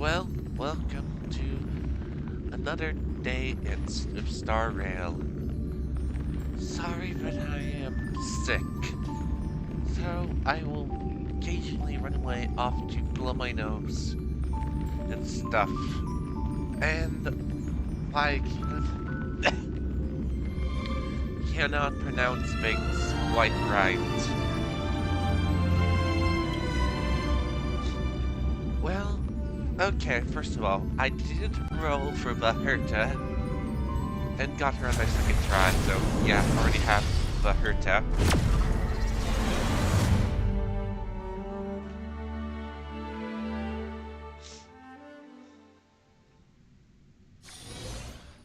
Well, welcome to another day of Star Rail. Sorry, but I am sick, so I will occasionally run away off to blow my nose and stuff. And I cannot pronounce things quite right. Well, okay, first of all, I did roll for the Herta and got her on my second try, so yeah, I already have the Herta.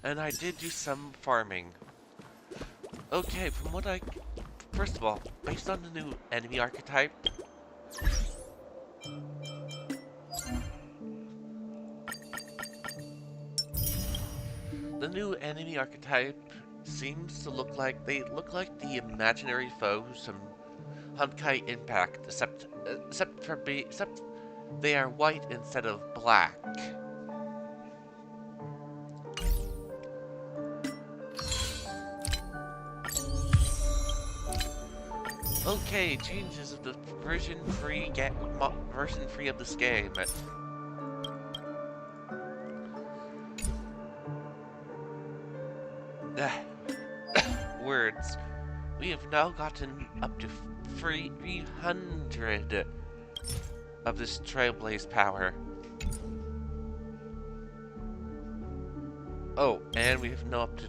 And I did do some farming. Okay, first of all, based on the new enemy archetype, the new enemy archetype seems to look like the imaginary foes from Honkai Impact, except they are white instead of black. Okay, changes of the version free of this game. Words. We have now gotten up to 300 of this Trailblaze power. Oh, and we have now up to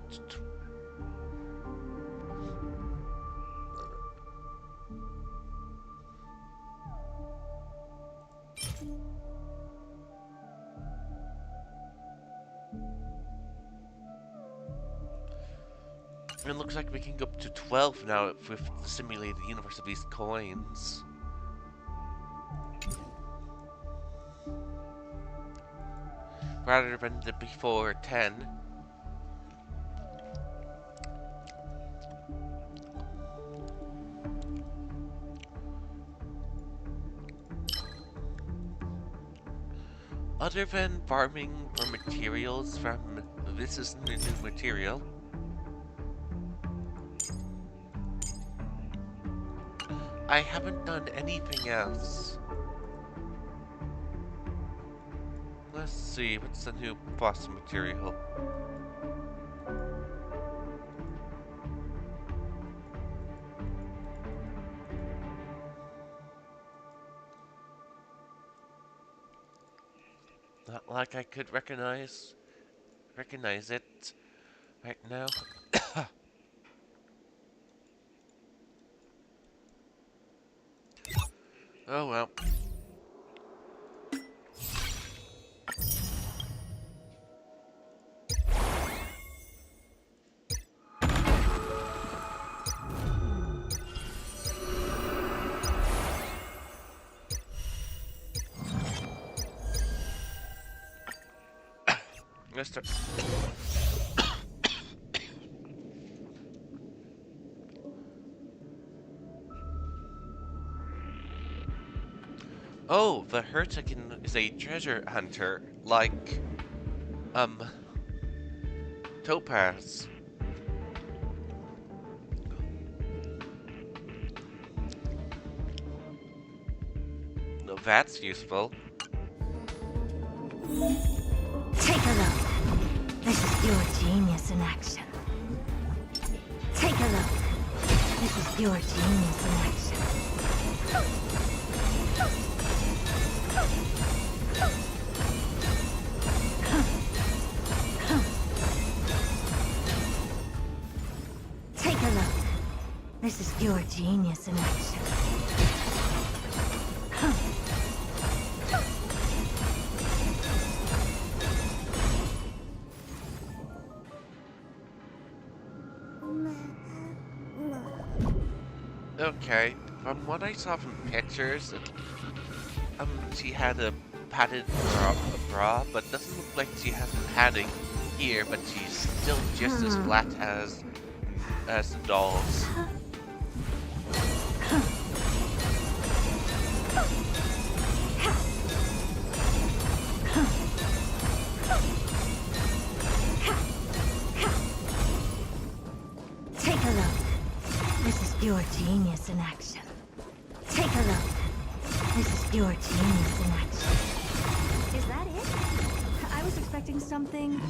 it looks like we can go up to 12 now with the simulated universe of these coins. Rather than the before 10. Other than farming for materials from this is the new material. I haven't done anything else. Let's see, what's the new boss material? Not like I could recognize it right now. Oh well. Let's start. Oh, the Hertigan is a treasure hunter, like, Topaz. No, that's useful. Take a look. This is your genius in action. Take a look. This is your genius in action. Take a look. This is your genius in action. Okay, from what I saw from pictures, she had a padded bra, but doesn't look like she has padding here, but she's still just as flat as the dolls. genius in action. Take a look. This is your genius in action. Is that it? I was expecting something...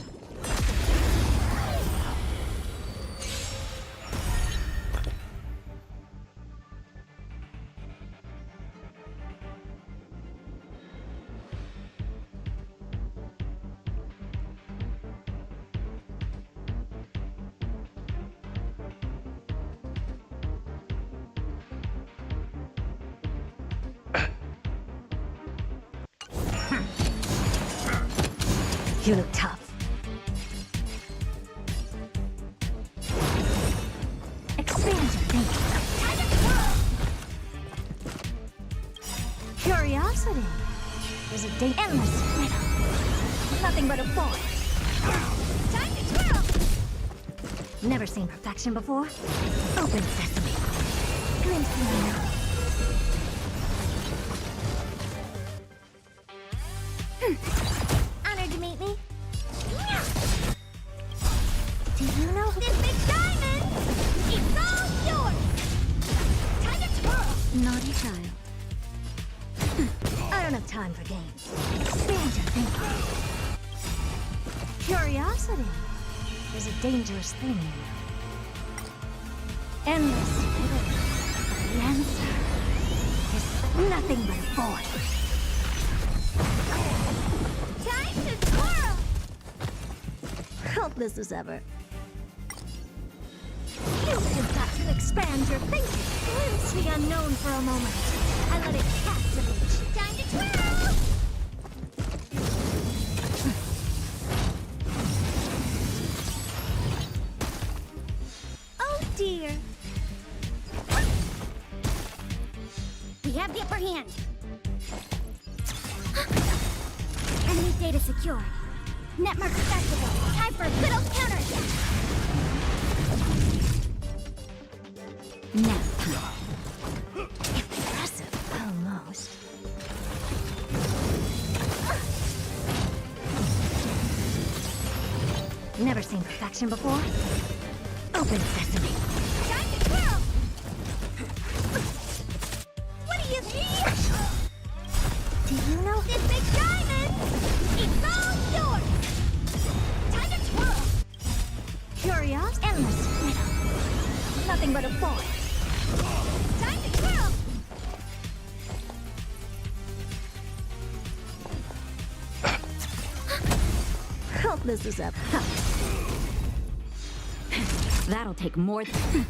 You look tough. Expand your thinking. Curiosity. There's a date endless riddle. Nothing but a boy. Time to twirl! Never seen perfection before? Open sesame. Glimpse me now. Honored to meet me. Do you know this big diamond? It's all yours. Time to twirl. Naughty child. I don't have time for games. Expand your thinking. Curiosity. There's a dangerous thing. Endless riddle. The answer is nothing but a boy. Time to twirl! Helpless as ever. You've got to expand your thinking. Glimpse the unknown for a moment and let it captivate. Time to twirl! Oh dear. We have the upper hand. Enemy data secure. Network accessible. Time for a good old counterattack. Nap time. Impressive. Almost. Never seen perfection before? Open sesame. Time to twirl! What do you need? Do you know this big diamond? It's all yours! Time to twirl! Curious? Endless riddle. Nothing but a boy. Time to twirl! Helpless as ever. That'll take more than...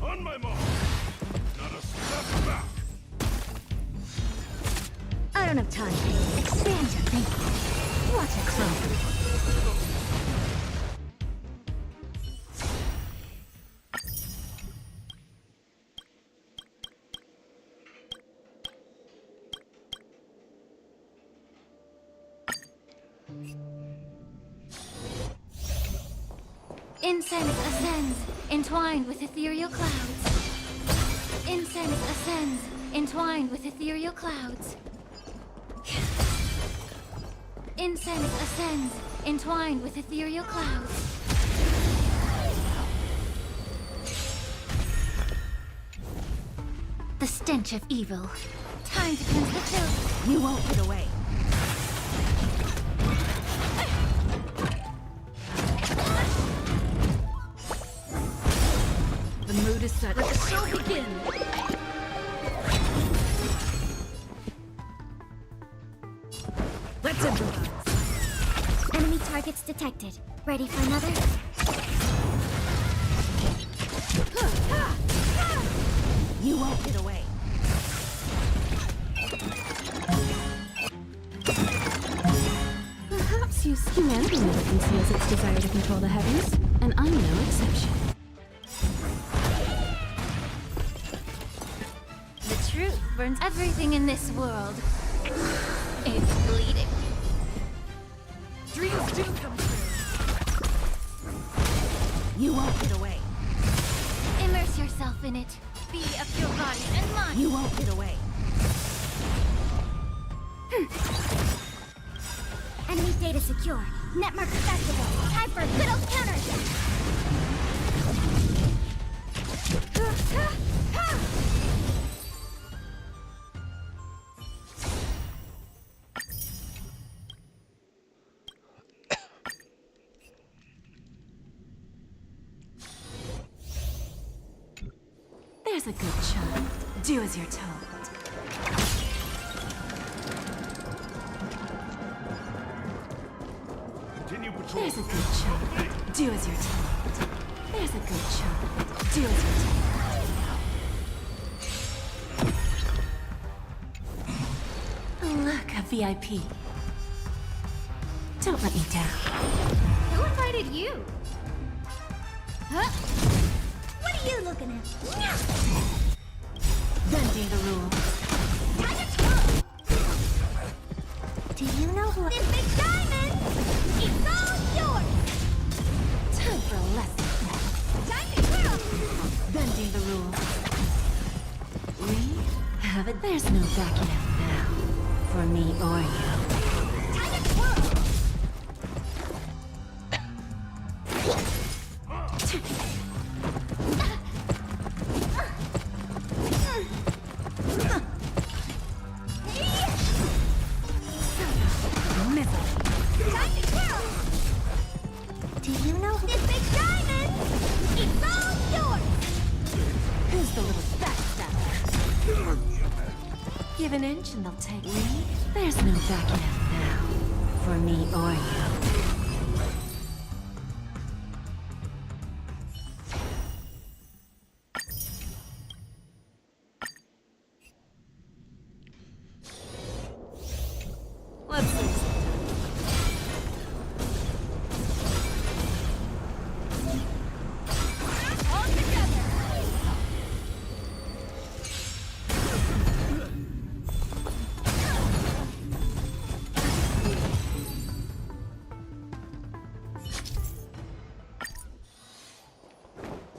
On my mark. Not a step back. I don't have time. Expand your thinking. Watch it grow. Incense ascends, entwined with ethereal clouds. Incense ascends, entwined with ethereal clouds. Incense ascends, entwined with ethereal clouds. The stench of evil. Time to cleanse the children. You won't get away. The mood is set. Let the show begin. Let's improvise. Enemy targets detected. Ready for another? You won't get away. Perhaps humanity never conceals its desire to control the heavens, and I'm no exception. The truth burns everything in this world. It's bleeding. Dreams do come true. You won't get away. Immerse yourself in it. Be of your body and mind. You won't get away. Enemy data secure. Netmark accessible. Time for a good old counter. There's a good child. Do as you're told. Continue patrol. There's a good child. Do as you're told. There's a good child. Do as you're told. Look, a VIP. Don't let me down. Who invited you? Huh? What are you looking at? Bending the rules. Time to twirl. Do you know who this big diamond? It's all yours. Time for a lesson. Time to twirl. Bending the rules. We have it. There's no backing out now. For me or you. Time to twirl. Time to twirl. Do you know who this big diamond? It's all yours. Who's the little backstabber? Give an inch and they'll take me. There's no backing out now. For me or you. Let's see. All together.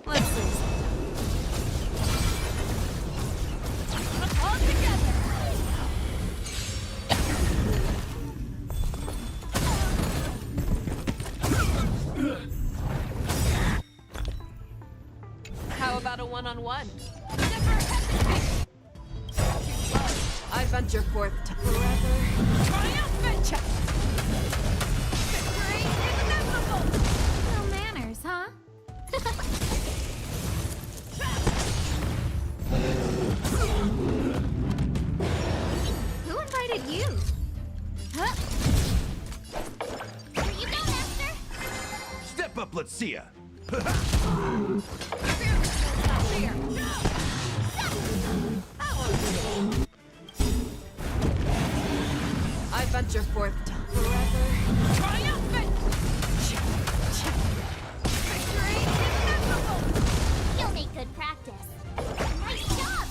Let's see. All together. How about a one-on-one? I venture forth to forever. Triumphant. Victory inevitable. No manners, huh? Who invited you? Huh? Here you go, Master. Step up, let's see ya. I venture forth to forever. Triumphant. Victory inevitable. You'll make good practice. Nice job.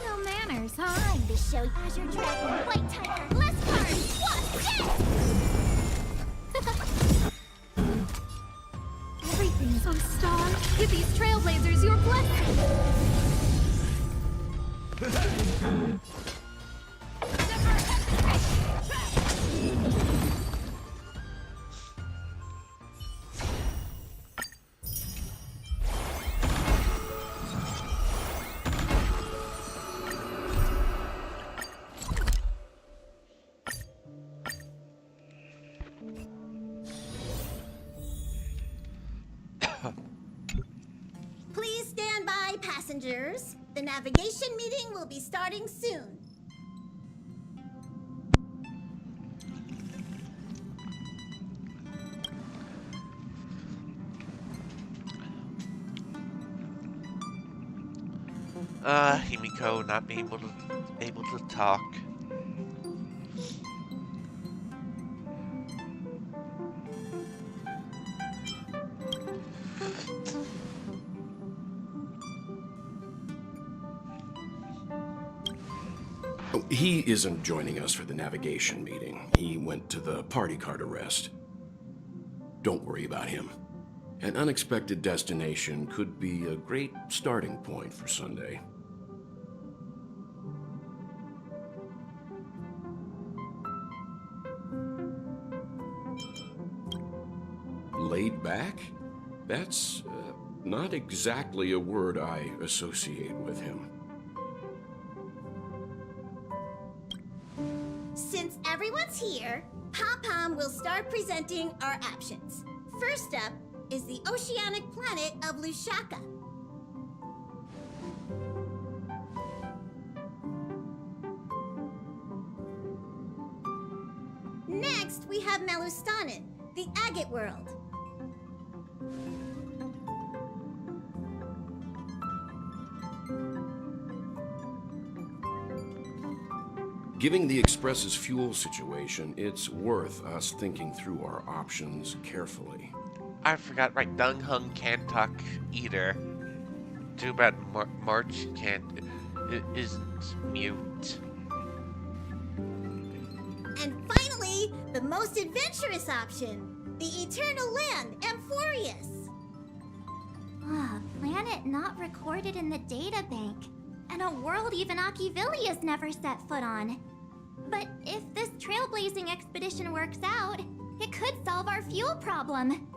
No manners, huh? Time to show Azure Dragon White Tiger. Bless cards. What's this? Everything's on star. Give these trailblazers your blessing. Please stand by, passengers. The navigation meeting will be starting soon. Himiko not being able to talk. Oh, he isn't joining us for the navigation meeting. He went to the party card arrest. Don't worry about him. An unexpected destination could be a great starting point for Sunday. Laid back? That's not exactly a word I associate with him. Since everyone's here, Pom-Pom will start presenting our options. First up is the oceanic planet of Lushaka. Next, we have Melustanin, the agate world. Given the Express's fuel situation, it's worth us thinking through our options carefully. I forgot, right? Dung Hung can't talk either. Too bad March isn't mute. And finally, the most adventurous option, the Eternal Land, Amphorius. Ah, planet not recorded in the databank. And a world even Akivilia's never set foot on. But if this trailblazing expedition works out, it could solve our fuel problem.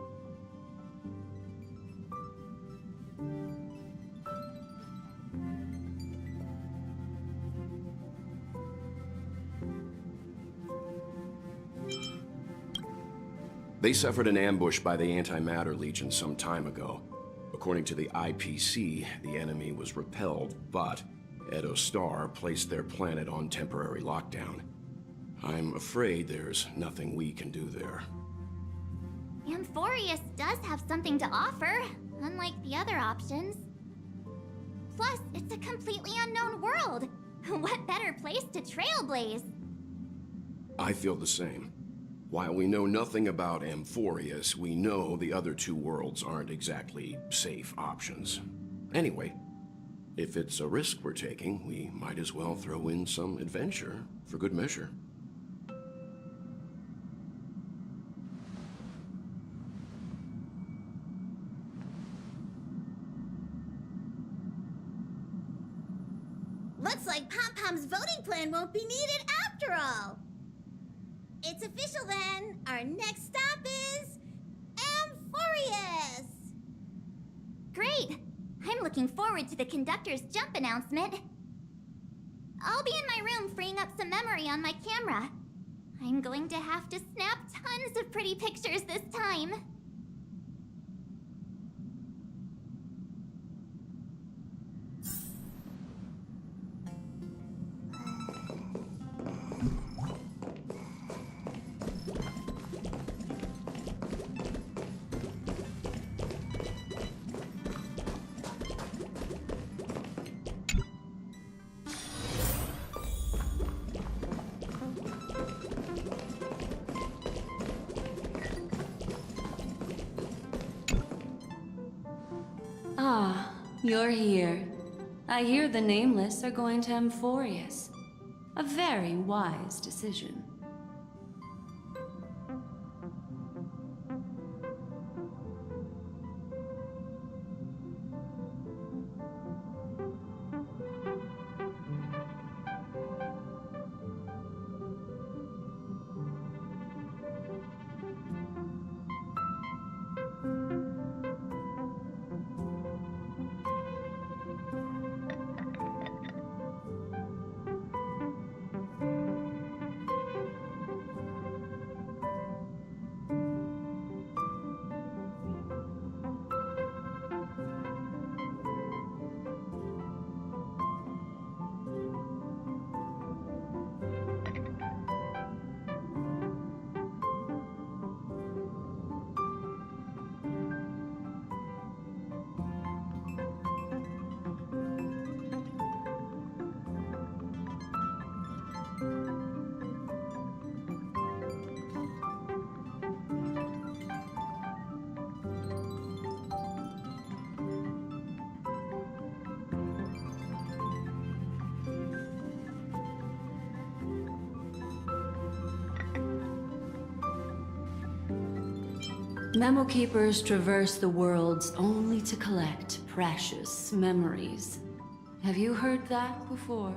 They suffered an ambush by the Antimatter Legion some time ago. According to the IPC, the enemy was repelled, but Edo Star placed their planet on temporary lockdown. I'm afraid there's nothing we can do there. Amphorius does have something to offer, unlike the other options. Plus, it's a completely unknown world. What better place to trailblaze? I feel the same. While we know nothing about Amphorius, we know the other two worlds aren't exactly safe options. Anyway, if it's a risk we're taking, we might as well throw in some adventure for good measure. Looks like Pom-Pom's voting plan won't be needed after all. It's official then. Our next stop is Amphorius. Great! I'm looking forward to the conductor's jump announcement. I'll be in my room freeing up some memory on my camera. I'm going to have to snap tons of pretty pictures this time. Ah, you're here. I hear the Nameless are going to Amphorius. A very wise decision. Memo Keepers traverse the worlds only to collect precious memories. Have you heard that before?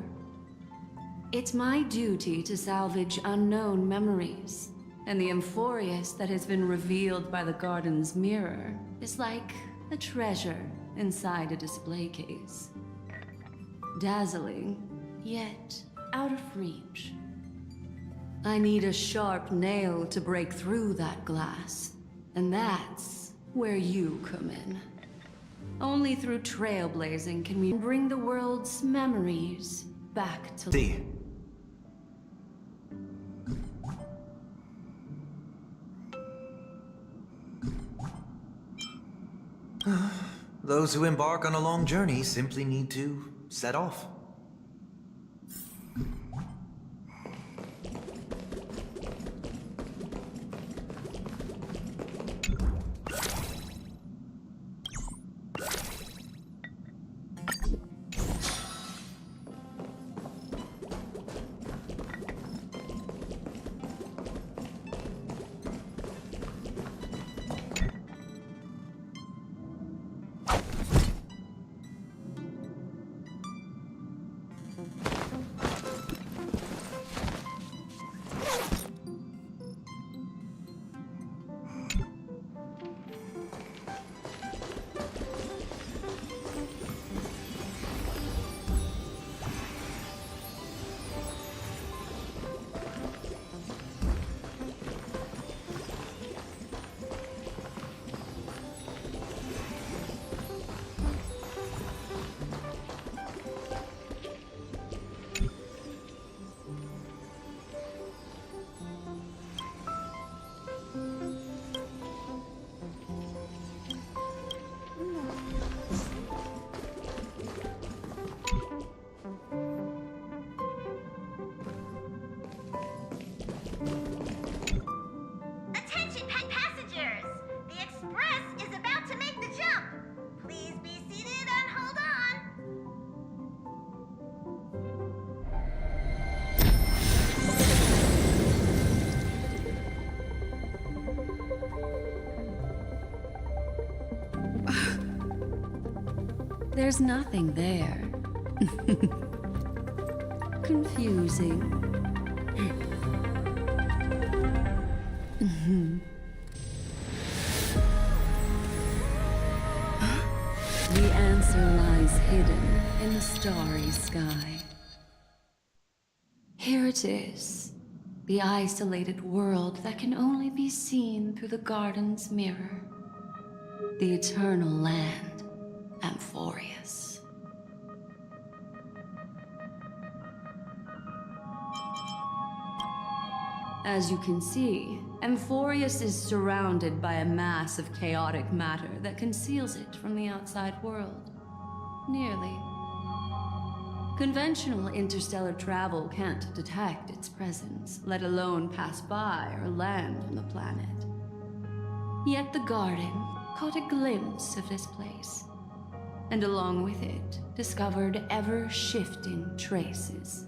It's my duty to salvage unknown memories, And the Amphorius that has been revealed by the garden's mirror is like a treasure inside a display case. Dazzling, yet out of reach. I need a sharp nail to break through that glass, and that's where you come in. Only through trailblazing can we bring the world's memories back to life. Those who embark on a long journey simply need to set off. Attention, pet passengers! The express is about to make the jump. Please be seated and hold on. There's nothing there. Confusing. The answer lies hidden in the starry sky. Here it is, the isolated world that can only be seen through the garden's mirror. The eternal land, Amphorius. As you can see, Amphorius is surrounded by a mass of chaotic matter that conceals it from the outside world. Nearly. Conventional interstellar travel can't detect its presence, let alone pass by or land on the planet. Yet the garden caught a glimpse of this place, and along with it, discovered ever-shifting traces.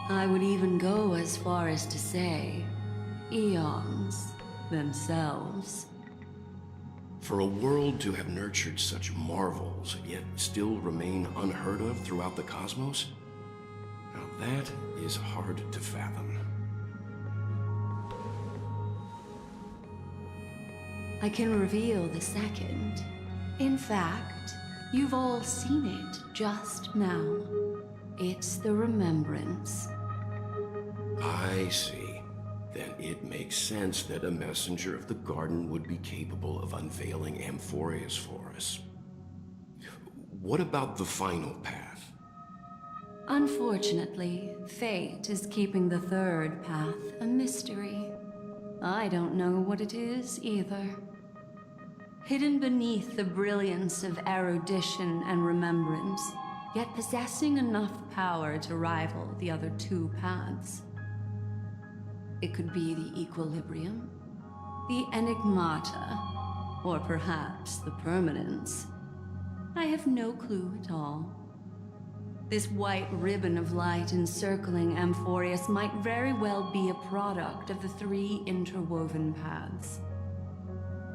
I would even go as far as to say, eons themselves. For a world to have nurtured such marvels, yet still remain unheard of throughout the cosmos? Now that is hard to fathom. I can reveal the second. In fact, you've all seen it just now. It's the remembrance. I see. Then it makes sense that a messenger of the garden would be capable of unveiling Amphorius for us. What about the final path? Unfortunately, fate is keeping the third path a mystery. I don't know what it is either. Hidden beneath the brilliance of erudition and remembrance, yet possessing enough power to rival the other two paths. It could be the equilibrium, the enigmata, or perhaps the permanence. I have no clue at all. This white ribbon of light encircling Amphorius might very well be a product of the three interwoven paths.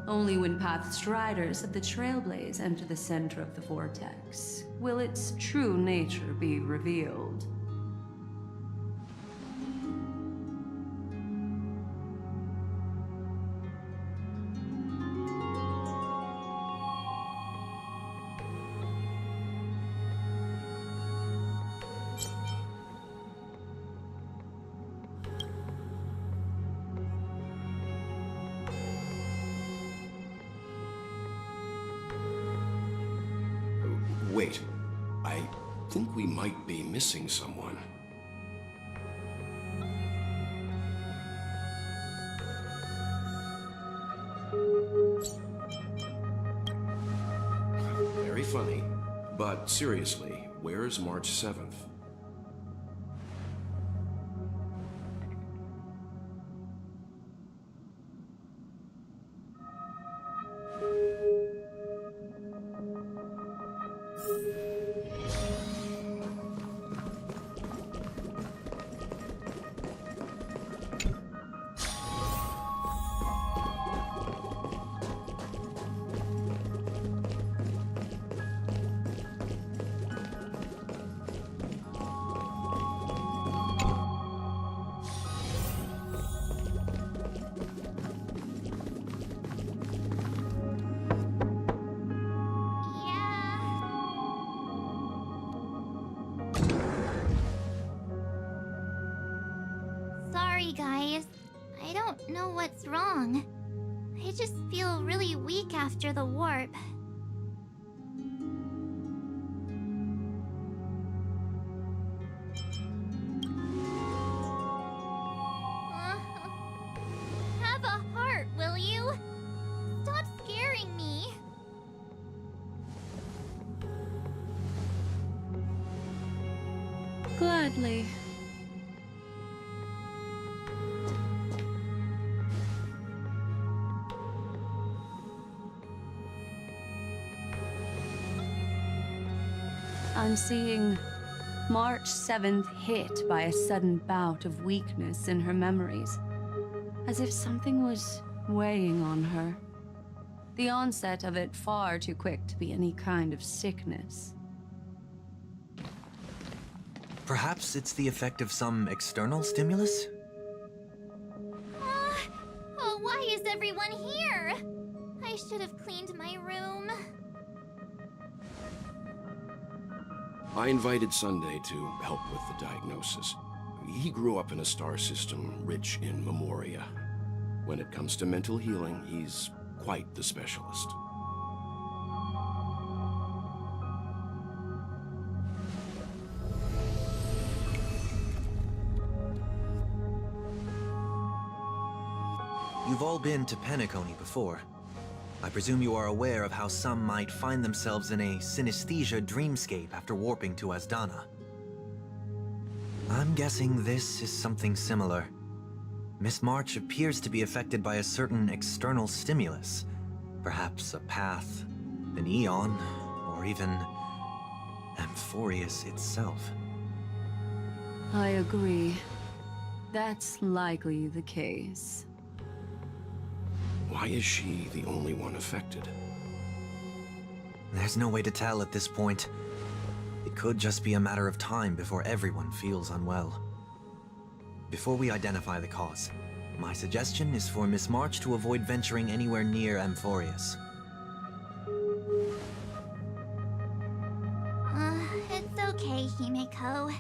Only when Path Striders of the Trailblaze enter the center of the vortex will its true nature be revealed. Wait, I think we might be missing someone. Very funny. But seriously, where's March 7th? Yeah. Sorry, guys. I don't know what's wrong. I just feel really weak after the warp. Have a heart, will you? Stop scaring me. Gladly. I'm seeing March 7th hit by a sudden bout of weakness in her memories, as if something was weighing on her. The onset of it far too quick to be any kind of sickness. Perhaps it's the effect of some external stimulus? Oh, why is everyone here? I should have cleaned my room. I invited Sunday to help with the diagnosis. He grew up in a star system rich in memoria. When it comes to mental healing, he's quite the specialist. You've all been to Penacony before. I presume you are aware of how some might find themselves in a synesthesia dreamscape after warping to Asdana. I'm guessing this is something similar. Miss March appears to be affected by a certain external stimulus. Perhaps a path, an eon, or even Amphorius itself. I agree. That's likely the case. Why is she the only one affected? There's no way to tell at this point. It could just be a matter of time before everyone feels unwell. Before we identify the cause, my suggestion is for Miss March to avoid venturing anywhere near Amphorius. It's okay, Himeko.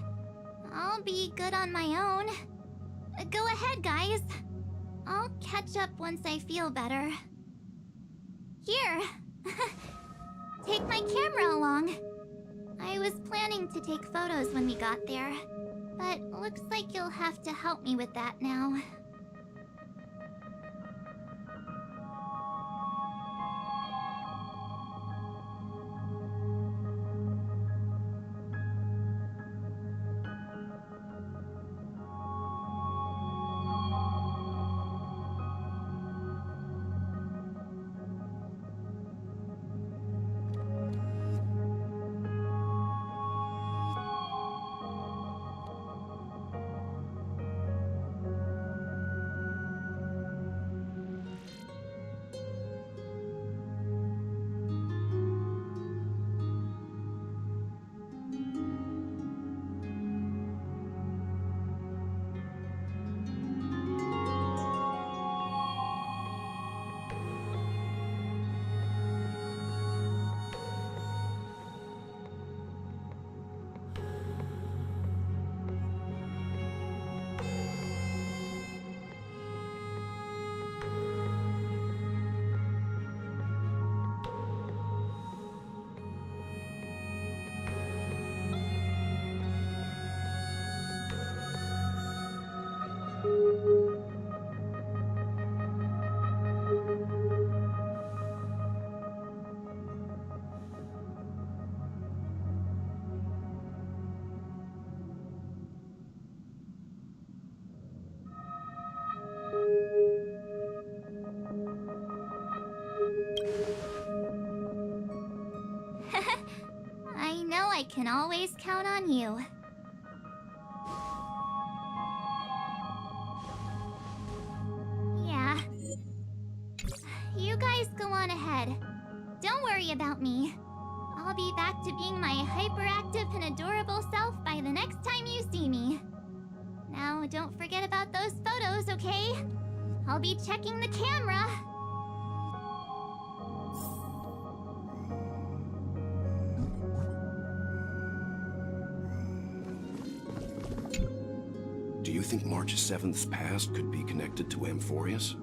I'll be good on my own. Go ahead, guys. I'll catch up once I feel better. Here. Take my camera along. I was planning to take photos when we got there, but looks like you'll have to help me with that now. can always count on you. Yeah. You guys go on ahead. Don't worry about me. I'll be back to being my hyperactive and adorable self by the next time you see me. Now, don't forget about those photos, okay? I'll be checking the camera. Do you think March 7th's past could be connected to Amphorius?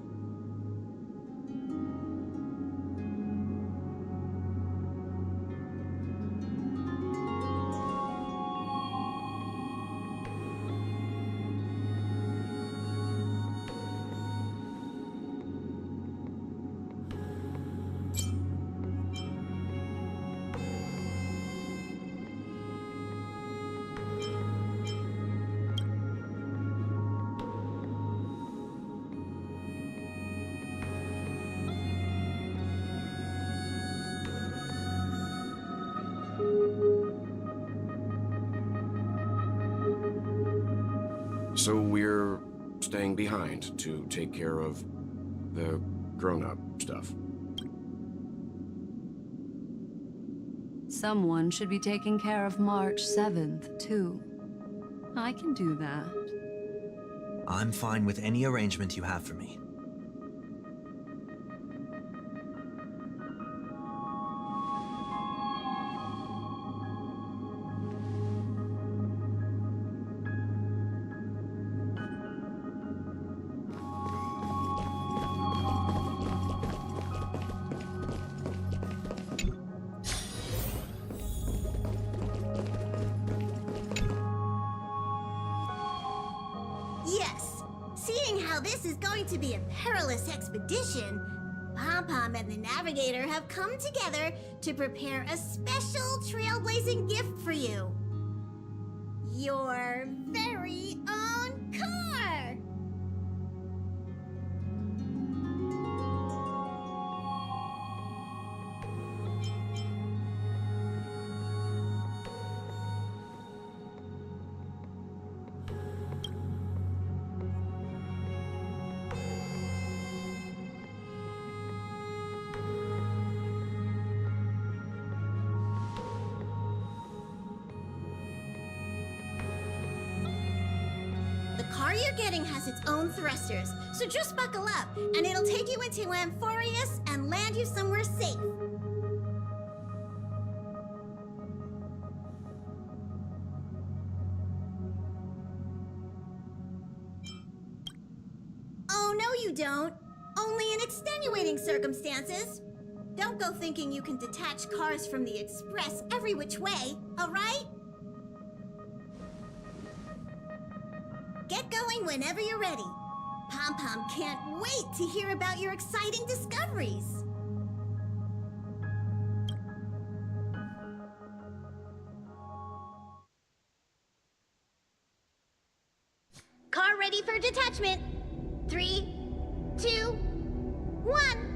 So we're staying behind to take care of the grown-up stuff. Someone should be taking care of March 7th, too. I can do that. I'm fine with any arrangement you have for me. Yes, seeing how this is going to be a perilous expedition, Pom-Pom and the Navigator have come together to prepare a special trailblazing gift for you. Your very own car! The car you're getting has its own thrusters, so just buckle up, and it'll take you into Amphorius and land you somewhere safe. Oh, no you don't. Only in extenuating circumstances. Don't go thinking you can detach cars from the Express every which way, alright? Get going whenever you're ready. Pom-Pom can't wait to hear about your exciting discoveries. Car ready for detachment. 3, 2, 1.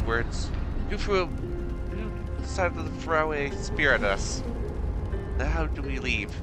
Words. You decided to throw a spear at us. Now how do we leave?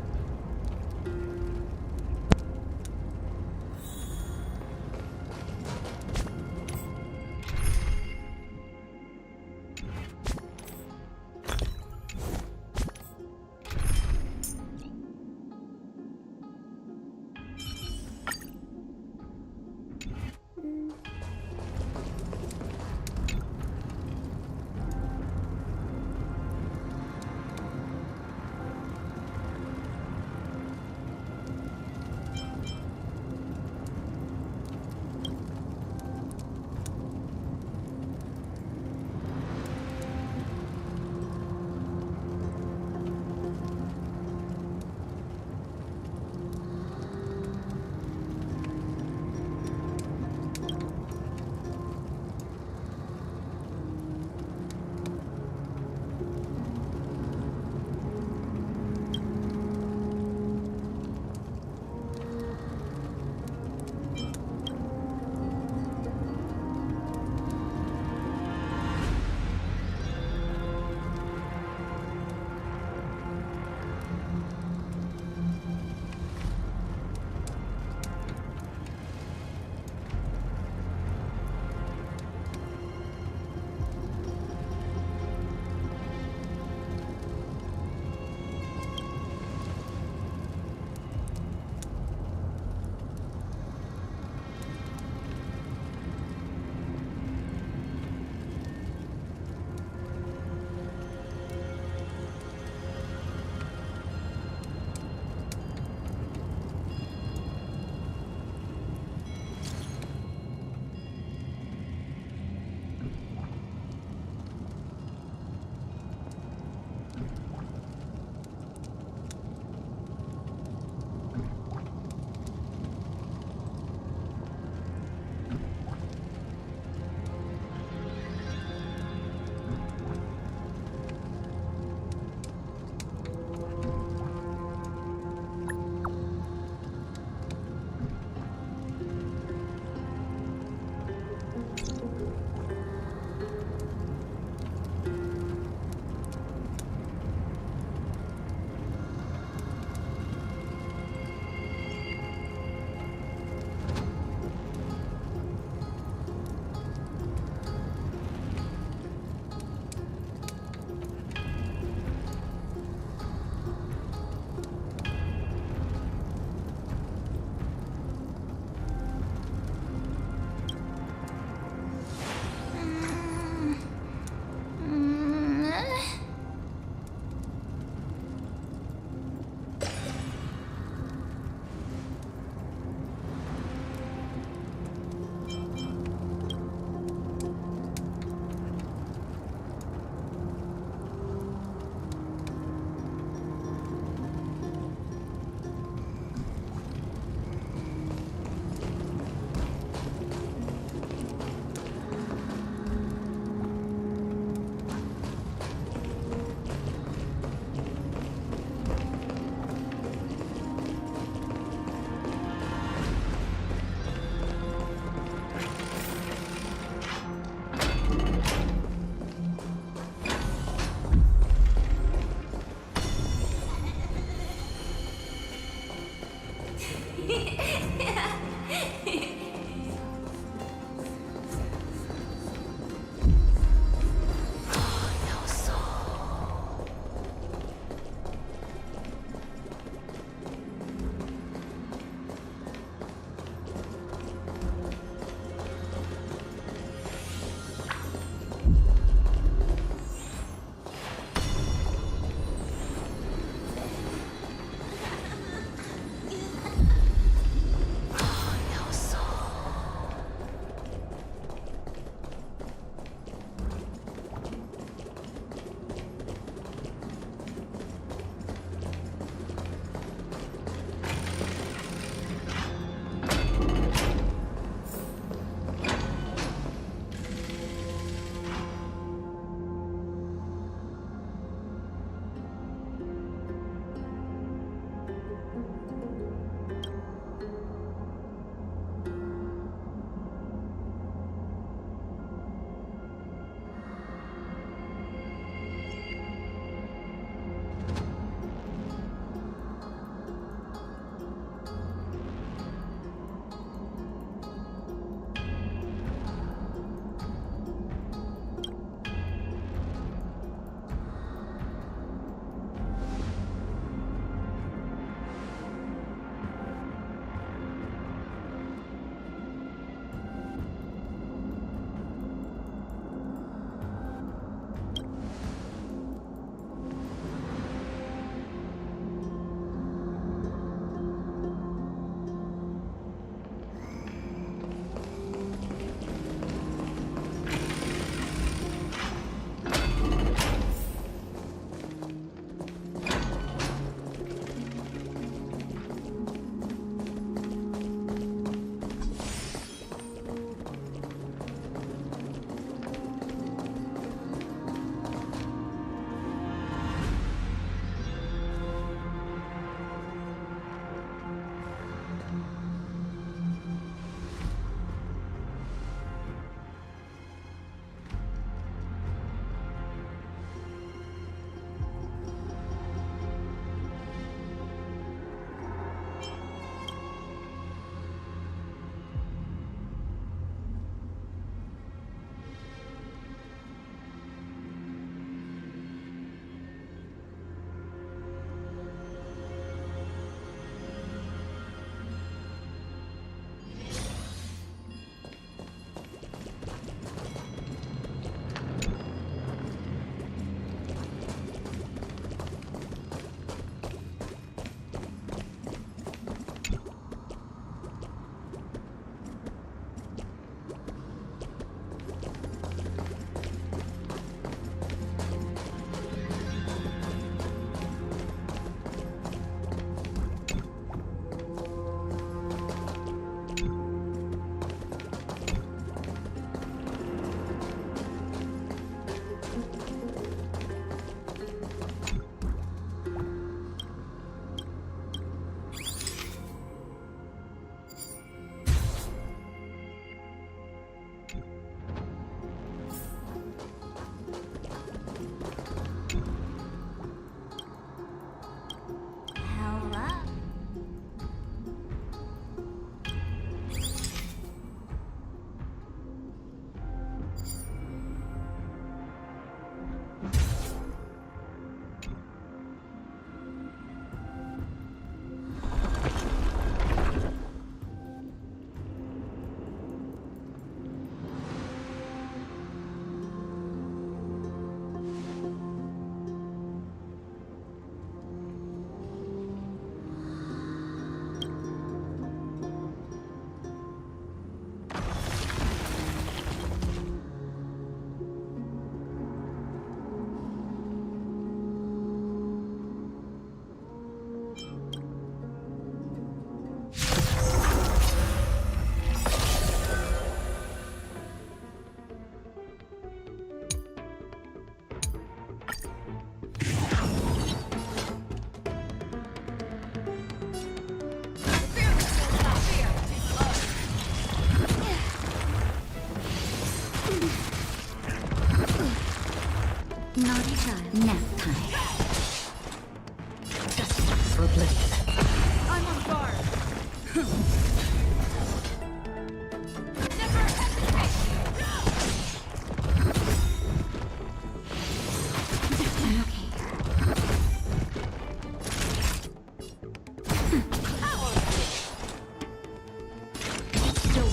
Still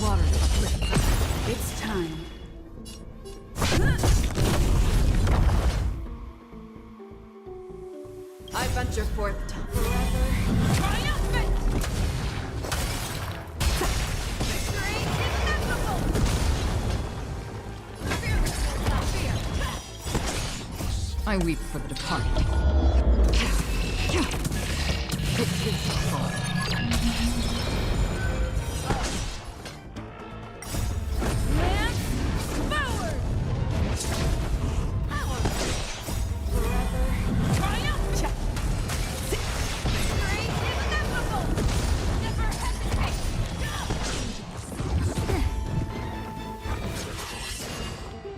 water uplifts. It's time. I venture forth to forever. Triumphant! Victory inevitable! I weep for the departed. It is the fall.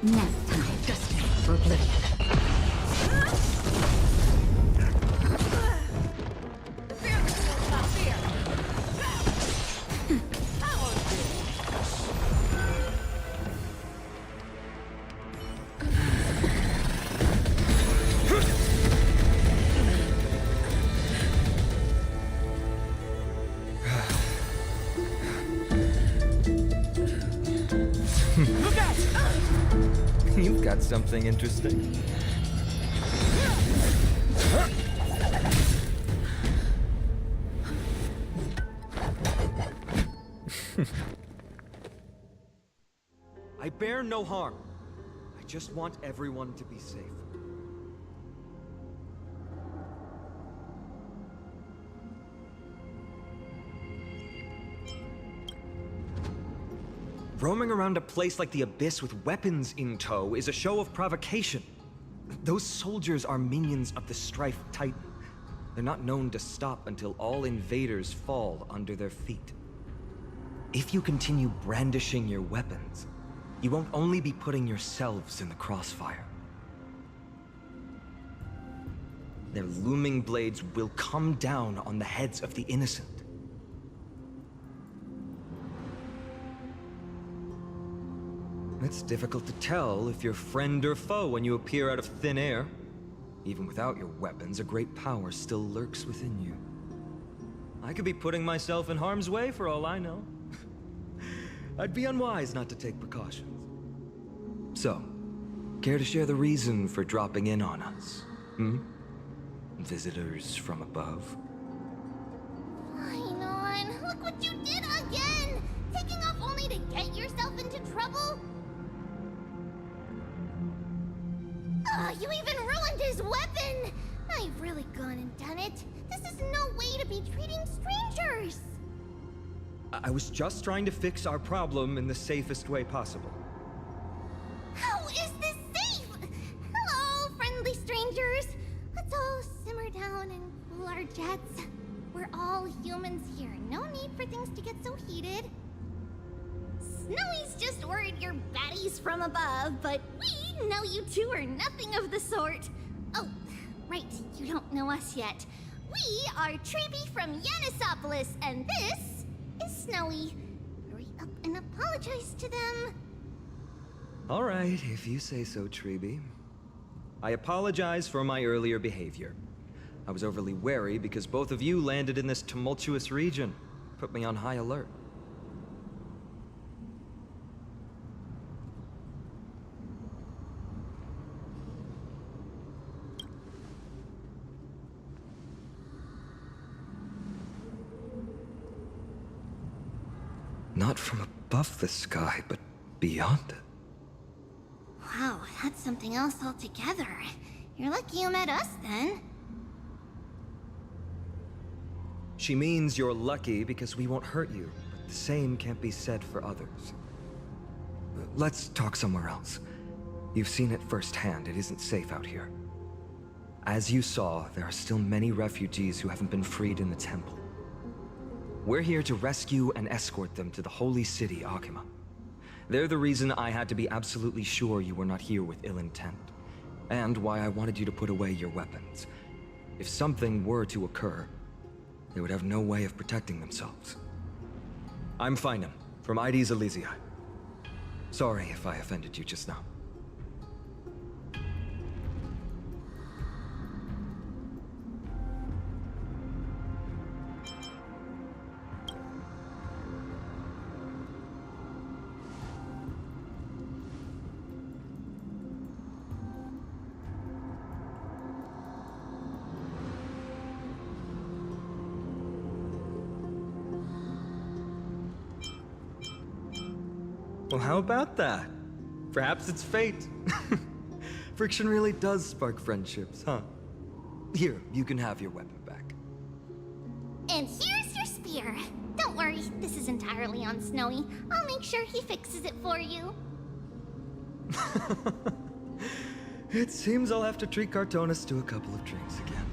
Next time, destined for oblivion. You've got something interesting. I bear no harm. I just want everyone to be safe. Roaming around a place like the Abyss with weapons in tow is a show of provocation. Those soldiers are minions of the Strife Titan. They're not known to stop until all invaders fall under their feet. If you continue brandishing your weapons, you won't only be putting yourselves in the crossfire. Their looming blades will come down on the heads of the innocent. It's difficult to tell if you're friend or foe when you appear out of thin air. Even without your weapons, a great power still lurks within you. I could be putting myself in harm's way for all I know. I'd be unwise not to take precautions. So, care to share the reason for dropping in on us? Visitors from above? Fine on. Look what you did again! Taking off only to get yourself into trouble? You even ruined his weapon! I've really gone and done it. This is no way to be treating strangers! I was just trying to fix our problem in the safest way possible. How is this safe? Hello, friendly strangers. Let's all simmer down and cool our jets. We're all humans here. No need for things to get so heated. Snowy's just worried you're baddies from above, but we know you two are nothing of the sort. Oh, right, you don't know us yet. We are Treeby from Yanisopolis, and this is Snowy. Hurry up and apologize to them. All right, if you say so, Treeby. I apologize for my earlier behavior. I was overly wary because both of you landed in this tumultuous region. Put me on high alert. Not from above the sky, but beyond it. Wow, that's something else altogether. You're lucky you met us, then. She means you're lucky because we won't hurt you, but the same can't be said for others. Let's talk somewhere else. You've seen it firsthand, it isn't safe out here. As you saw, there are still many refugees who haven't been freed in the temple. We're here to rescue and escort them to the holy city, Akima. They're the reason I had to be absolutely sure you were not here with ill intent, and why I wanted you to put away your weapons. If something were to occur, they would have no way of protecting themselves. I'm Finan, from ID's Elysia. Sorry if I offended you just now. Well, how about that? Perhaps it's fate. Friction really does spark friendships, huh? Here, you can have your weapon back. And here's your spear. Don't worry, this is entirely on Snowy. I'll make sure he fixes it for you. It seems I'll have to treat Cartonis to a couple of drinks again.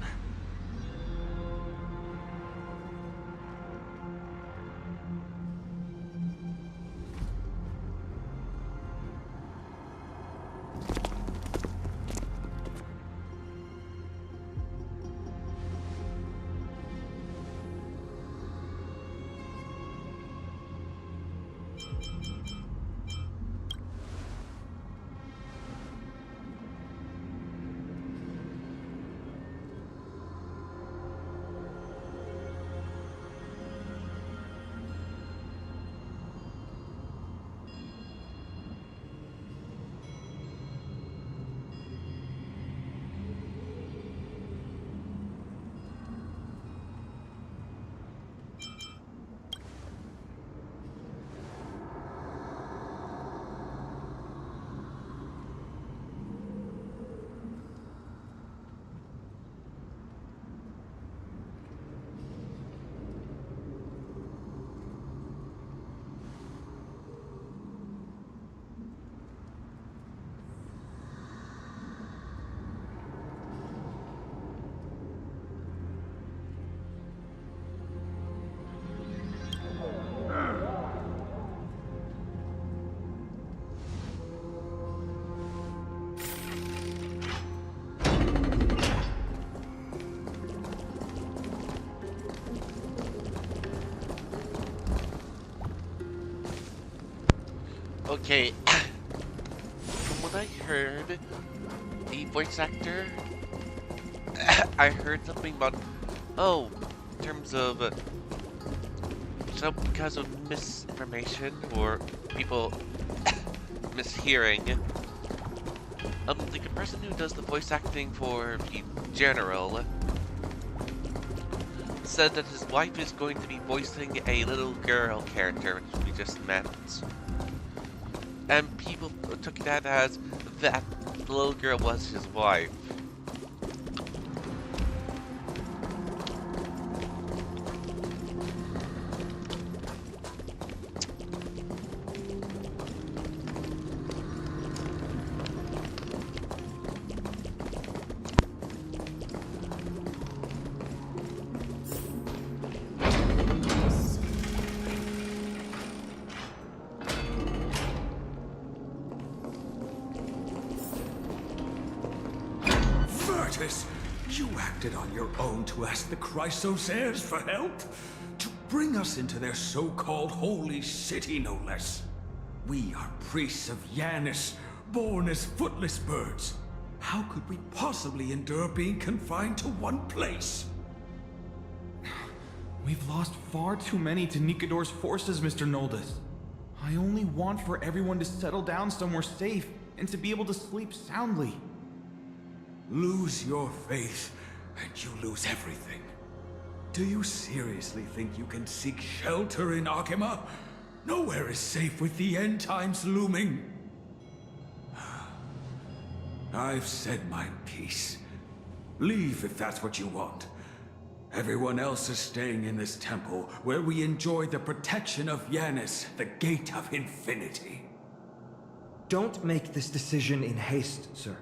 Okay, from what I heard, the voice actor, I heard something about, oh, in terms of, some because of misinformation or people mishearing, the person who does the voice acting for the General said that his wife is going to be voicing a little girl character, which we just met. And people took that as that the little girl was his wife. You acted on your own to ask the Chrysos heirs for help? To bring us into their so-called holy city, no less. We are priests of Yanis, born as footless birds. How could we possibly endure being confined to one place? We've lost far too many to Nikador's forces, Mr. Noldus. I only want for everyone to settle down somewhere safe and to be able to sleep soundly. Lose your faith, and you lose everything. Do you seriously think you can seek shelter in Akima? Nowhere is safe with the end times looming. I've said my piece. Leave if that's what you want. Everyone else is staying in this temple, where we enjoy the protection of Yanis, the Gate of Infinity. Don't make this decision in haste, sir.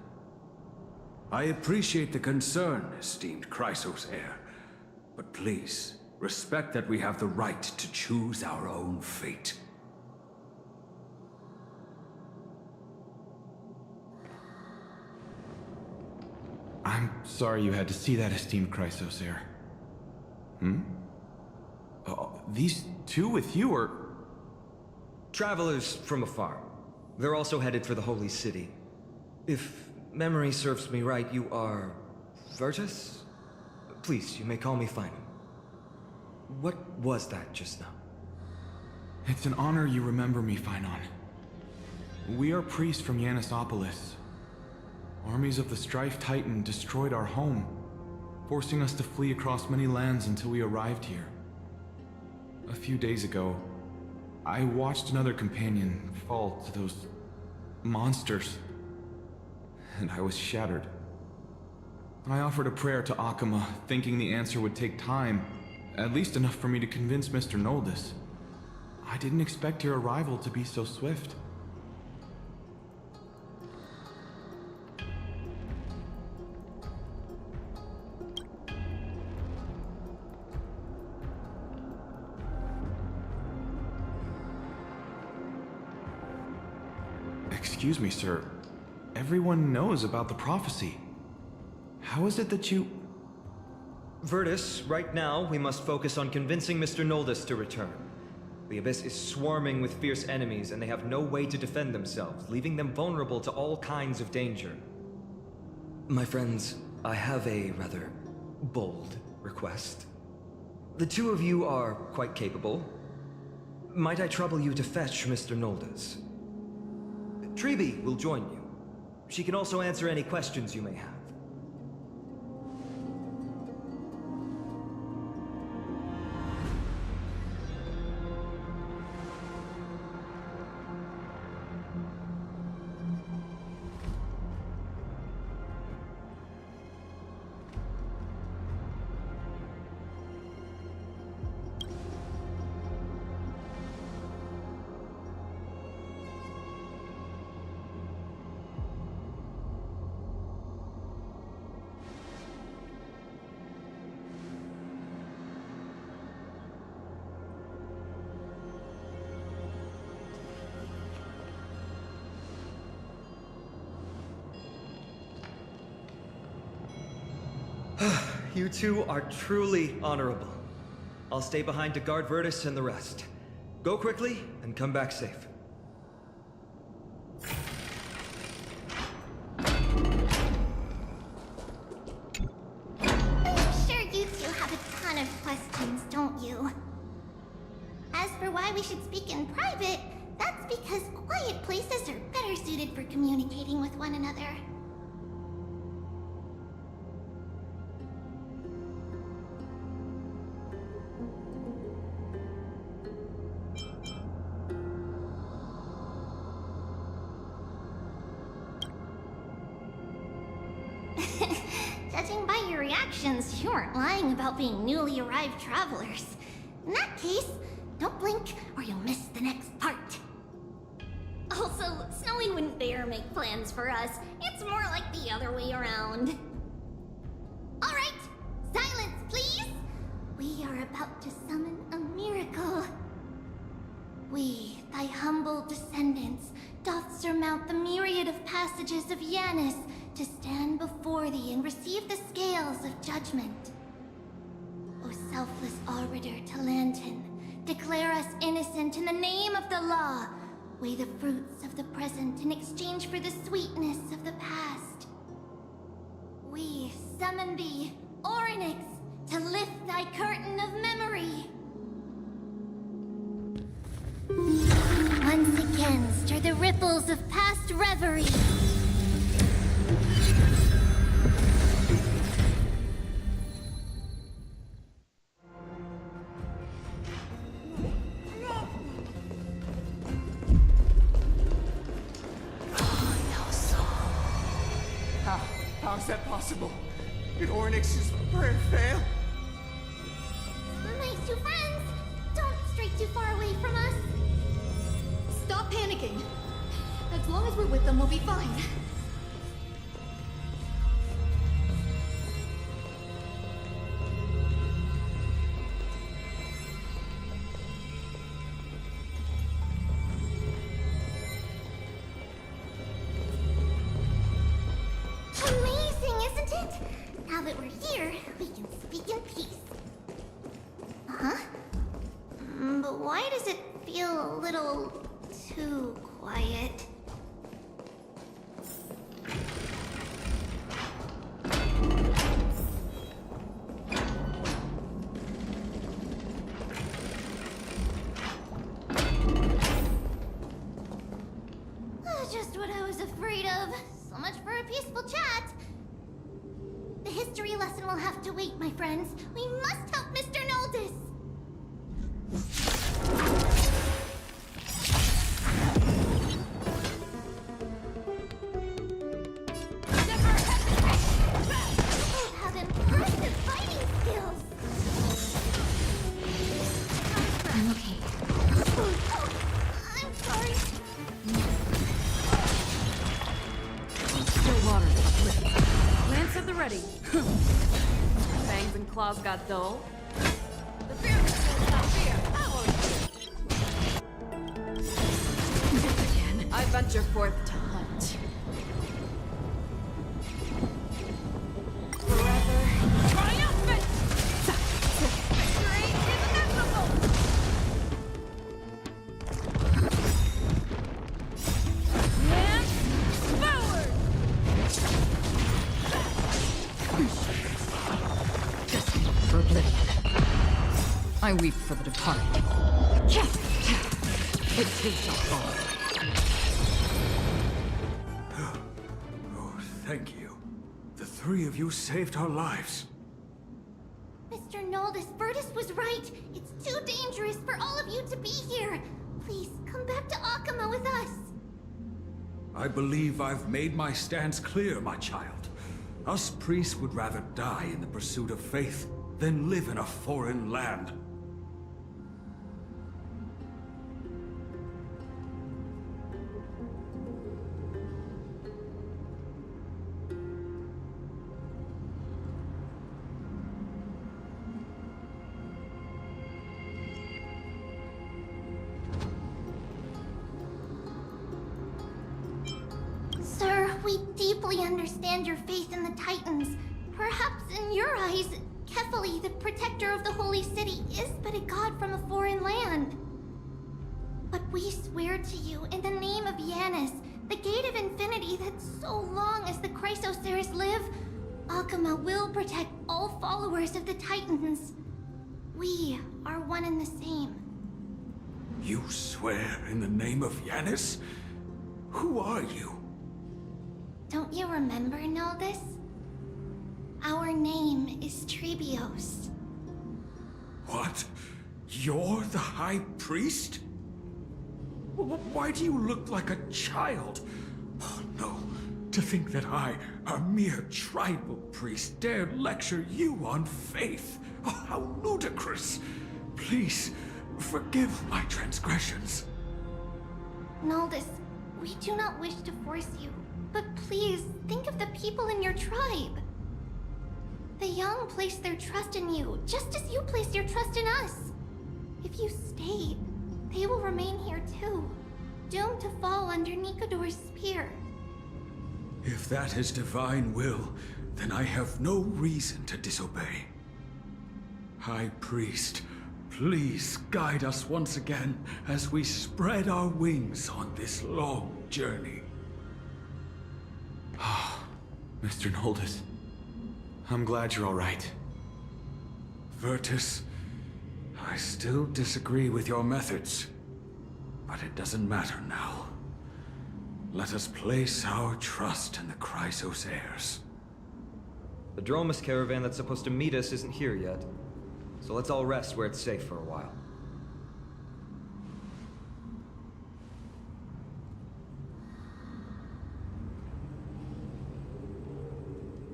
I appreciate the concern, esteemed Chrysos heir. But please, respect that we have the right to choose our own fate. I'm sorry you had to see that, esteemed Chrysos heir. These two with you are travelers from afar. They're also headed for the Holy City. If memory serves me right, you are... Virtus? Please, you may call me Final. What was that just now? It's an honor you remember me, Phynon. We are priests from Yanisopolis. Armies of the Strife Titan destroyed our home, forcing us to flee across many lands until we arrived here. A few days ago, I watched another companion fall to those monsters, and I was shattered. I offered a prayer to Akama, thinking the answer would take time, at least enough for me to convince Mr. Noldus. I didn't expect your arrival to be so swift. Excuse me, sir. Everyone knows about the prophecy. How is it that you... Virtus, right now, we must focus on convincing Mr. Noldus to return. The Abyss is swarming with fierce enemies, and they have no way to defend themselves, leaving them vulnerable to all kinds of danger. My friends, I have a rather bold request. The two of you are quite capable. Might I trouble you to fetch Mr. Noldus? Treeby will join you. She can also answer any questions you may have. You two are truly honorable. I'll stay behind to guard Virtus and the rest. Go quickly and come back safe. I'm sure you two have a ton of questions, don't you? As for why we should speak in private, that's because quiet places are better suited for communicating with one another. Judging by your reactions, you weren't lying about being newly arrived travelers. In that case, don't blink or you'll miss the next part. Also, Snowy wouldn't dare make plans for us. It's more like the other way around. Alright, silence please! We are about to summon a miracle. We, thy humble descendants, doth surmount the myriad of passages of Yanis to stand before thee and receive the scales of judgment. O selfless arbiter Talantin, declare us innocent in the name of the law. Weigh the fruits of the present in exchange for the sweetness of the past. We summon thee, Orynyx, to lift thy curtain of memory. Once again stir the ripples of past reverie. How is that possible? Did Orynyx's prayer fail? My two friends, don't stray too far away from us. Stop panicking. As long as we're with them, we'll be fine. Amazing, isn't it? Now that we're here, we can speak in peace. Huh? But why does it feel a little too quiet. Just what I was afraid of. So much for a peaceful chat. The history lesson will have to wait, my friends. We must help Mr. Noldis. You have impressive fighting skills. I'm okay. Oh, I'm sorry. Still water uplifted. Lance at the ready. Fangs and claws got dull. The fear is not fear. Again, I venture forth to hunt. Forever triumphant! Victory inevitable! Lance forward! For oblivion. I weep for the departed. It is a fall. Oh, thank you. The three of you saved our lives. Mr. Noldis, Virtus was right. It's too dangerous for all of you to be here. Please, come back to Akama with us. I believe I've made my stance clear, my child. Us priests would rather die in the pursuit of faith than live in a foreign land. Sir, we deeply understand your faith in the Titans. Perhaps in your eyes, Kefali, the protector of the holy city, is but a god from a foreign land. But we swear to you, in the name of Yanis, the gate of infinity, that so long as the Chrysoceres live, Akama will protect all followers of the Titans. We are one and the same. You swear in the name of Yanis? Who are you? Don't you remember, Noldis? Our name is Trebios. What? You're the High Priest? Why do you look like a child? Oh no, to think that I, a mere tribal priest, dare lecture you on faith. Oh, how ludicrous. Please, forgive my transgressions. Noldis, we do not wish to force you, but please think of the people in your tribe. The young place their trust in you, just as you place your trust in us. If you stay, they will remain here too, doomed to fall under Nikador's spear. If that is divine will, then I have no reason to disobey. High Priest, please guide us once again as we spread our wings on this long journey. Mr. Noldis, I'm glad you're all right. Virtus, I still disagree with your methods, but it doesn't matter now. Let us place our trust in the Chrysoceres. The Dromus caravan that's supposed to meet us isn't here yet, so let's all rest where it's safe for a while.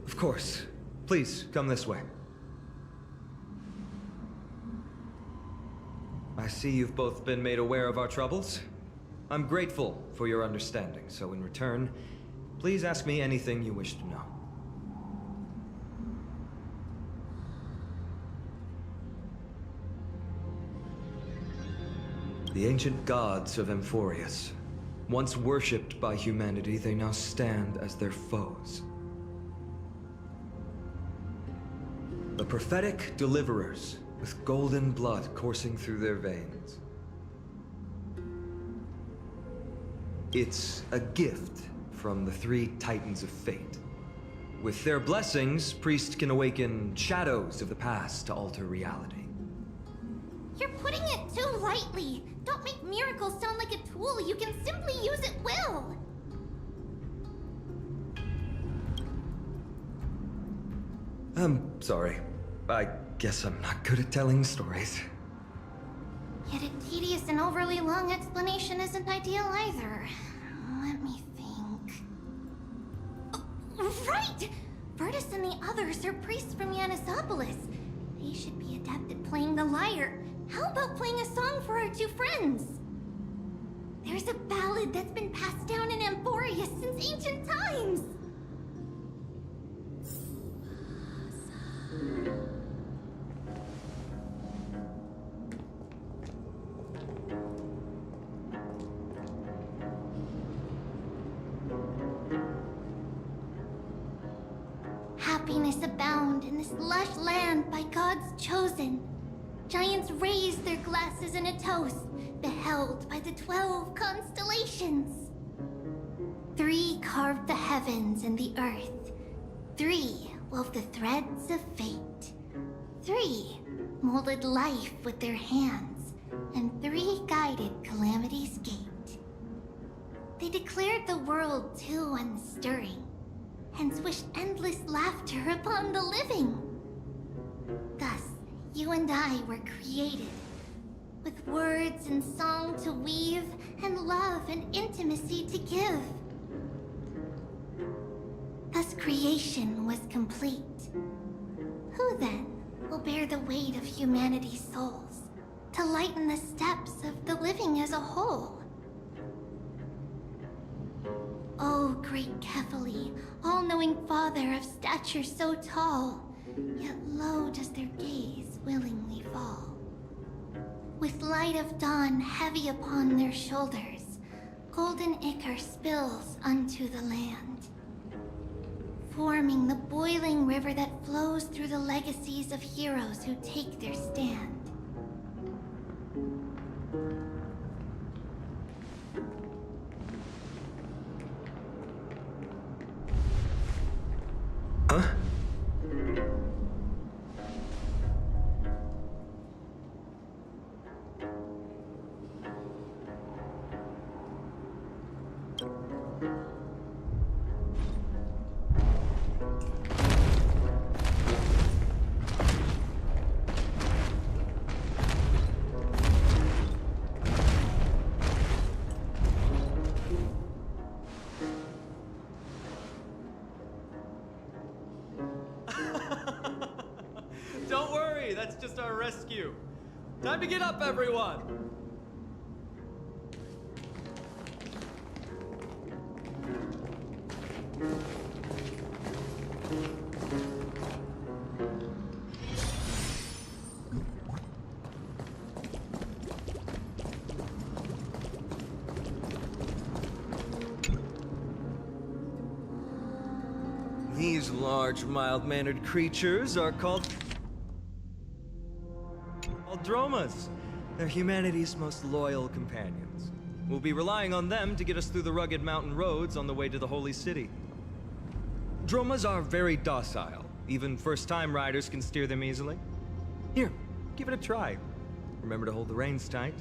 Of course. Please, come this way. I see you've both been made aware of our troubles. I'm grateful for your understanding, so in return, please ask me anything you wish to know. The ancient gods of Amphorius. Once worshipped by humanity, they now stand as their foes. The prophetic deliverers, with golden blood coursing through their veins. It's a gift from the three Titans of Fate. With their blessings, priests can awaken shadows of the past to alter reality. You're putting it too lightly. Don't make miracles sound like a tool you can simply use at will. I'm sorry. I guess I'm not good at telling stories. Yet a tedious and overly long explanation isn't ideal either. Let me think. Oh, right! Virtus and the others are priests from Yanisopolis. They should be adept at playing the lyre. How about playing a song for our two friends? There's a ballad that's been passed down in Amphoria since ancient times. Happiness abound in this lush land by God's chosen. Giants raise their glasses in a toast, beheld by the 12 constellations. 3 carved the heavens and the earth. 3 wove the threads of fate. 3 molded life with their hands, and 3 guided calamity's gate. They declared the world too unstirring, hence wished endless laughter upon the living. Thus, you and I were created, with words and song to weave, and love and intimacy to give. Thus creation was complete. Who then will bear the weight of humanity's souls, to lighten the steps of the living as a whole? O great Kephali, all-knowing Father of stature so tall, yet low does their gaze willingly fall. With light of dawn heavy upon their shoulders, golden ichor spills unto the land, forming the boiling river that flows through the legacies of heroes who take their stand. Huh? Don't worry, that's just our rescue. Time to get up, everyone! These large, mild-mannered creatures are called Dromas. They're humanity's most loyal companions. We'll be relying on them to get us through the rugged mountain roads on the way to the Holy City. Dromas are very docile. Even first-time riders can steer them easily. Here, give it a try. Remember to hold the reins tight.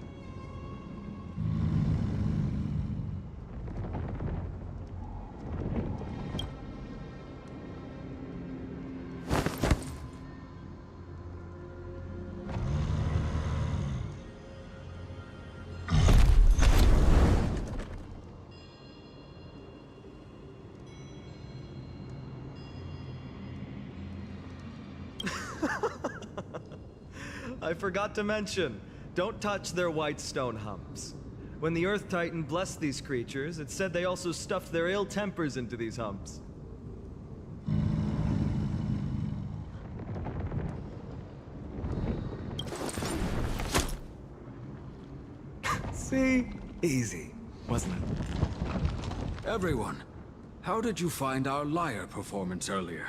I forgot to mention, don't touch their white stone humps. When the Earth Titan blessed these creatures, it said they also stuffed their ill tempers into these humps. See? Easy, wasn't it? Everyone, how did you find our lyre performance earlier?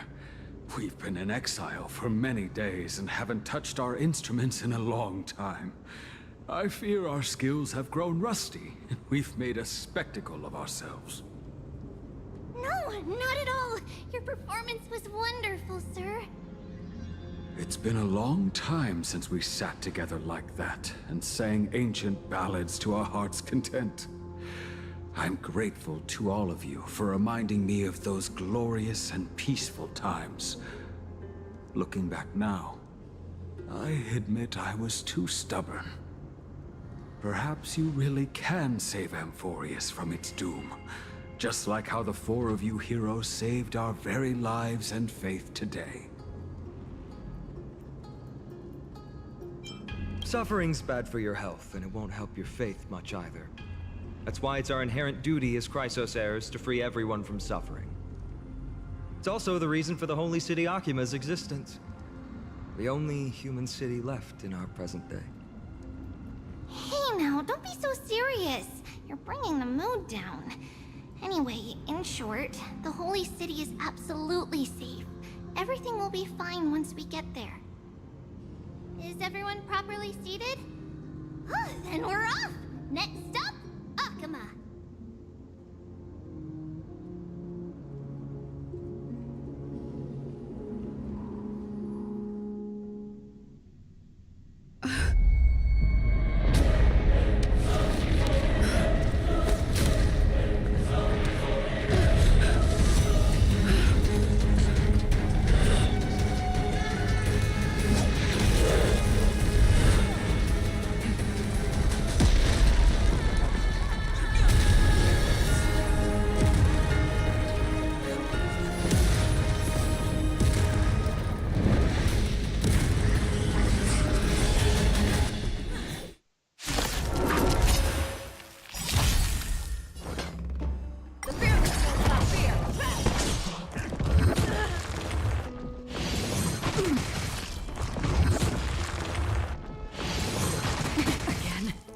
We've been in exile for many days and haven't touched our instruments in a long time. I fear our skills have grown rusty. We've made a spectacle of ourselves. No, not at all. Your performance was wonderful, sir. It's been a long time since we sat together like that and sang ancient ballads to our heart's content. I'm grateful to all of you for reminding me of those glorious and peaceful times. Looking back now, I admit I was too stubborn. Perhaps you really can save Amphorius from its doom, just like how the four of you heroes saved our very lives and faith today. Suffering's bad for your health, and it won't help your faith much either. That's why it's our inherent duty as Chrysos heirs to free everyone from suffering. It's also the reason for the Holy City Akima's existence. The only human city left in our present day. Hey now, don't be so serious. You're bringing the mood down. Anyway, in short, the Holy City is absolutely safe. Everything will be fine once we get there. Is everyone properly seated? Then we're off! Next stop, Akuma!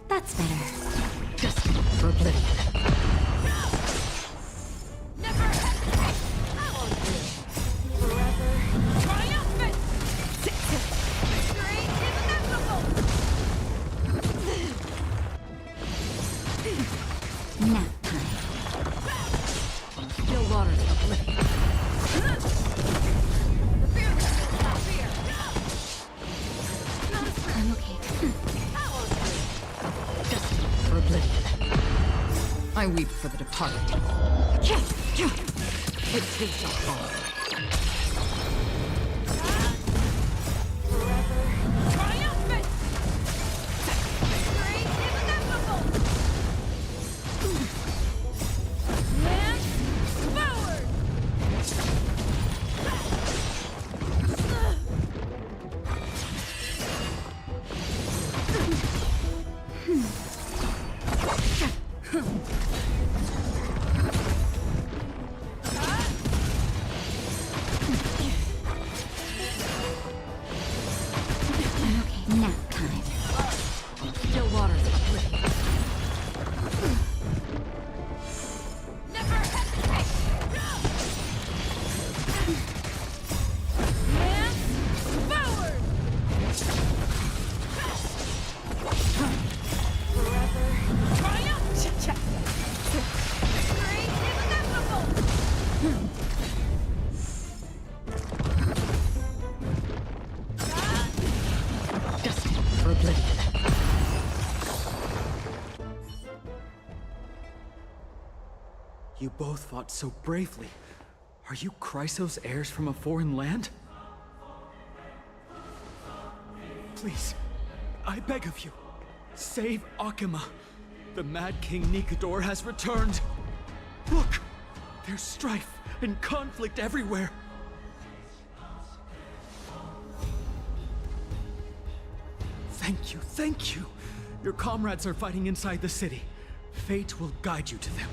That's better. Just for oblivion. Never hesitate! I won't do. Forever triumphant! Victory is inevitable! Nap time. Still waters of oblivion. The fearless will not fear! I'm okay. I won't do. For oblivion. I weep for the departed. It takes a fall. Forever triumphant! Victory is inevitable! And forward! Okay, nap time. Still waters of oblivion. Never hesitate! And forward! Forever triumphant! Victory is inevitable! Destined for oblivion. You both fought so bravely. Are you Chrysos heirs from a foreign land? Please, I beg of you, save Akuma. The Mad King Nikador has returned. Look, there's strife and conflict everywhere. Thank you, thank you. Your comrades are fighting inside the city. Fate will guide you to them.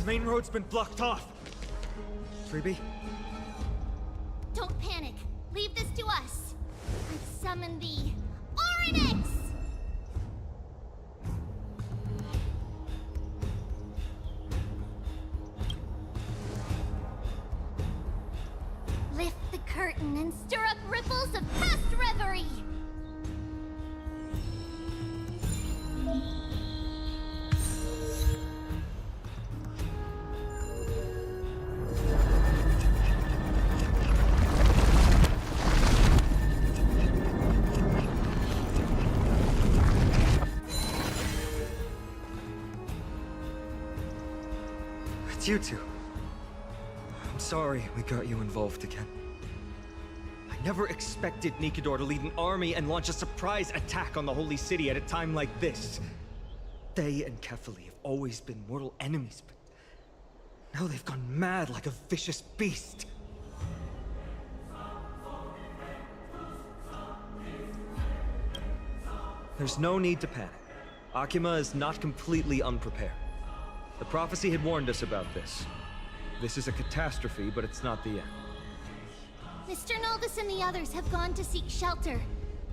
The main road's been blocked off. 3B? Don't panic. Leave this to us. I've summoned the Oryx! Lift the curtain and stir up ripples of past reverie! It's you two. I'm sorry we got you involved again. I never expected Nikador to lead an army and launch a surprise attack on the Holy City at a time like this. They and Kefali have always been mortal enemies, but now they've gone mad like a vicious beast. There's no need to panic. Akima is not completely unprepared. The prophecy had warned us about this. This is a catastrophe, but it's not the end. Mr. Naldis and the others have gone to seek shelter.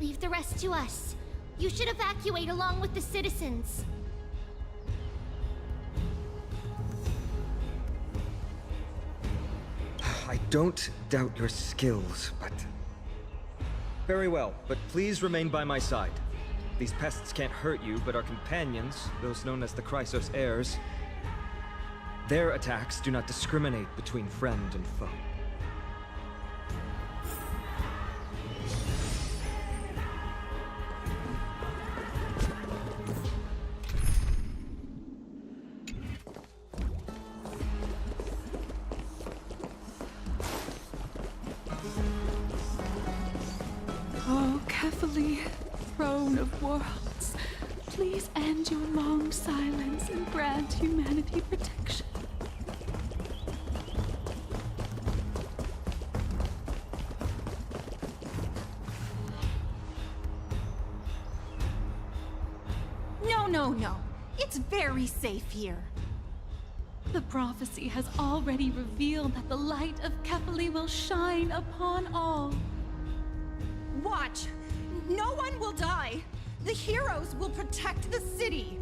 Leave the rest to us. You should evacuate along with the citizens. I don't doubt your skills, but... Very well, but please remain by my side. These pests can't hurt you, but our companions, those known as the Chrysos heirs, their attacks do not discriminate between friend and foe. Oh, Kefali, throne of worlds, please end your long silence and grant humanity protection. No. It's very safe here. The prophecy has already revealed that the light of Kefali will shine upon all. Watch! No one will die! The heroes will protect the city!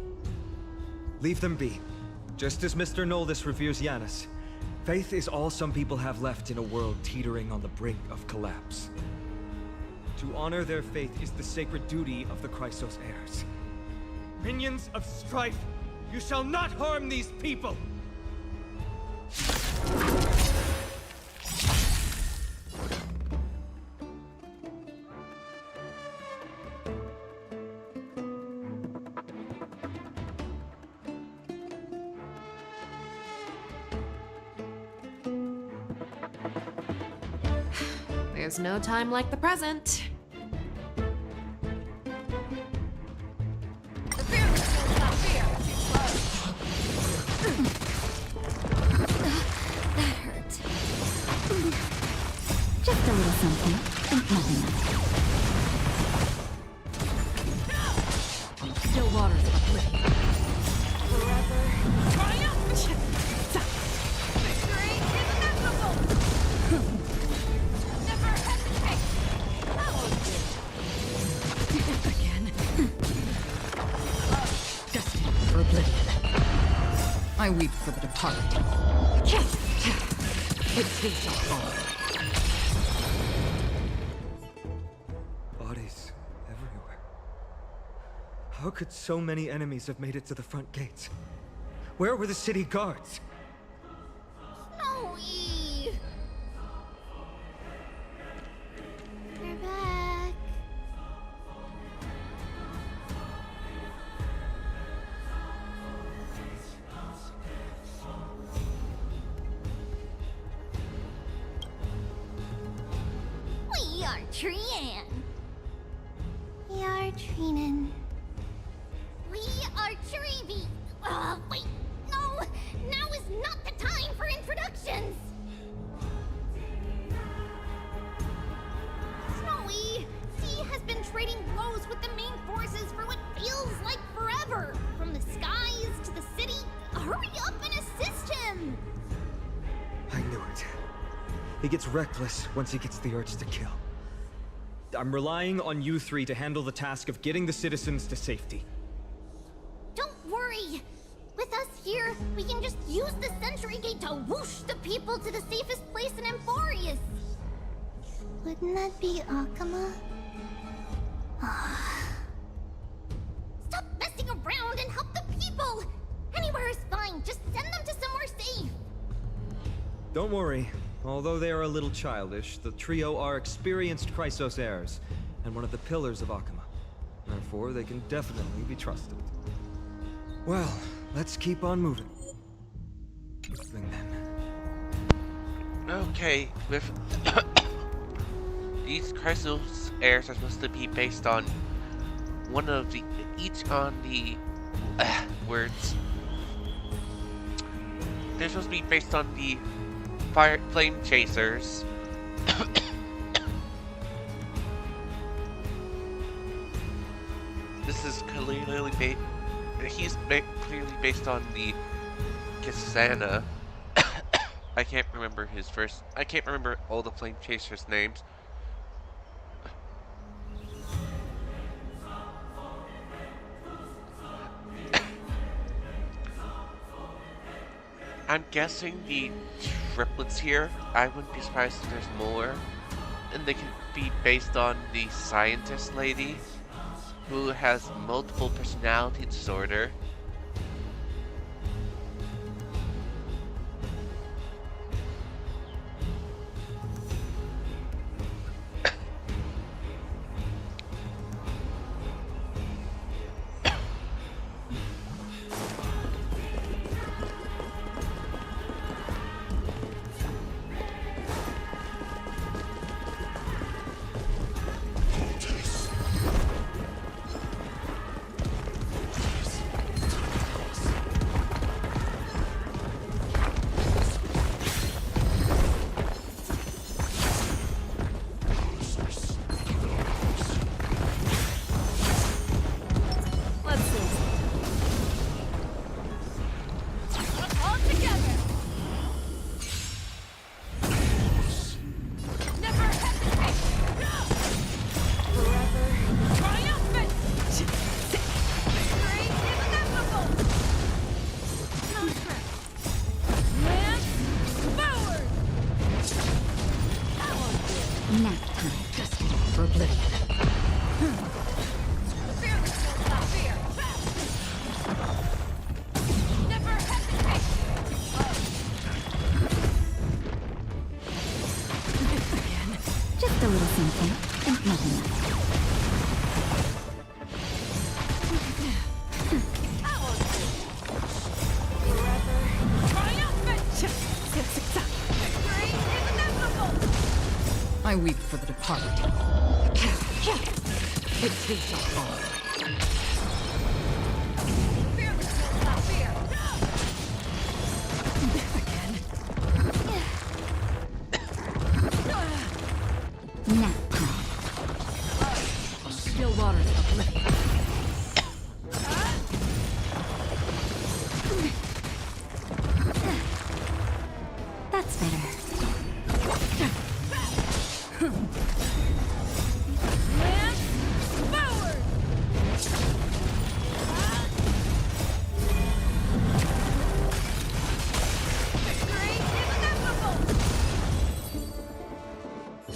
Leave them be. Just as Mr. Naldis reveres Yanis, faith is all some people have left in a world teetering on the brink of collapse. To honor their faith is the sacred duty of the Chrysos heirs. Minions of strife, you shall not harm these people! There's no time like the present. Just a little something. Think nothing of it. Still waters of oblivion. Forever triumph! Victory is inevitable! Never hesitate! Again. Destined for oblivion. I weep for the departed. It takes us all. Bodies everywhere. How could so many enemies have made it to the front gates? Where were the city guards? Snowy! We're back. We are Trian. We are Trinan. We are Trevi. Wait. No! Now is not the time for introductions! Snowy, C has been trading blows with the main forces for what feels like forever. From the skies to the city. Hurry up and assist him! He gets reckless once he gets the urge to kill. I'm relying on you three to handle the task of getting the citizens to safety. Don't worry. With us here, we can just use the Sentry Gate to whoosh the people to the safest place in Emporius. Wouldn't that be Akama? Stop messing around and help the people! Anywhere is fine, just send them to somewhere safe! Don't worry. Although they are a little childish, the trio are experienced Chrysos heirs, and one of the pillars of Akama. Therefore, they can definitely be trusted. Well, let's keep on moving. Okay, with these Chrysos heirs are supposed to be based on one of the each on the words. They're supposed to be based on the flame chasers. This is clearly clearly based on the Kisana. I can't remember I can't remember all the flame chasers' names. I'm guessing the triplets here, I wouldn't be surprised if there's more. And they could be based on the scientist lady who has multiple personality disorder. Just a little something, and nothing else. I weep for the departed. It is a fall. Still waters uplifting. That's better.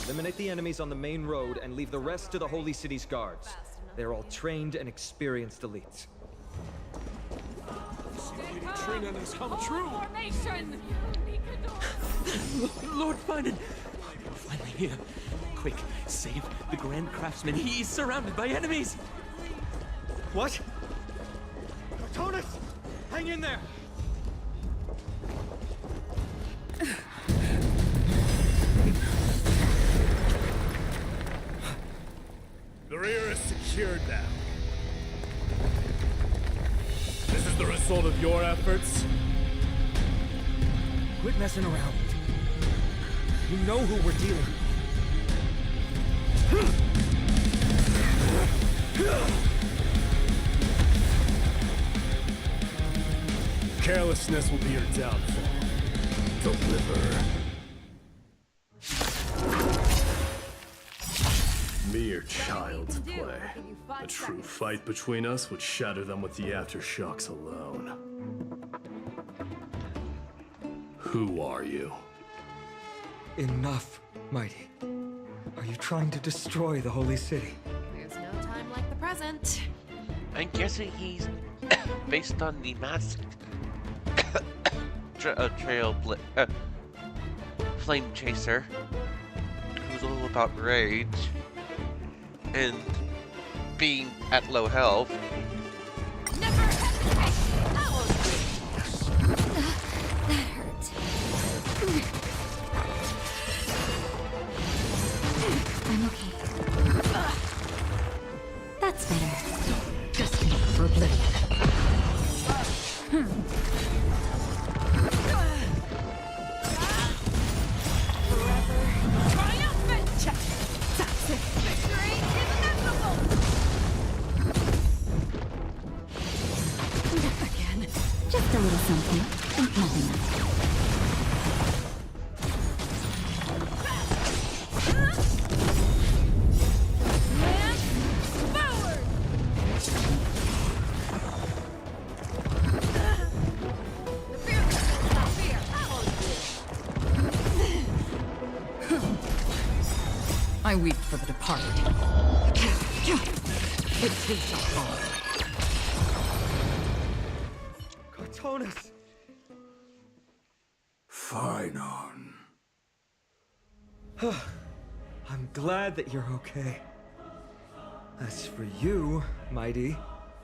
Eliminate the enemies on the main road and leave the rest to the Holy City's guards. They're all trained and experienced elites. Trina has come true! Formation! Lord Finan! You're finally here. Quick, save the Grand Craftsman. He's surrounded by enemies! What? Protonus! Hang in there! The rear is secured now. This is the result of your efforts? Quit messing around. You know who we're dealing Carelessness will be your downfall. Deliver. mere child's play. A true fight between us would shatter them with the aftershocks alone. Who are you? Enough, Mighty. Are you trying to destroy the Holy City? There's no time like the present. I'm guessing he's based on the masked flame chaser, who's all about rage and being at low health. Never hesitate! That hurt. I'm okay. That's better. Destiny for oblivion. Triumphant! That's it! Victory is inevitable! Again. Just a little something. Think nothing of it. I weep for the departed. It is our home. Cartonis! Phynon. I'm glad that you're okay. As for you, Mighty,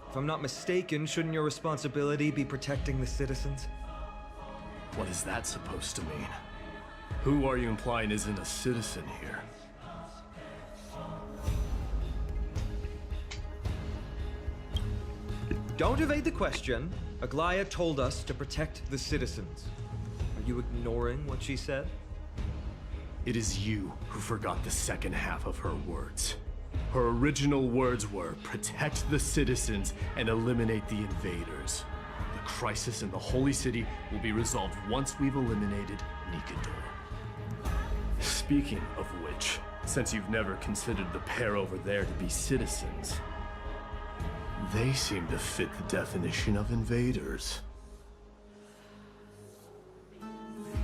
if I'm not mistaken, shouldn't your responsibility be protecting the citizens? What is that supposed to mean? Who are you implying isn't a citizen here? Don't evade the question. Aglaya told us to protect the citizens. Are you ignoring what she said? It is you who forgot the second half of her words. Her original words were, protect the citizens and eliminate the invaders. The crisis in the Holy City will be resolved once we've eliminated Nikador. Speaking of which, since you've never considered the pair over there to be citizens, they seem to fit the definition of invaders.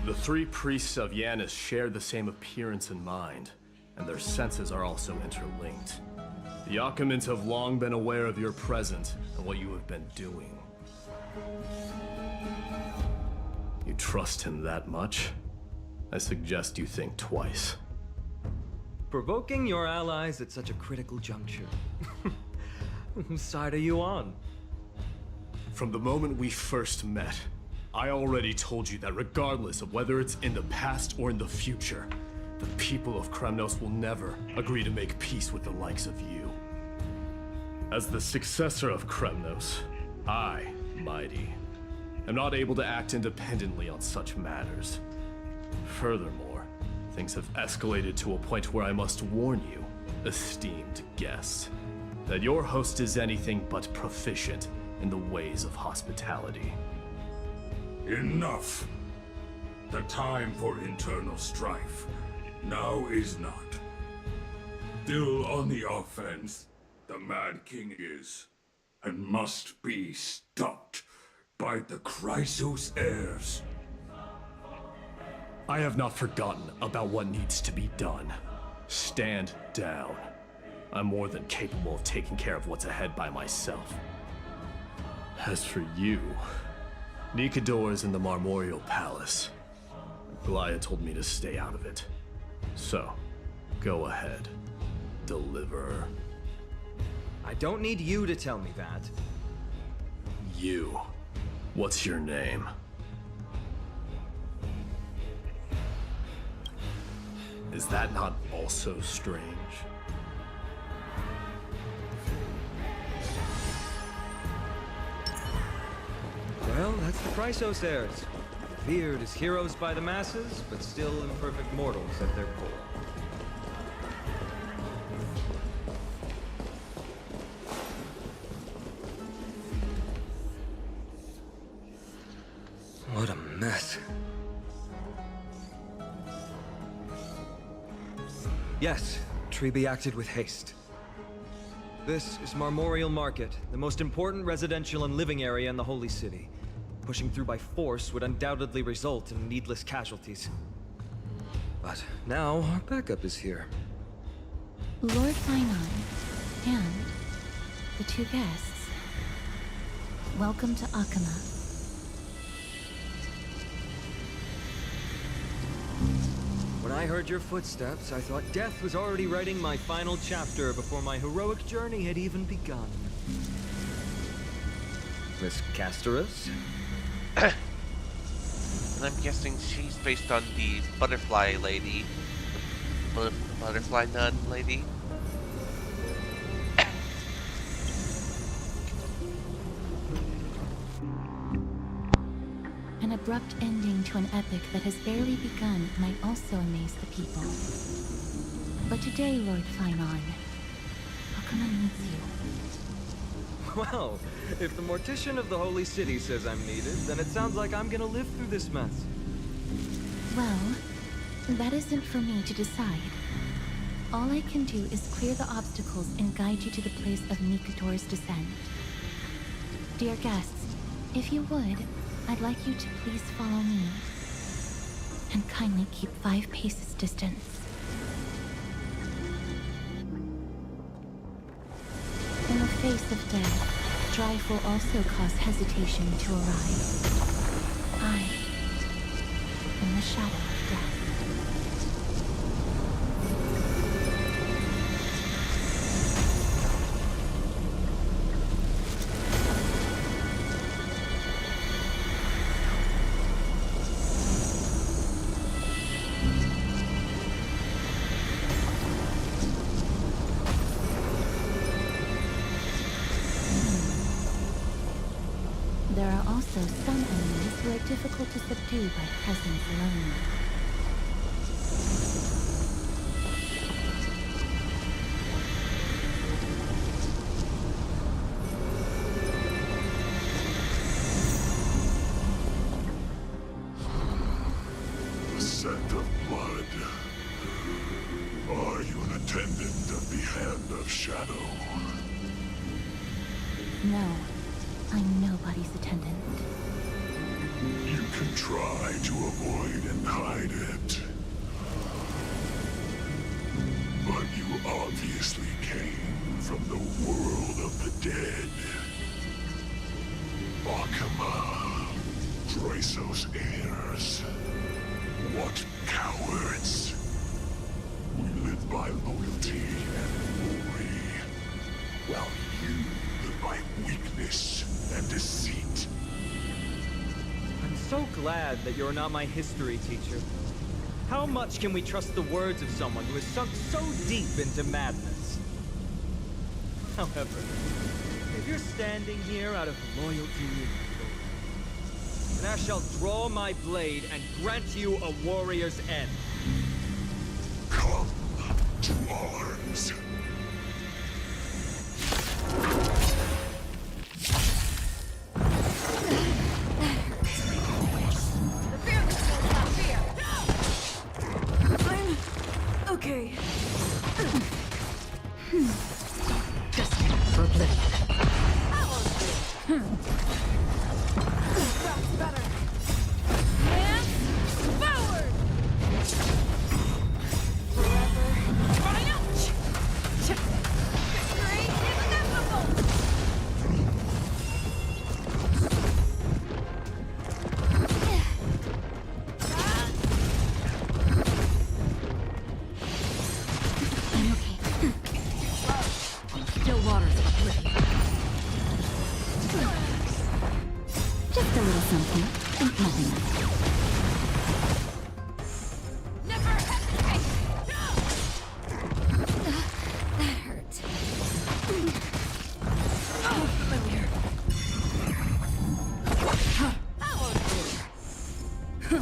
The three priests of Yanis share the same appearance and mind, and their senses are also interlinked. The Achaemins have long been aware of your presence and what you have been doing. You trust him that much? I suggest you think twice. Provoking your allies at such a critical juncture. Whose side are you on? From the moment we first met, I already told you that regardless of whether it's in the past or in the future, the people of Kremnos will never agree to make peace with the likes of you. As the successor of Kremnos, I, Mighty, am not able to act independently on such matters. Furthermore, things have escalated to a point where I must warn you, esteemed guests, that your host is anything but proficient in the ways of hospitality. Enough. The time for internal strife now is not. Still on the offense, the Mad King is, and must be stopped by the Chrysos heirs. I have not forgotten about what needs to be done. Stand down. I'm more than capable of taking care of what's ahead by myself. As for you, Nikador is in the Marmorial Palace. Aglaya told me to stay out of it. So, go ahead. Deliver. I don't need you to tell me that. You. What's your name? Is that not also strange? Well, that's the Chrysos heirs. Feared as heroes by the masses, but still imperfect mortals at their core. What a mess. Yes, tree be acted with haste. This is Marmorial Market, the most important residential and living area in the Holy City. Pushing through by force would undoubtedly result in needless casualties. But now our backup is here. Lord Finon and the two guests. Welcome to Akama. When I heard your footsteps, I thought death was already writing my final chapter before my heroic journey had even begun. Miss Casterus? And I'm guessing she's based on the butterfly lady. Butterfly nun lady. An abrupt ending to an epic that has barely begun might also amaze the people. But today, Lord Finon, Akama needs you. Well, if the Mortician of the Holy City says I'm needed, then it sounds like I'm gonna live through this mess. Well, that isn't for me to decide. All I can do is clear the obstacles and guide you to the place of Nikator's descent. Dear guests, if you would, I'd like you to please follow me. And kindly keep 5 paces distance. In the face of death, strife will also cause hesitation to arise. I am the shadow of death. There are also some enemies who are difficult to subdue by presence alone. The scent of blood. Are you an attendant of the Hand of Shadow? No, I'm nobody's attendant. You can try to avoid and hide it. But you obviously came from the world of the dead. Akama, Dreisos heirs. What cowards! We live by loyalty and glory, while you live by weakness and deceit. I'm so glad that you're not my history teacher. How much can we trust the words of someone who has sunk so deep into madness? However, if you're standing here out of loyalty, then I shall draw my blade and grant you a warrior's end. Come to arms. Okay. Destined for oblivion. That's better. And forward. Forever. Running out. Victory is inevitable. I'm okay. Still waters of oblivion. Just a little something. Nothing else. Never hesitate. That hurt. Oh, familiar. That won't do.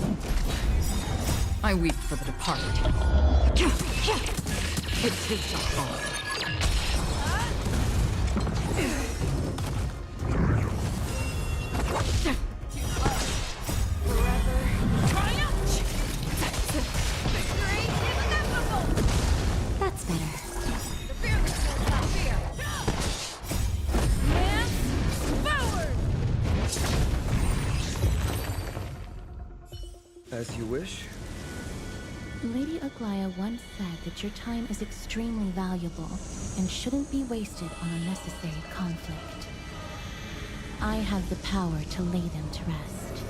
I weep for the departed. It takes a fall. Forever. Running out. Victory is inevitable. That's better. Lady Aglaya once said that your time is extremely valuable and shouldn't be wasted on unnecessary conflict. I have the power to lay them to rest.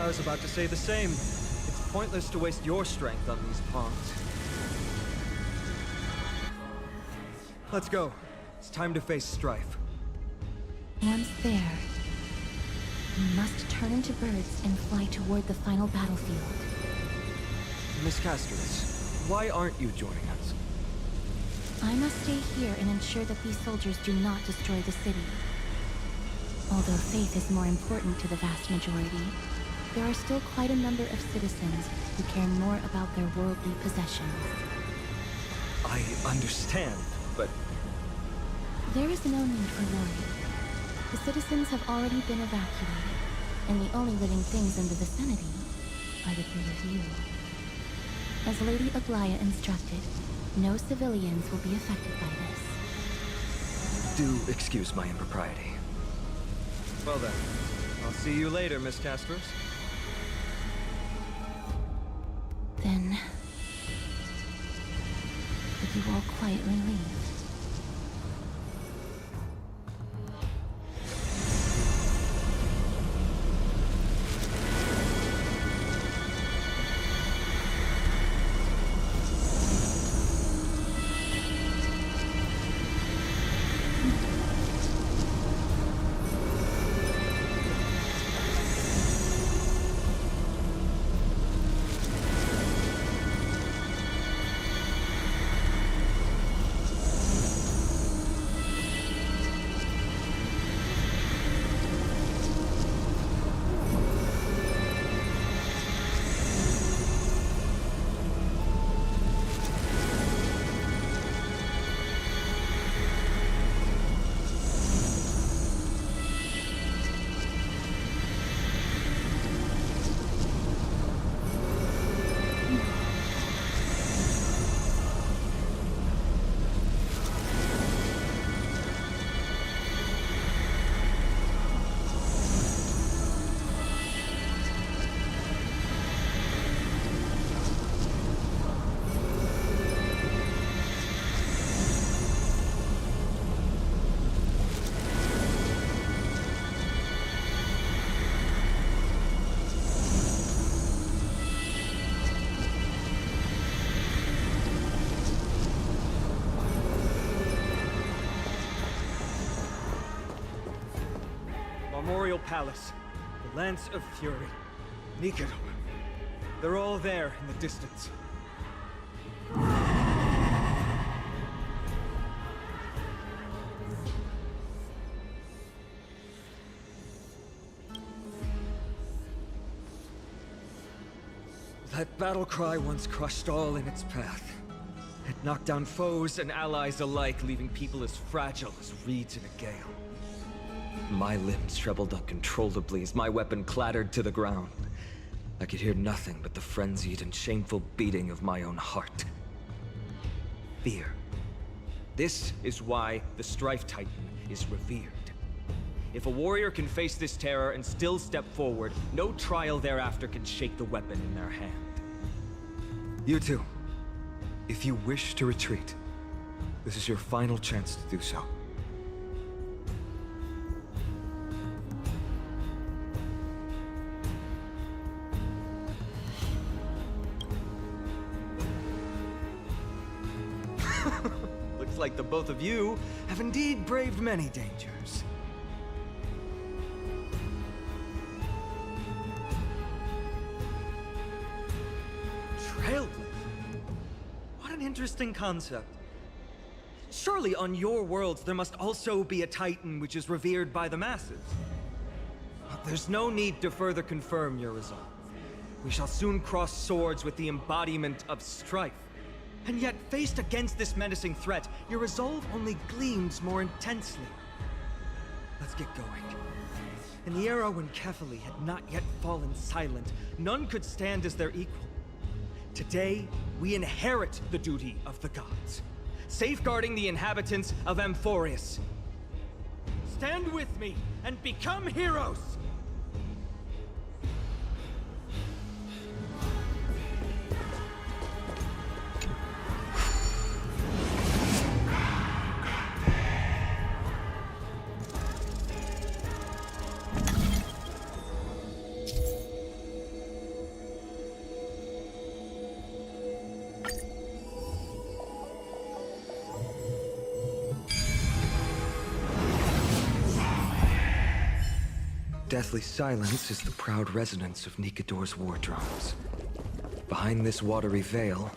I was about to say the same. It's pointless to waste your strength on these pawns. Let's go. It's time to face strife. Once there, you must turn into birds and fly toward the final battlefield. Miss Castorus, why aren't you joining us? I must stay here and ensure that these soldiers do not destroy the city. Although faith is more important to the vast majority, there are still quite a number of citizens who care more about their worldly possessions. I understand, but... There is no need for worry. The citizens have already been evacuated, and the only living things in the vicinity are the three of you. As Lady Aglaya instructed, no civilians will be affected by this. Do excuse my impropriety. Well then, I'll see you later, Miss Castorus. Then... could you all quietly leave? Memorial Palace, the Lance of Fury, Nikedor. They're all there in the distance. That battle cry once crushed all in its path. It knocked down foes and allies alike, leaving people as fragile as reeds in a gale. My limbs trembled uncontrollably as my weapon clattered to the ground. I could hear nothing but the frenzied and shameful beating of my own heart. Fear. This is why the Strife Titan is revered. If a warrior can face this terror and still step forward, no trial thereafter can shake the weapon in their hand. You two, if you wish to retreat, this is your final chance to do so. Looks like the both of you have indeed braved many dangers. Trailblazer? What an interesting concept. Surely on your worlds there must also be a Titan which is revered by the masses. There's no need to further confirm your resolve. We shall soon cross swords with the embodiment of strife. And yet, faced against this menacing threat, your resolve only gleams more intensely. Let's get going. In the era when Kefali had not yet fallen silent, none could stand as their equal. Today, we inherit the duty of the gods, safeguarding the inhabitants of Amphorius. Stand with me and become heroes! Deathly silence is the proud resonance of Nikador's war drums. Behind this watery veil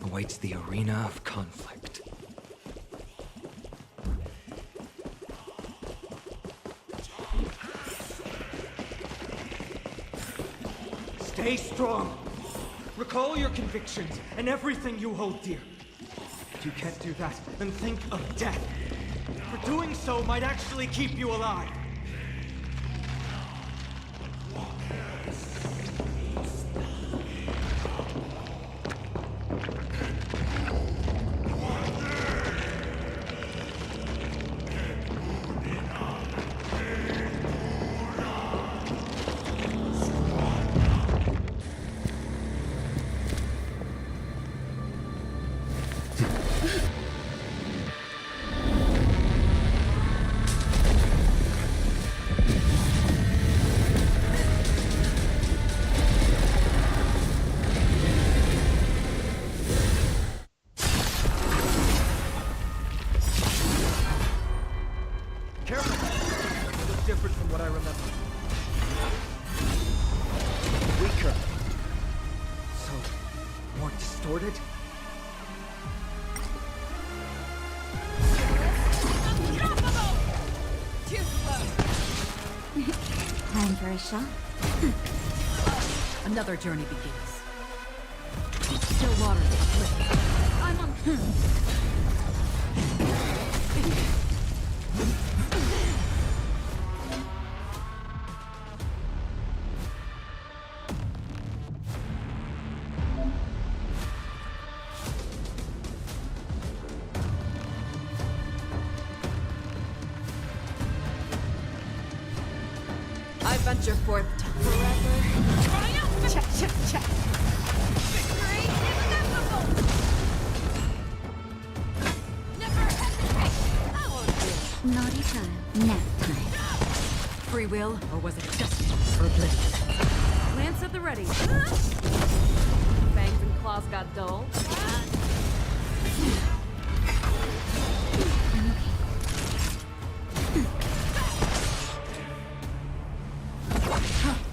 awaits the arena of conflict. Stay strong. Recall your convictions and everything you hold dear. If you can't do that, then think of death. For doing so might actually keep you alive. Different from what I remember. Weaker. So, more distorted? Too slow. Time for a shot. Another journey begins. Still water. I'm on. I venture forth to forever. Check, check, check. Victory is inevitable. Never hesitate. I won't do. Naughty child. Nap time. Free will, or was it destiny for oblivion? Lance at the ready. Fangs and claws got dull.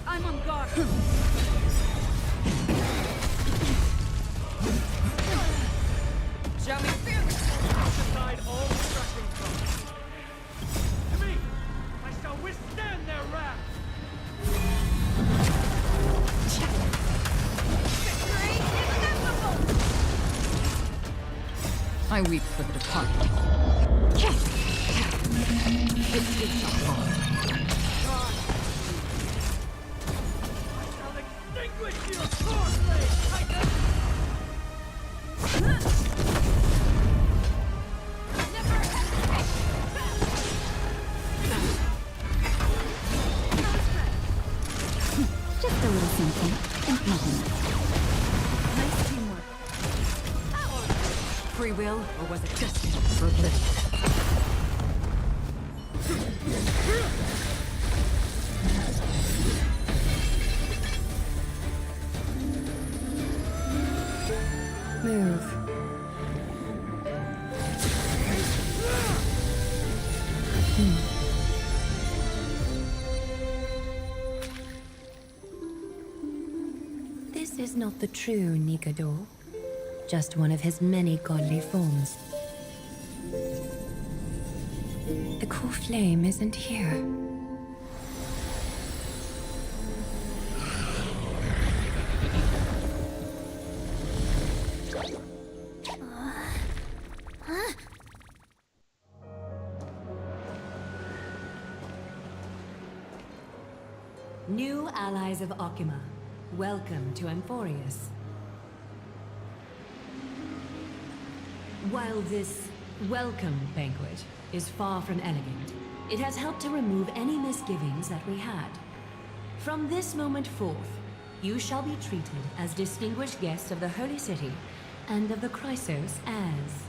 I'm on guard. Show me fearless. Aside all distracting thoughts. To me, I shall withstand their wrath. Victory is inevitable. I weep for the departed. It did not wrong. Extinguish your sword blade, Titan! Never hesitate. Just a little something. And nothing. Nice teamwork. I won't do. Free will, or was it destiny for oblivion? Move. This is not the true Nikador, just one of his many godly forms. The core flame isn't here. New allies of Okima, welcome to Amphorius. While this welcome banquet is far from elegant, it has helped to remove any misgivings that we had. From this moment forth, you shall be treated as distinguished guests of the Holy City and of the Chrysos as...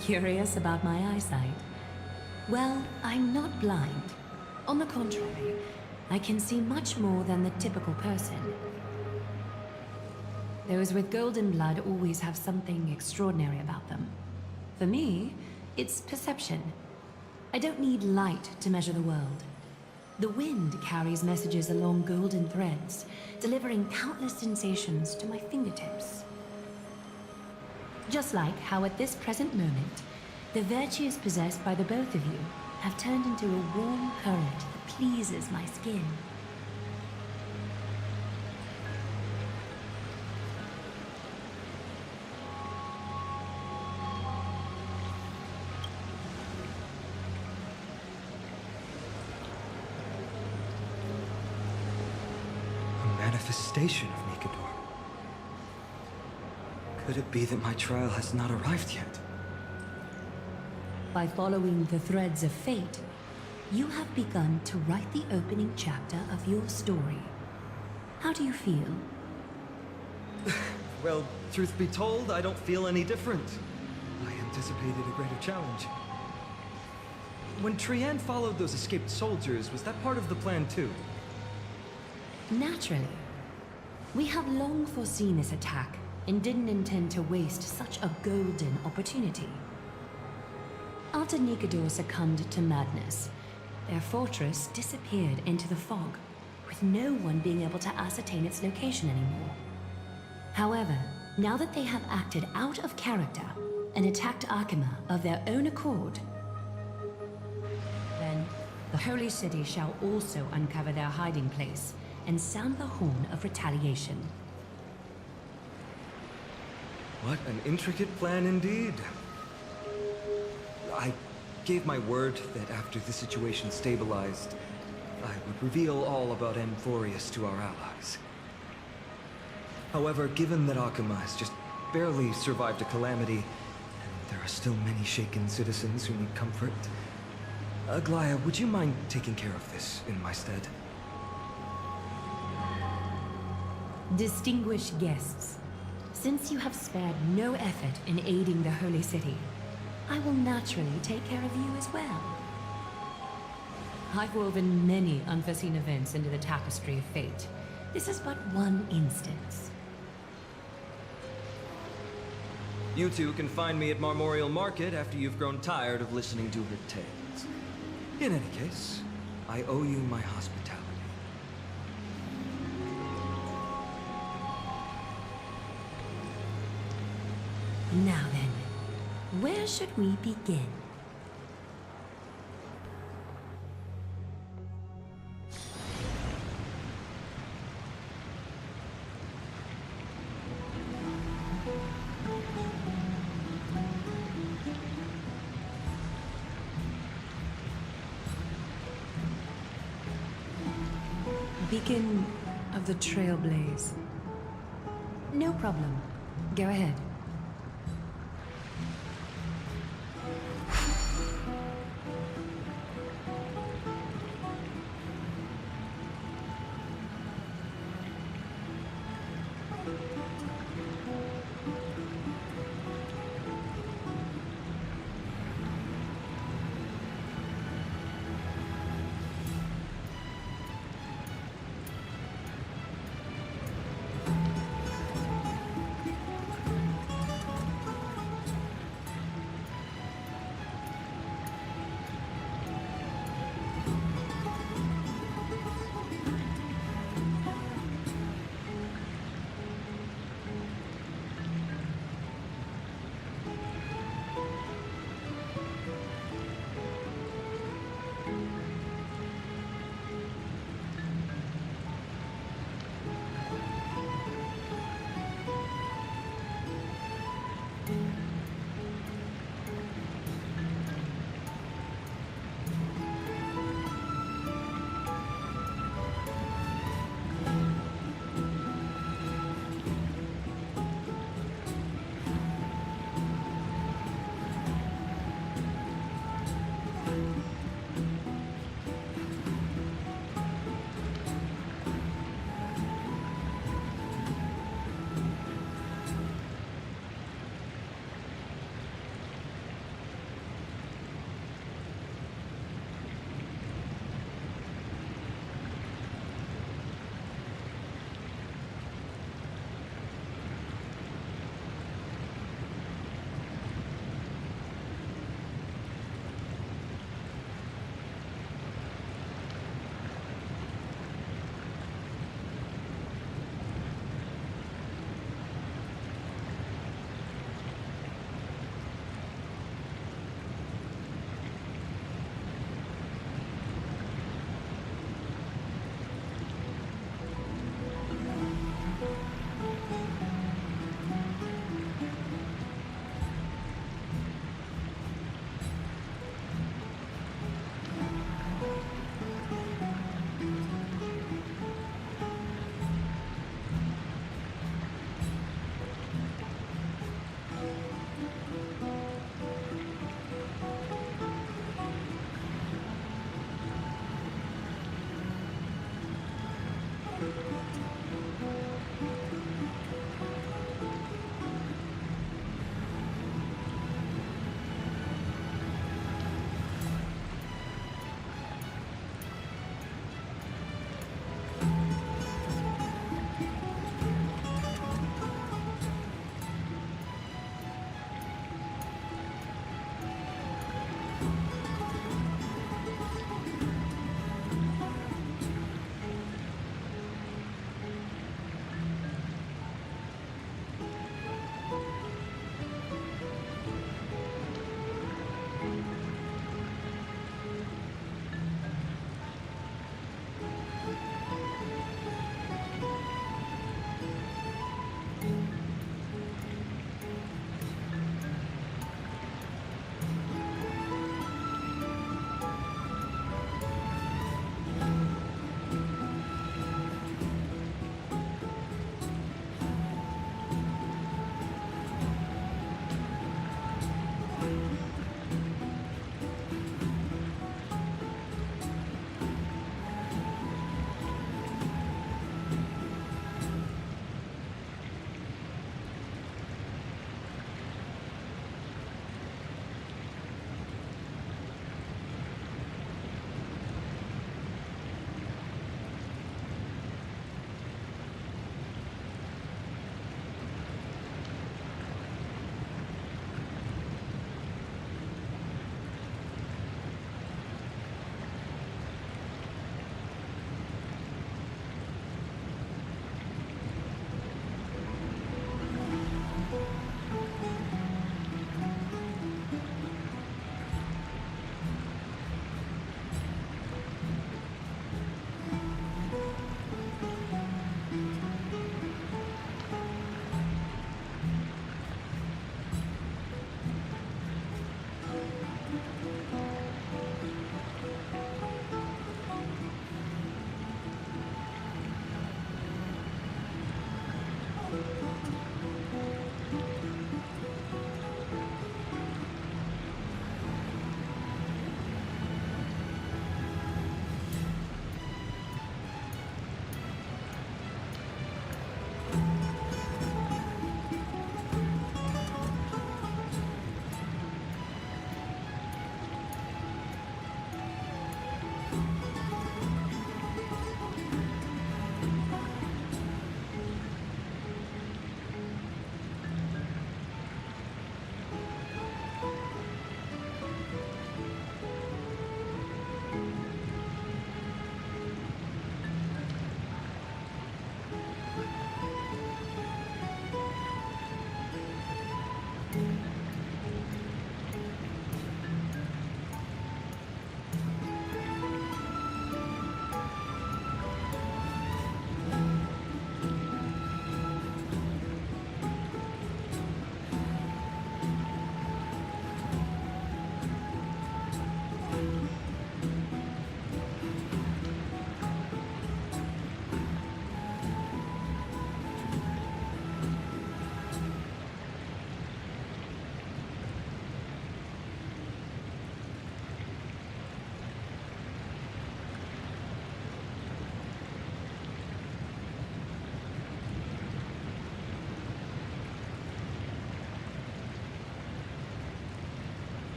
Curious about my eyesight? Well, I'm not blind. On the contrary, I can see much more than the typical person. Those with golden blood always have something extraordinary about them. For me, it's perception. I don't need light to measure the world. The wind carries messages along golden threads, delivering countless sensations to my fingertips. Just like how at this present moment, the virtues possessed by the both of you have turned into a warm current that pleases my skin. Manifestation of Nikador. Could it be that my trial has not arrived yet? By following the threads of fate, you have begun to write the opening chapter of your story. How do you feel? Well, truth be told, I don't feel any different. I anticipated a greater challenge. When Trian followed those escaped soldiers, was that part of the plan too? Naturally. We have long foreseen this attack and didn't intend to waste such a golden opportunity. After Nikador succumbed to madness, their fortress disappeared into the fog, with no one being able to ascertain its location anymore. However, now that they have acted out of character and attacked Akima of their own accord, then the Holy City shall also uncover their hiding place and sound the horn of retaliation. What an intricate plan indeed. I gave my word that after the situation stabilized, I would reveal all about Amphorius to our allies. However, given that Akima has just barely survived a calamity, and there are still many shaken citizens who need comfort, Aglaya, would you mind taking care of this in my stead? Distinguished guests, since you have spared no effort in aiding the Holy City, I will naturally take care of you as well. I've woven many unforeseen events into the tapestry of fate. This is but one instance. You two can find me at Marmorial Market after you've grown tired of listening to her tales. In any case, I owe you my hospitality. Now then, where should we begin? Beacon of the Trailblaze. No problem. Go ahead.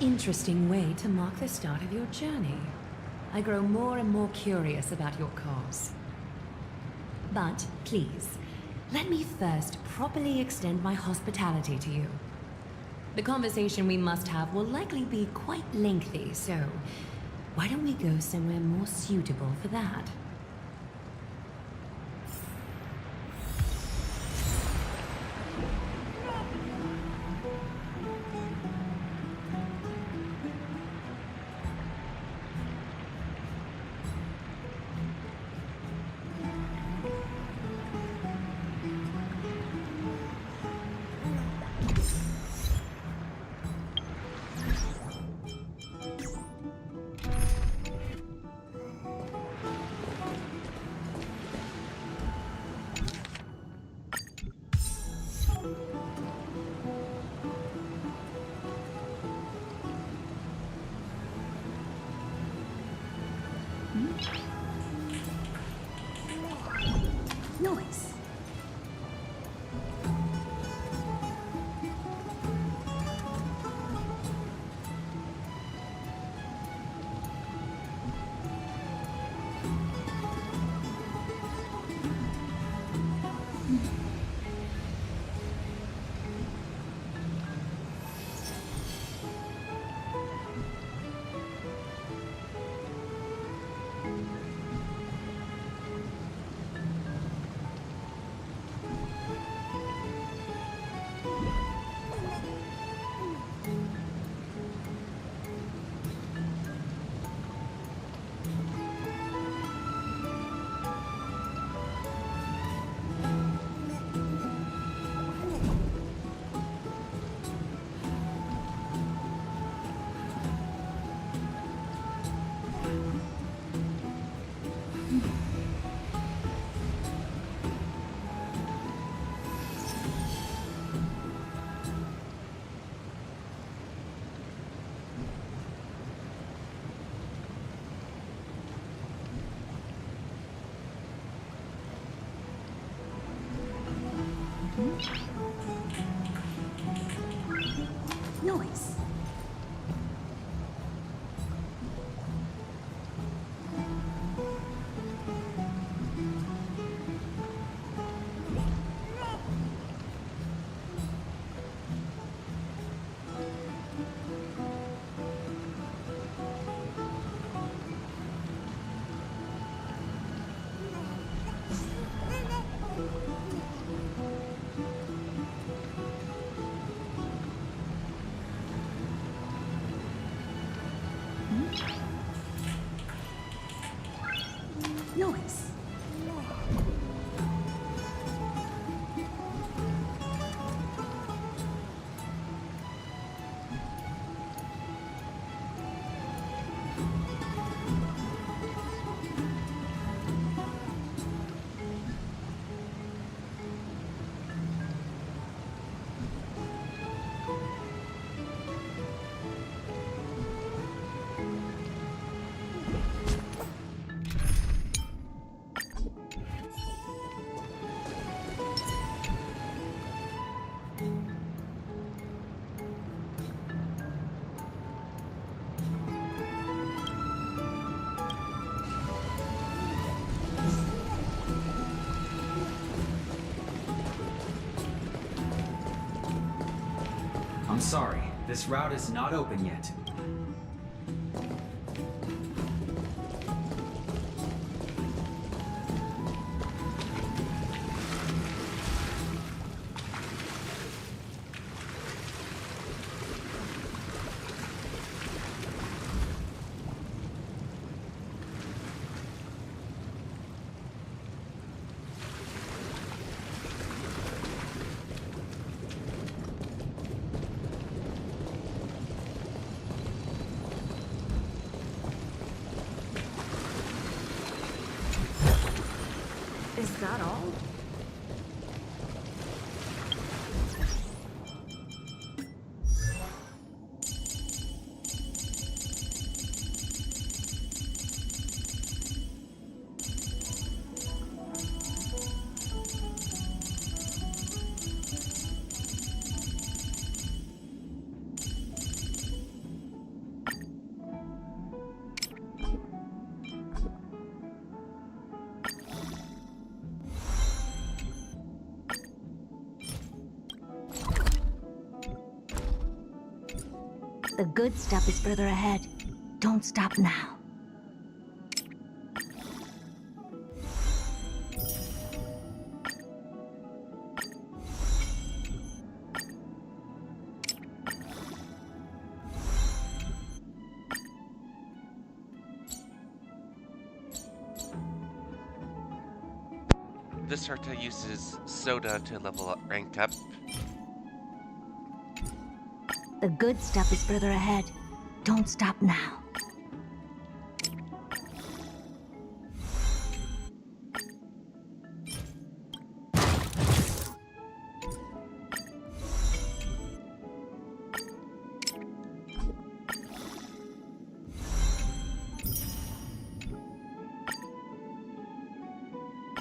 Interesting way to mark the start of your journey. I grow more and more curious about your cause. But please, let me first properly extend my hospitality to you. The conversation we must have will likely be quite lengthy, so why don't we go somewhere more suitable for that? Noise. Noise. Noise. I'm sorry, this route is not open yet. Is that all? The good stuff is further ahead. Don't stop now. This Herta uses soda to level up rank up. The good stuff is further ahead. Don't stop now.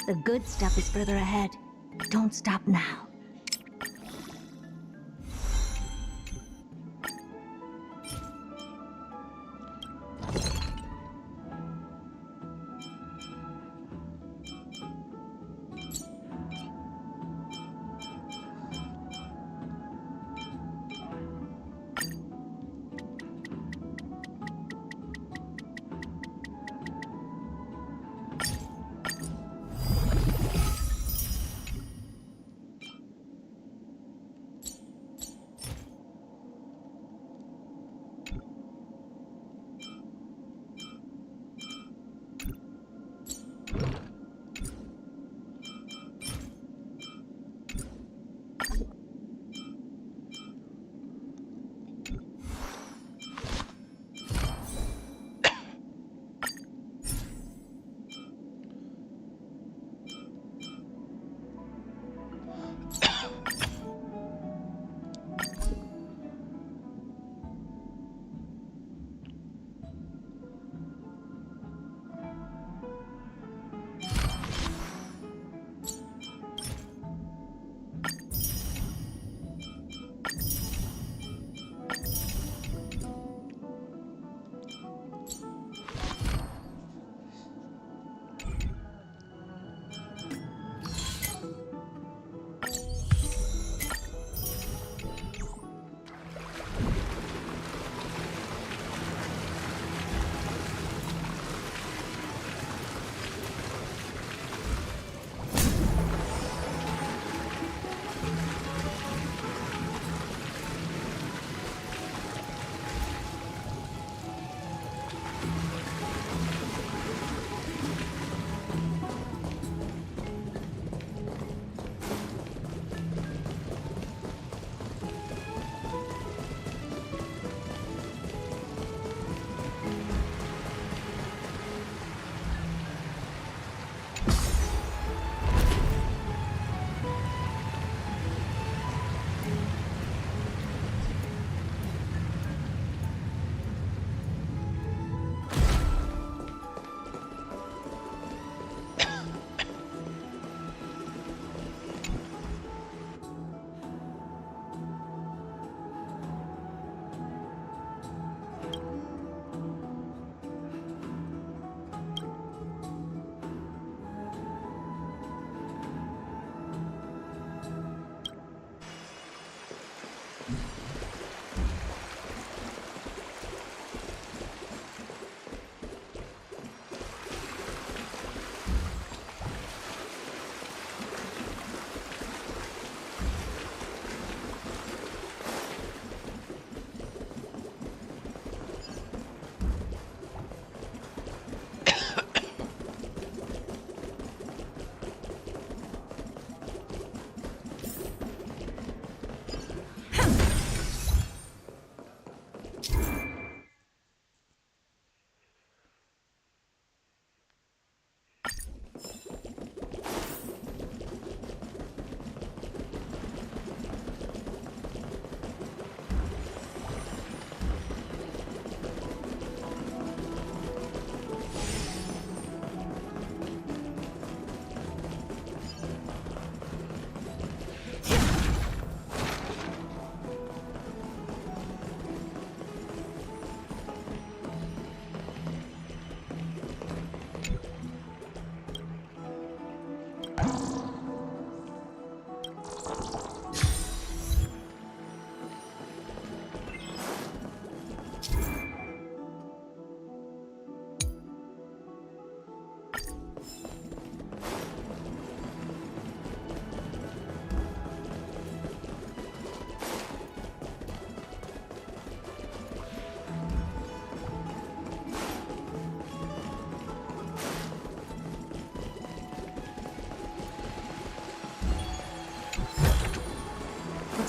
The good stuff is further ahead. Don't stop now.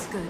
Looks good.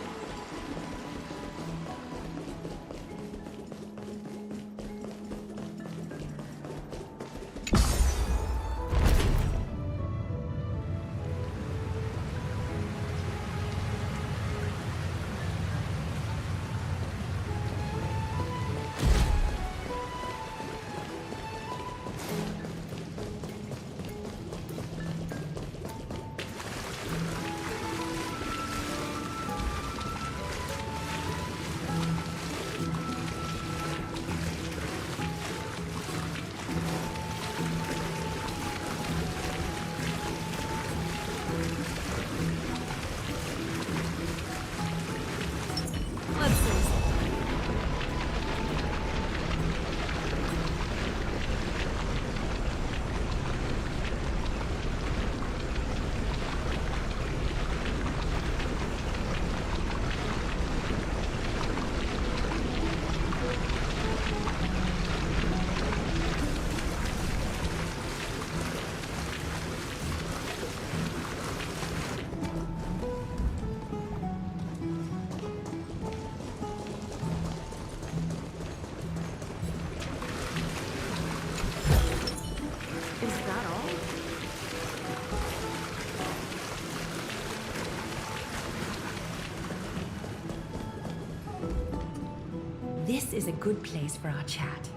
This is a good place for our chat.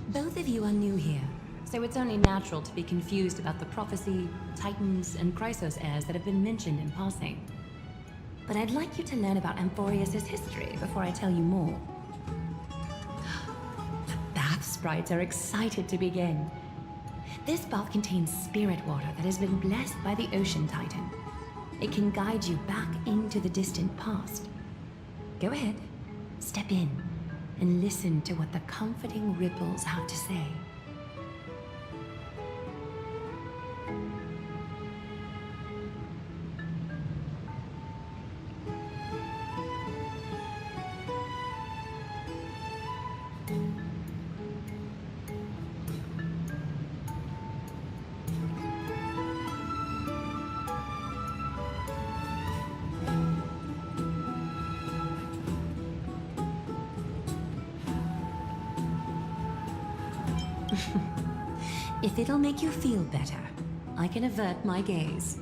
Both of you are new here, so it's only natural to be confused about the prophecy, titans, and Chrysos heirs that have been mentioned in passing. But I'd like you to learn about Amphorius' history before I tell you more. The bath sprites are excited to begin. This bath contains spirit water that has been blessed by the Ocean Titan. It can guide you back into the distant past. Go ahead, step in, and listen to what the comforting ripples have to say. If it'll make you feel better, I can avert my gaze.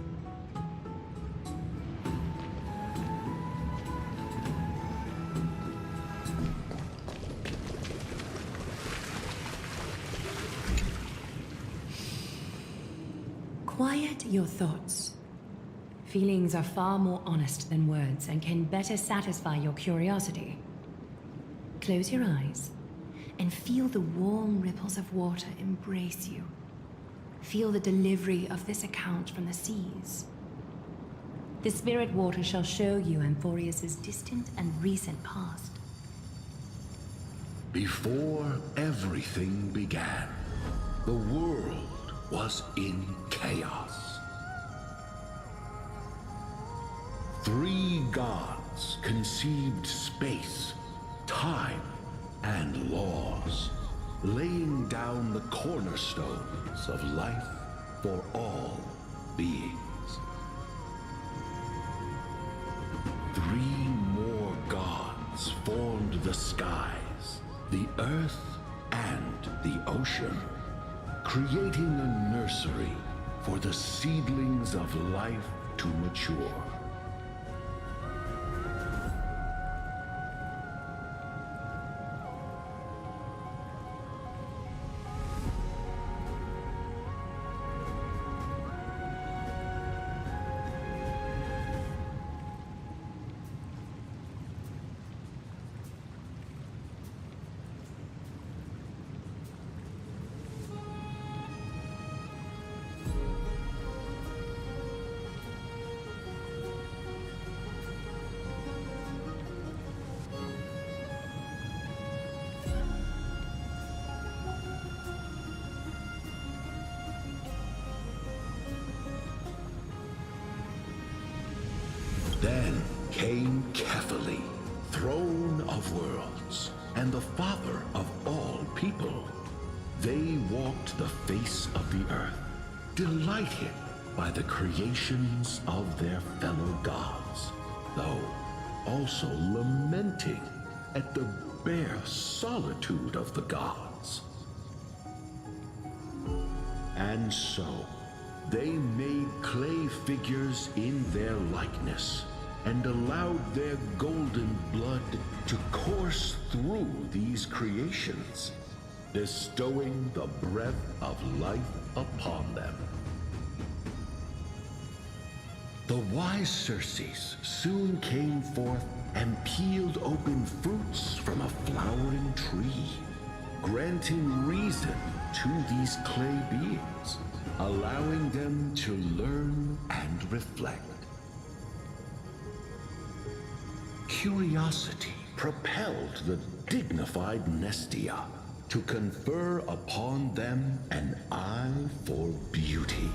Quiet your thoughts. Feelings are far more honest than words and can better satisfy your curiosity. Close your eyes and feel the warm ripples of water embrace you. Feel the delivery of this account from the seas. The spirit water shall show you Amphorius' distant and recent past. Before everything began, the world was in chaos. 3 gods conceived space, time, and laws, laying down the cornerstones of life for all beings. 3 more gods formed the skies, the earth, and the ocean, creating a nursery for the seedlings of life to mature. Then came Kephali, throne of worlds, and the father of all people. They walked the face of the earth, delighted by the creations of their fellow gods. though also lamenting at the bare solitude of the gods. And so, they made clay figures in their likeness, and allowed their golden blood to course through these creations, bestowing the breath of life upon them. The wise Circes soon came forth and peeled open fruits from a flowering tree, granting reason to these clay beings, allowing them to learn and reflect. Curiosity propelled the dignified Nestia to confer upon them an eye for beauty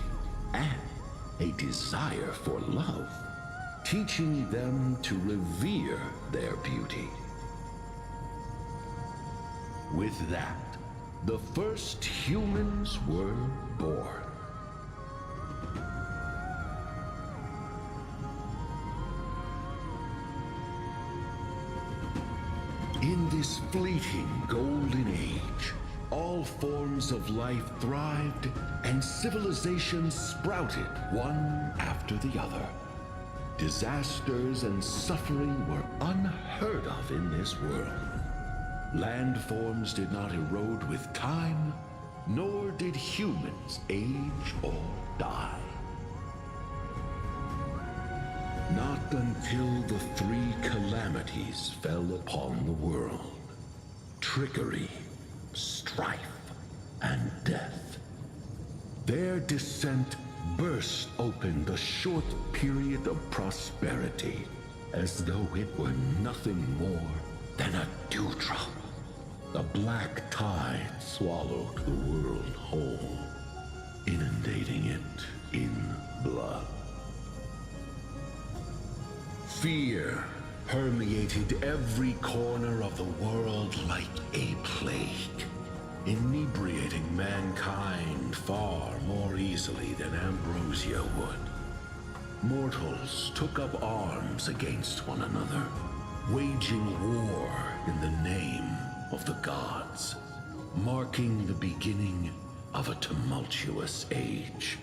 and a desire for love, teaching them to revere their beauty. With that, the first humans were born. In this fleeting golden age, all forms of life thrived and civilizations sprouted one after the other. Disasters and suffering were unheard of in this world. Landforms did not erode with time, nor did humans age or die. Not until the three calamities fell upon the world: trickery, strife, and death. Their descent burst open the short period of prosperity, as though it were nothing more than a dewdrop. The black tide swallowed the world whole, inundating it in blood. Fear permeated every corner of the world like a plague, inebriating mankind far more easily than ambrosia would. Mortals took up arms against one another, waging war in the name of the gods, marking the beginning of a tumultuous age.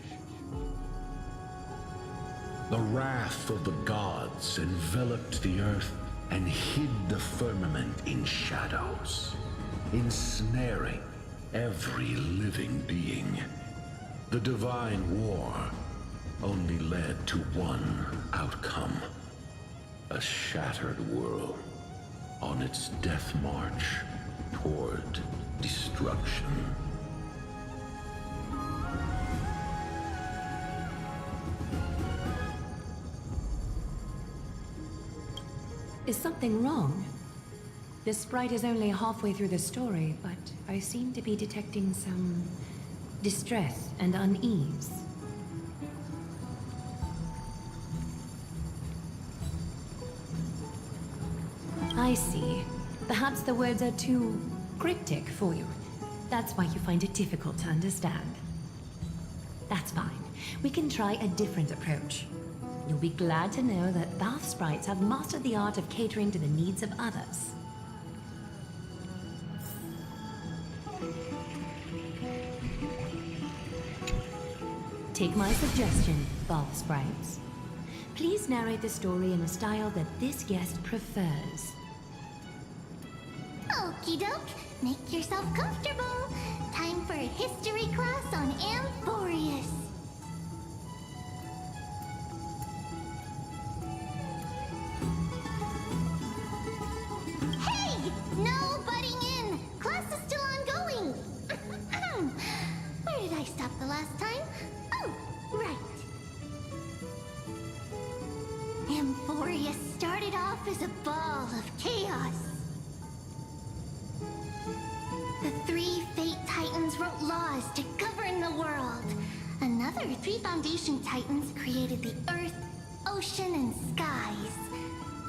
The wrath of the gods enveloped the earth and hid the firmament in shadows, ensnaring every living being. The divine war only led to one outcome: a shattered world on its death march toward destruction. Is something wrong? This sprite is only halfway through the story, but I seem to be detecting some distress and unease. I see. Perhaps the words are too cryptic for you. That's why you find it difficult to understand. That's fine. We can try a different approach. You'll be glad to know that bath sprites have mastered the art of catering to the needs of others. Take my suggestion, bath sprites. Please narrate the story in a style that this guest prefers. Okie doke, make yourself comfortable. Time for a history class on Amphorius. Hey! No butting in! Class is still ongoing! Where did I stop the last time? Oh, right. Amphorius started off as a ball of chaos. The three Fate Titans wrote laws to govern the world. Another three Foundation Titans created the Earth, Ocean, and Skies.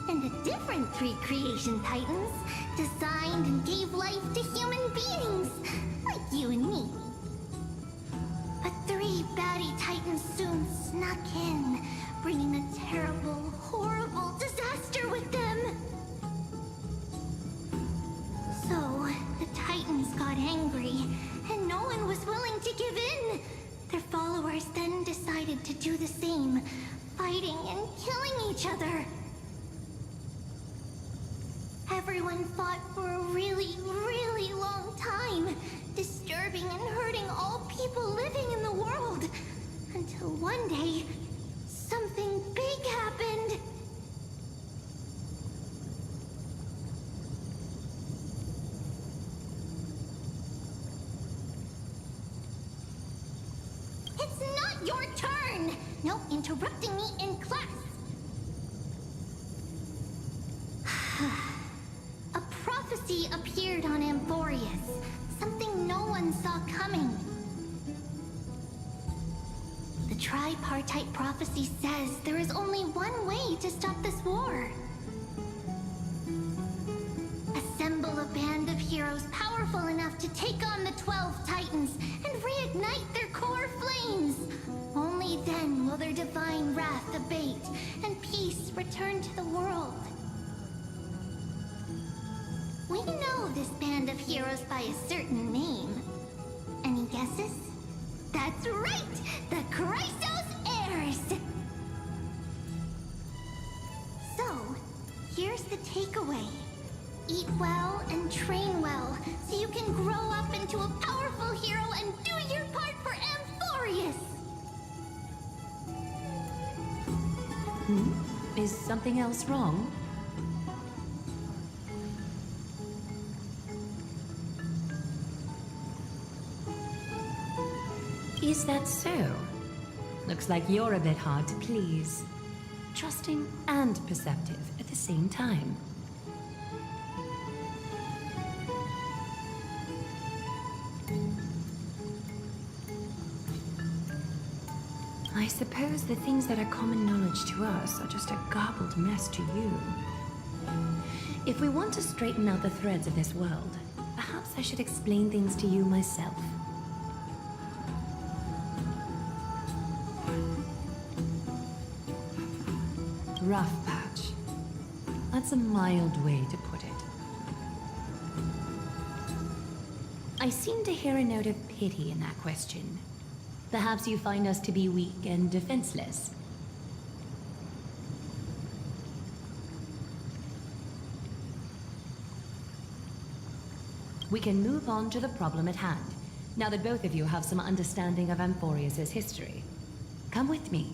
And the different three Creation Titans designed and gave life to human beings, like you and me. But three baddie Titans soon snuck in, bringing a terrible, horrible disaster with them. So, the Titans got angry, and no one was willing to give in. Their followers then decided to do the same, fighting and killing each other. Everyone fought for a really, really long time, disturbing and hurting all people living in the world. Until one day, something big happened. It's not your turn! No interrupting me in class! A prophecy appeared on Amphorius, something no one saw coming. The tripartite prophecy says there is only one way to stop this war. Assemble a band of heroes powerful enough to take on the 12 Titans and reignite their core flames. Only then will their divine wrath abate and peace return to the world. We know this band of heroes by a certain name. Any guesses? That's right! The Chrysos Heirs! So, here's the takeaway. Eat well and train well, so you can grow up into a powerful hero and do your part for Amphorius! Is something else wrong? Is that so? Looks like you're a bit hard to please. Trusting and perceptive at the same time. I suppose the things that are common knowledge to us are just a garbled mess to you. If we want to straighten out the threads of this world, perhaps I should explain things to you myself. Rough patch. That's a mild way to put it. I seem to hear a note of pity in that question. Perhaps you find us to be weak and defenseless. We can move on to the problem at hand, now that both of you have some understanding of Amphorius' history. Come with me.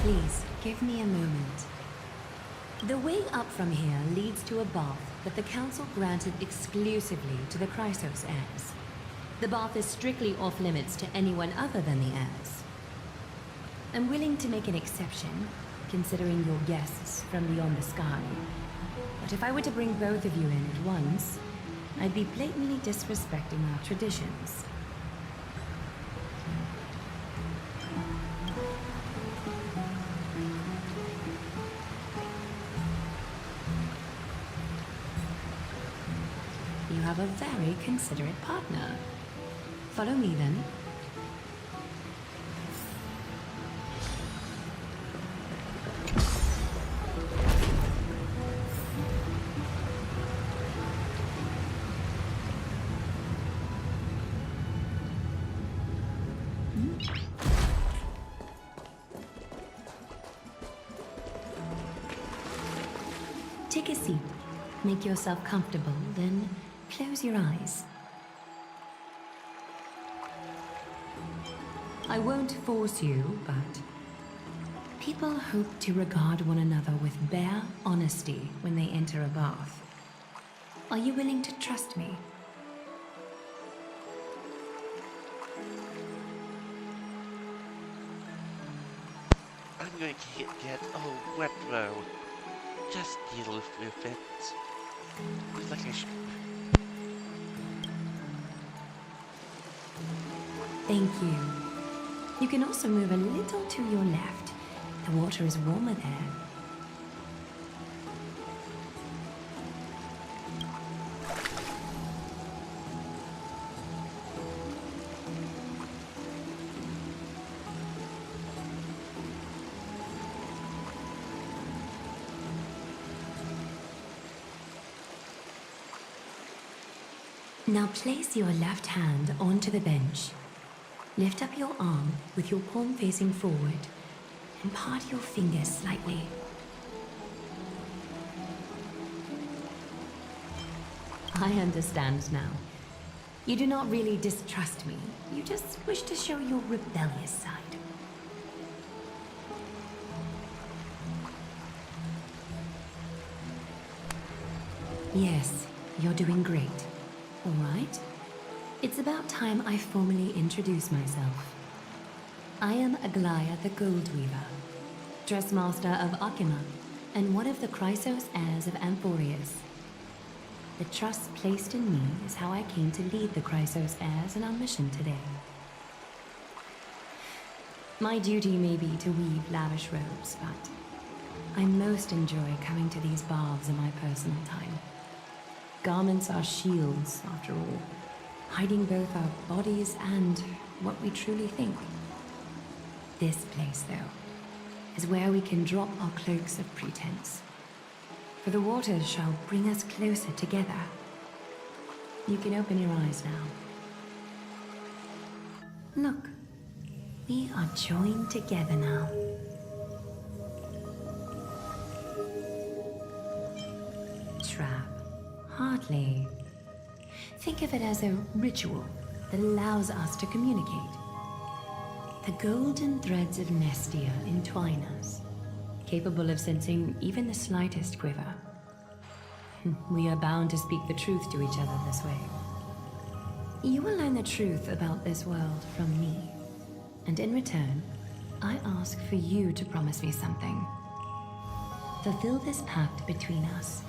Please, give me a moment. The way up from here leads to a bath that the Council granted exclusively to the Chrysos heirs. The bath is strictly off-limits to anyone other than the heirs. I'm willing to make an exception, considering your guests from beyond the sky. But if I were to bring both of you in at once, I'd be blatantly disrespecting our traditions. You have a very considerate partner. Follow me then. Take a seat. Make yourself comfortable, then close your eyes. I won't force you, but people hope to regard one another with bare honesty when they enter a bath. Are you willing to trust me? I'm going to get a wet road. Just deal with it. It's like I should. Thank you. You can also move a little to your left. The water is warmer there. Now place your left hand onto the bench. Lift up your arm with your palm facing forward and part your fingers slightly. I understand now. You do not really distrust me. You just wish to show your rebellious side. Yes, you're doing great. All right. It's about time I formally introduce myself. I am Aglaya the Gold Weaver, Dressmaster of Akima, and one of the Chrysos heirs of Amphorius. The trust placed in me is how I came to lead the Chrysos heirs in our mission today. My duty may be to weave lavish robes, but I most enjoy coming to these baths in my personal time. Garments are shields, after all, hiding both our bodies and what we truly think. This place, though, is where we can drop our cloaks of pretense. For the waters shall bring us closer together. You can open your eyes now. Look, we are joined together now. Trap. Hardly. Think of it as a ritual that allows us to communicate. The golden threads of Nestia entwine us, capable of sensing even the slightest quiver. We are bound to speak the truth to each other this way. You will learn the truth about this world from me, and in return, I ask for you to promise me something. Fulfill this pact between us,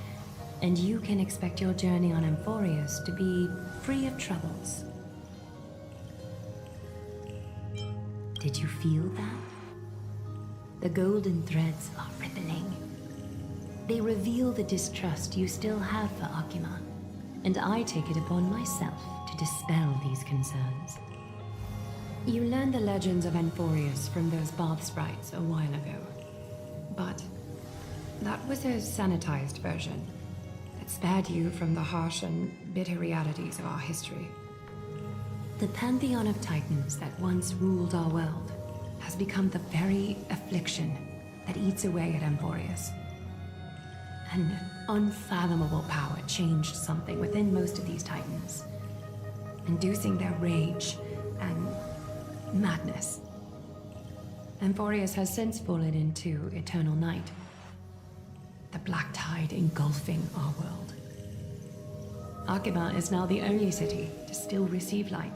and you can expect your journey on Amphorius to be free of troubles. Did you feel that? The golden threads are rippling. They reveal the distrust you still have for Akima, and I take it upon myself to dispel these concerns. You learned the legends of Amphorius from those bath sprites a while ago, but that was a sanitized version. Spared you from the harsh and bitter realities of our history. The pantheon of titans that once ruled our world has become the very affliction that eats away at Amphorius. An unfathomable power changed something within most of these titans, inducing their rage and madness. Amphorius has since fallen into eternal night. The black tide engulfing our world. Arkhima is now the only city to still receive light,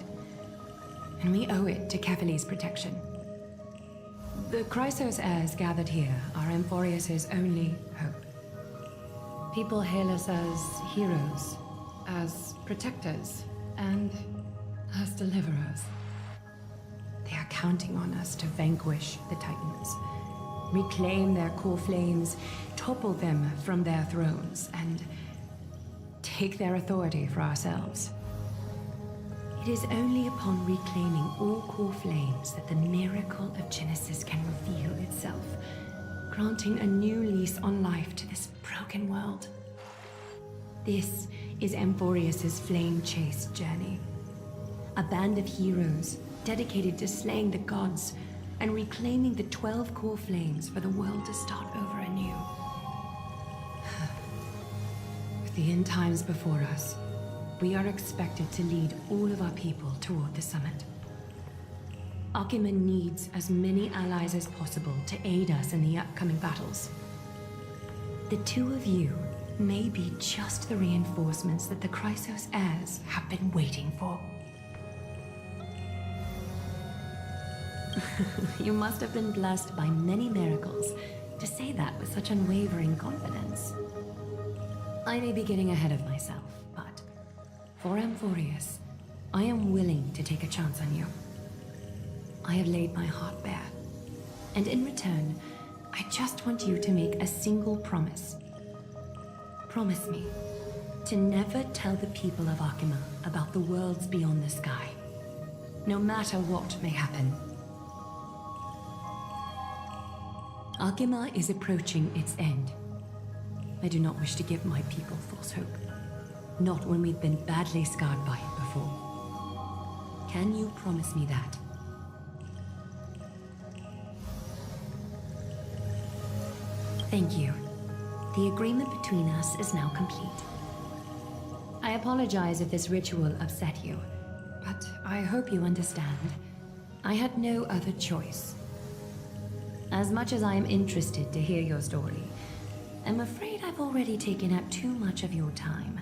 and we owe it to Kefali's protection. The Chrysos heirs gathered here are Amphorius' only hope. People hail us as heroes, as protectors, and as deliverers. They are counting on us to vanquish the Titans, reclaim their core flames, topple them from their thrones, and take their authority for ourselves. It is only upon reclaiming all core flames that the miracle of Genesis can reveal itself, granting a new lease on life to this broken world. This is Amphorius' flame chase journey. A band of heroes dedicated to slaying the gods and reclaiming the 12 core flames for the world to start over anew. With the end times before us, we are expected to lead all of our people toward the summit. Arkhima needs as many allies as possible to aid us in the upcoming battles. The two of you may be just the reinforcements that the Chrysos heirs have been waiting for. You must have been blessed by many miracles to say that with such unwavering confidence. I may be getting ahead of myself, but for Amphorius, I am willing to take a chance on you. I have laid my heart bare, and in return, I just want you to make a single promise. Promise me to never tell the people of Arkhima about the worlds beyond the sky, no matter what may happen. Arkhima is approaching its end. I do not wish to give my people false hope. Not when we've been badly scarred by it before. Can you promise me that? Thank you. The agreement between us is now complete. I apologize if this ritual upset you, but I hope you understand. I had no other choice. As much as I am interested to hear your story, I'm afraid I've already taken up too much of your time.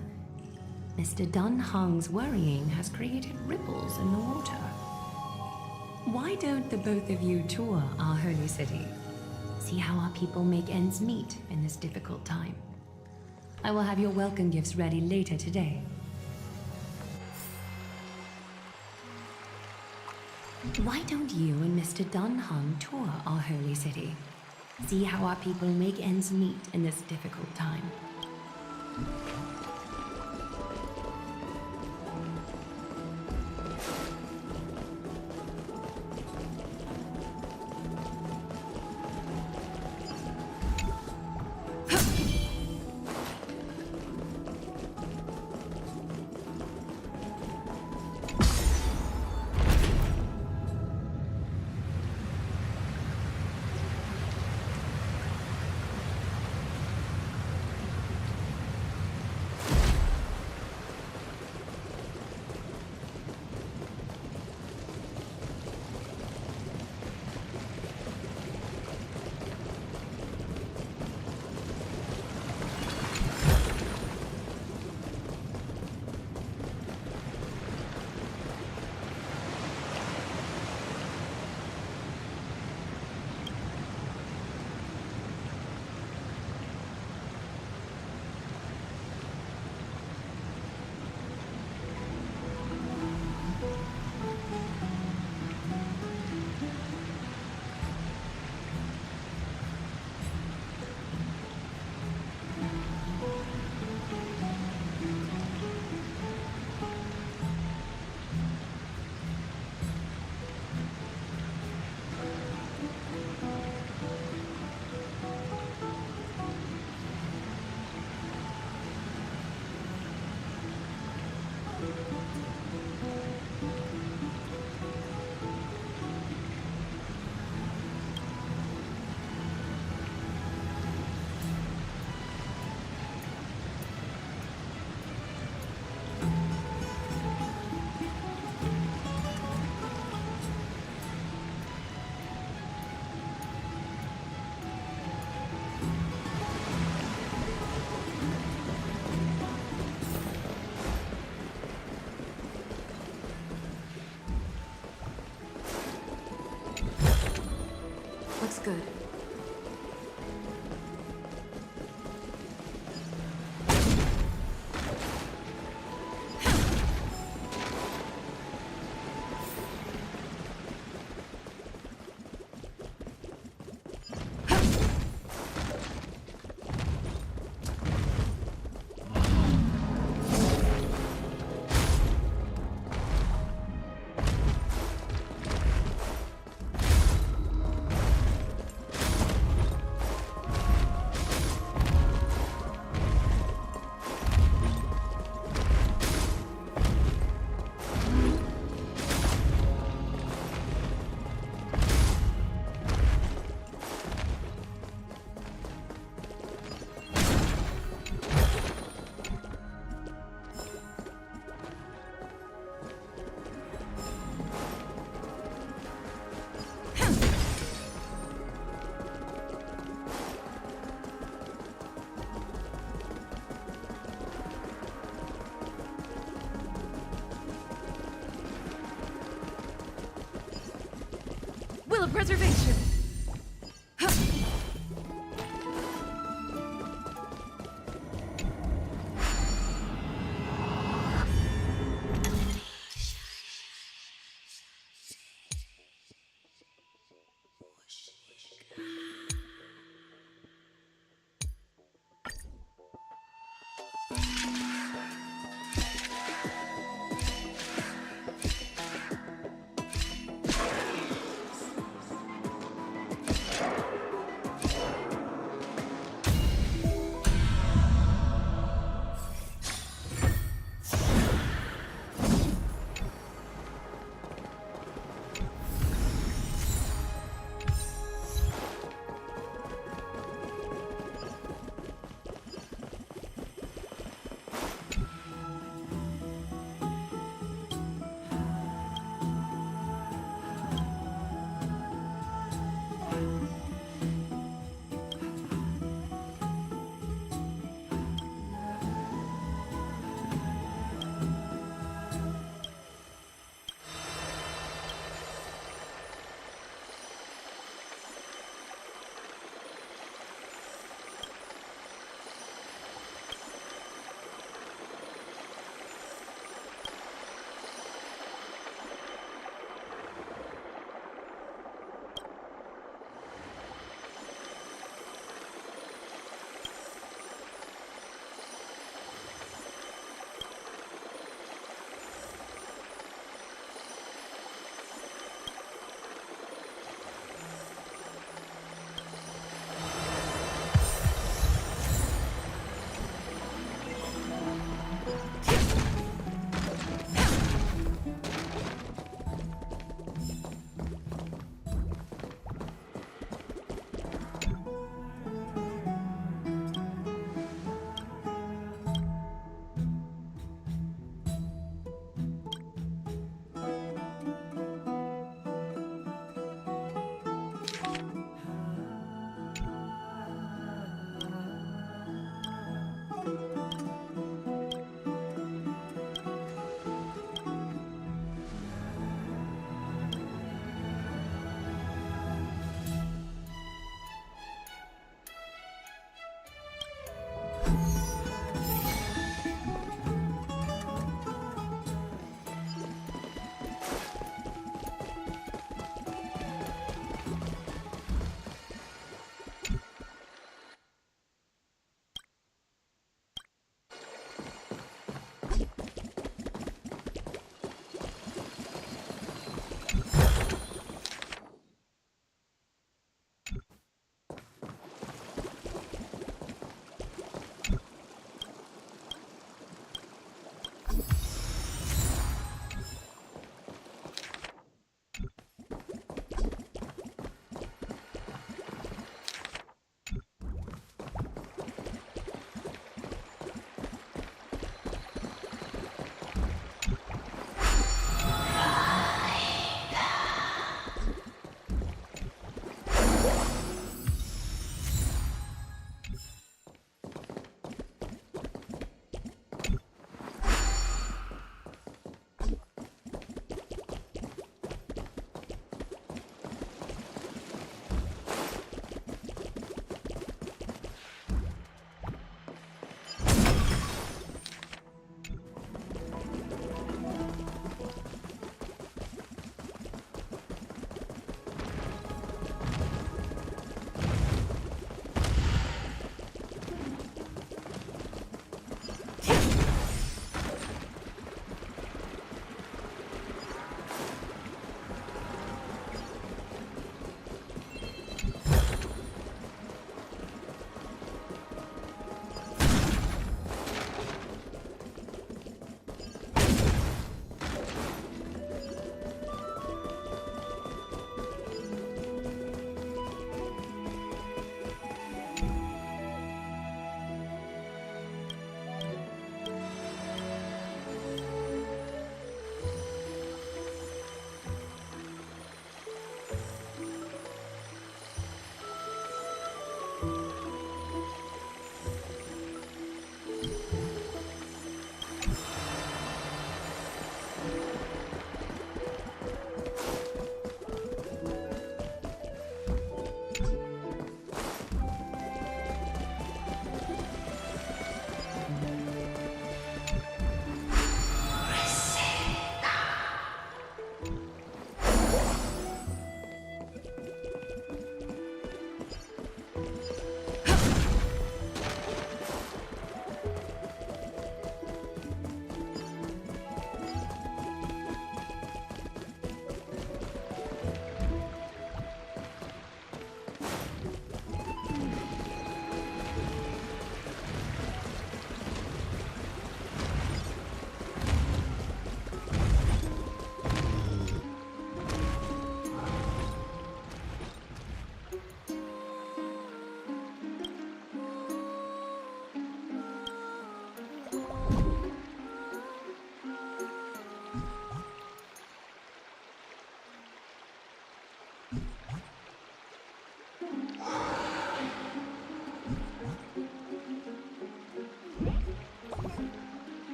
Mr. Dunhung's worrying has created ripples in the water. Why don't the both of you tour our holy city? See how our people make ends meet in this difficult time. I will have your welcome gifts ready later today. Why don't you and Mr. Dunhung tour our holy city? See how our people make ends meet in this difficult time. Looks good. Will of preservation!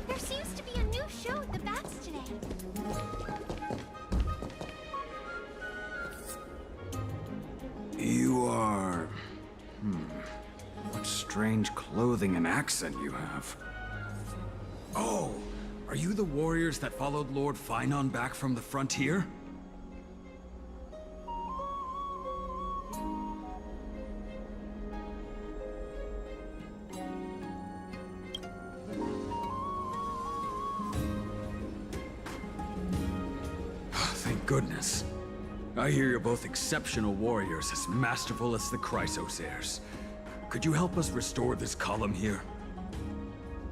There seems to be a new show at the bats today. You are... What strange clothing and accent you have. Oh, are you the warriors that followed Lord Finon back from the frontier? Thank goodness. I hear you're both exceptional warriors, as masterful as the Chrysos heirs. Could you help us restore this column here?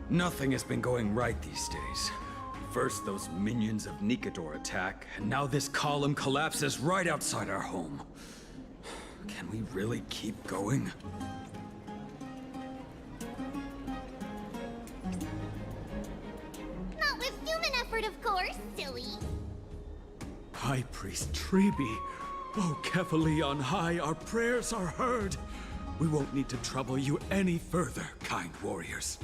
Nothing has been going right these days. First those minions of Nicator attack, and now this column collapses right outside our home. Can we really keep going? Not with human effort, of course, silly. High Priest Treeby. Oh, Kefali on high, our prayers are heard. We won't need to trouble you any further, kind warriors.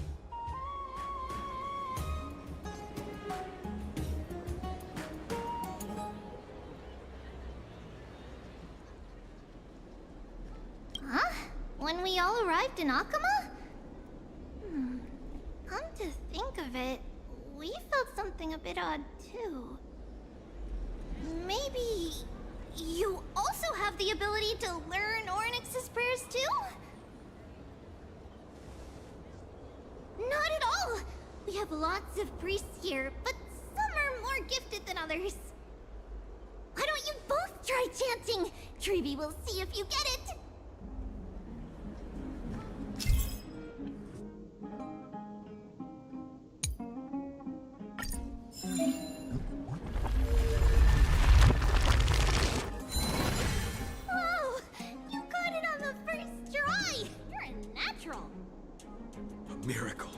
Huh? When we all arrived in Akama? Come to think of it, we felt something a bit odd too. Maybe you also have the ability to learn Ornyx's prayers too? Not at all! We have lots of priests here, but some are more gifted than others. Why don't you both try chanting? Treeby will see if you get it! Whoa! You got it on the first try! You're a natural! A miracle.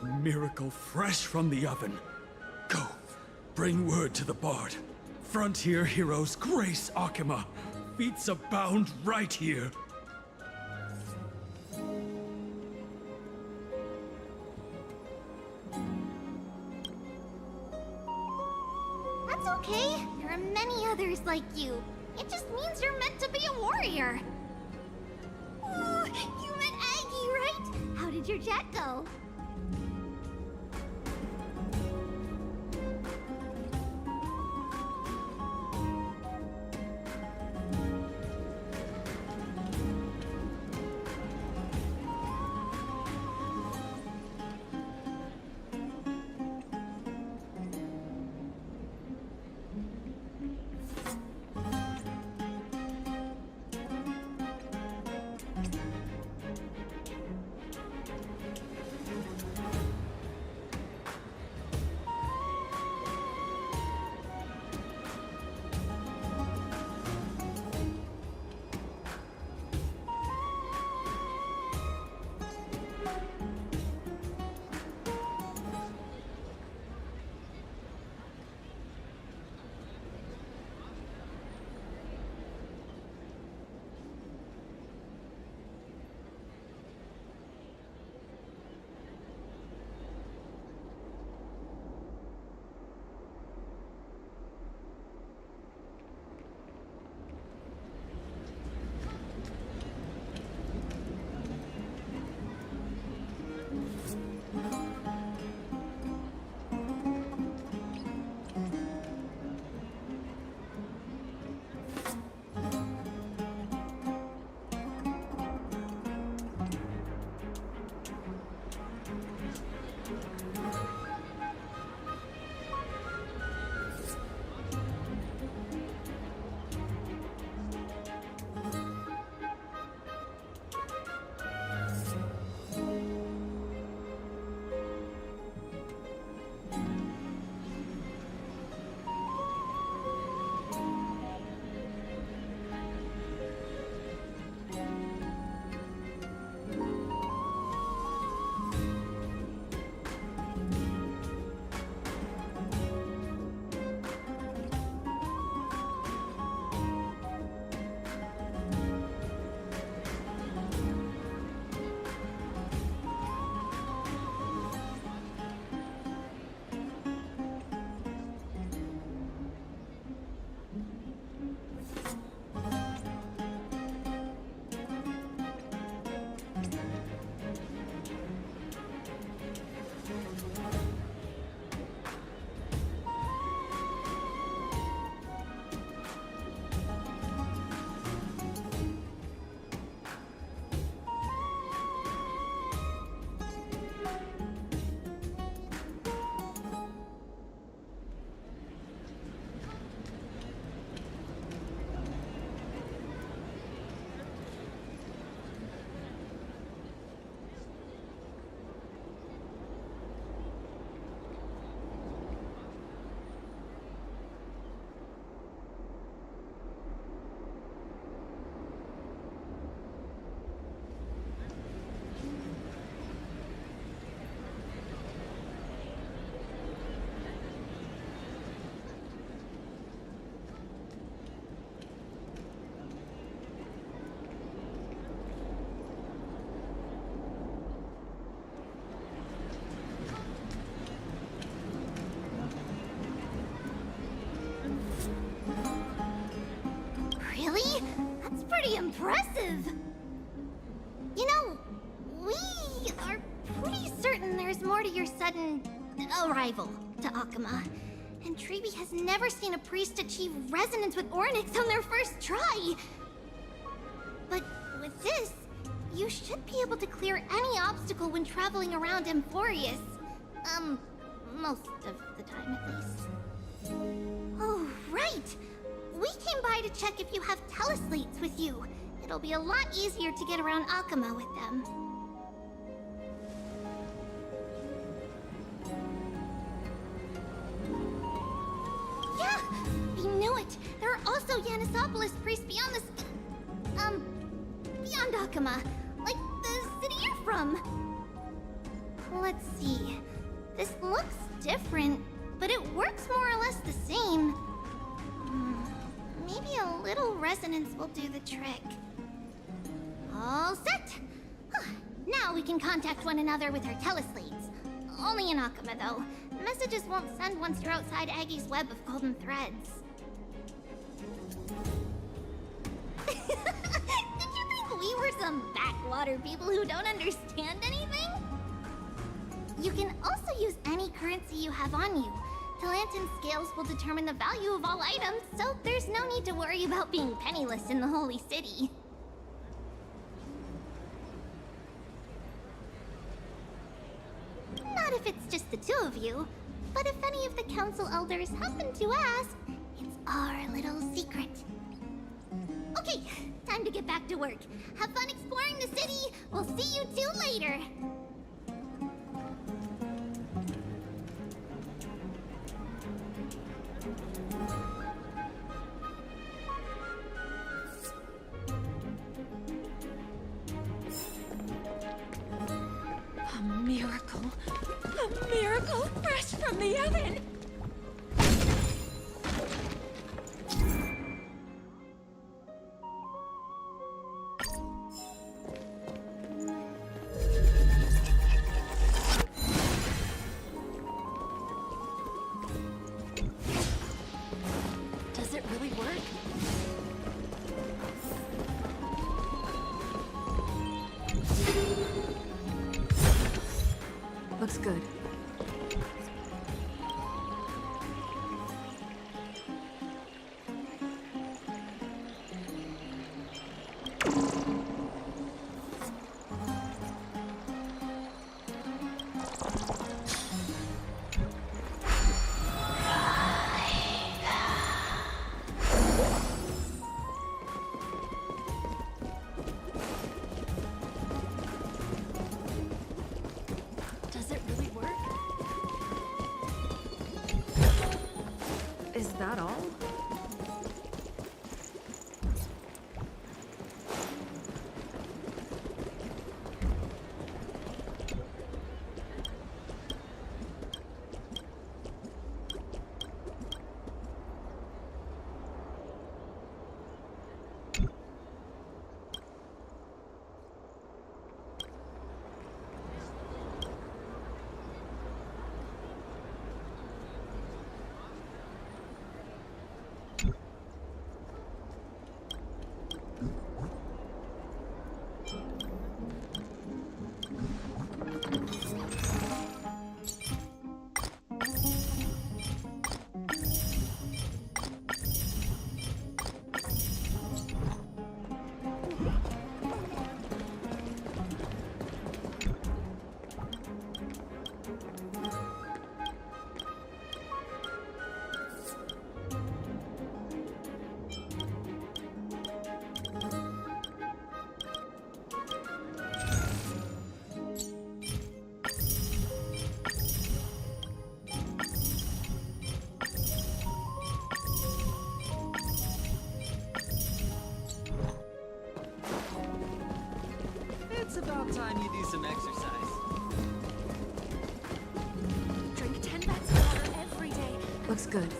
A miracle fresh from the oven. Go, bring word to the Bard. Frontier heroes grace Akama. Feats abound right here. That's okay. There are many others like you. It just means you're meant to be a warrior. Oh, you met Aggie, right? How did your jet go? there's more to your sudden arrival to Akama. And Treeby has never seen a priest achieve resonance with Ornyx on their first try. But with this, you should be able to clear any obstacle when traveling around Emphorius. Most of the time at least. Oh, right! We came by to check if you have teleslates with you. It'll be a lot easier to get around Akama with them. Yeah! I knew it! There are also Yanisopolis priests beyond the beyond Akama. Like the city you're from. Let's see. This looks different, but it works more or less the same. Maybe a little resonance will do the trick. All set! Now we can contact one another with our teleslates. Only in Akama, though. Messages won't send once you're outside Aggie's web of golden threads. Did you think we were some backwater people who don't understand anything? You can also use any currency you have on you. Talantan scales will determine the value of all items, so there's no need to worry about being penniless in the Holy City. Not if it's just the two of you, but if any of the council elders happen to ask, it's our little secret. Okay, time to get back to work. Have fun exploring the city. We'll see you two later. A miracle. A miracle fresh from the oven. Does it really work? Looks good. Does it really work? Is that all? It's about time you do some exercise. Drink 10 bags of water every day. Looks good.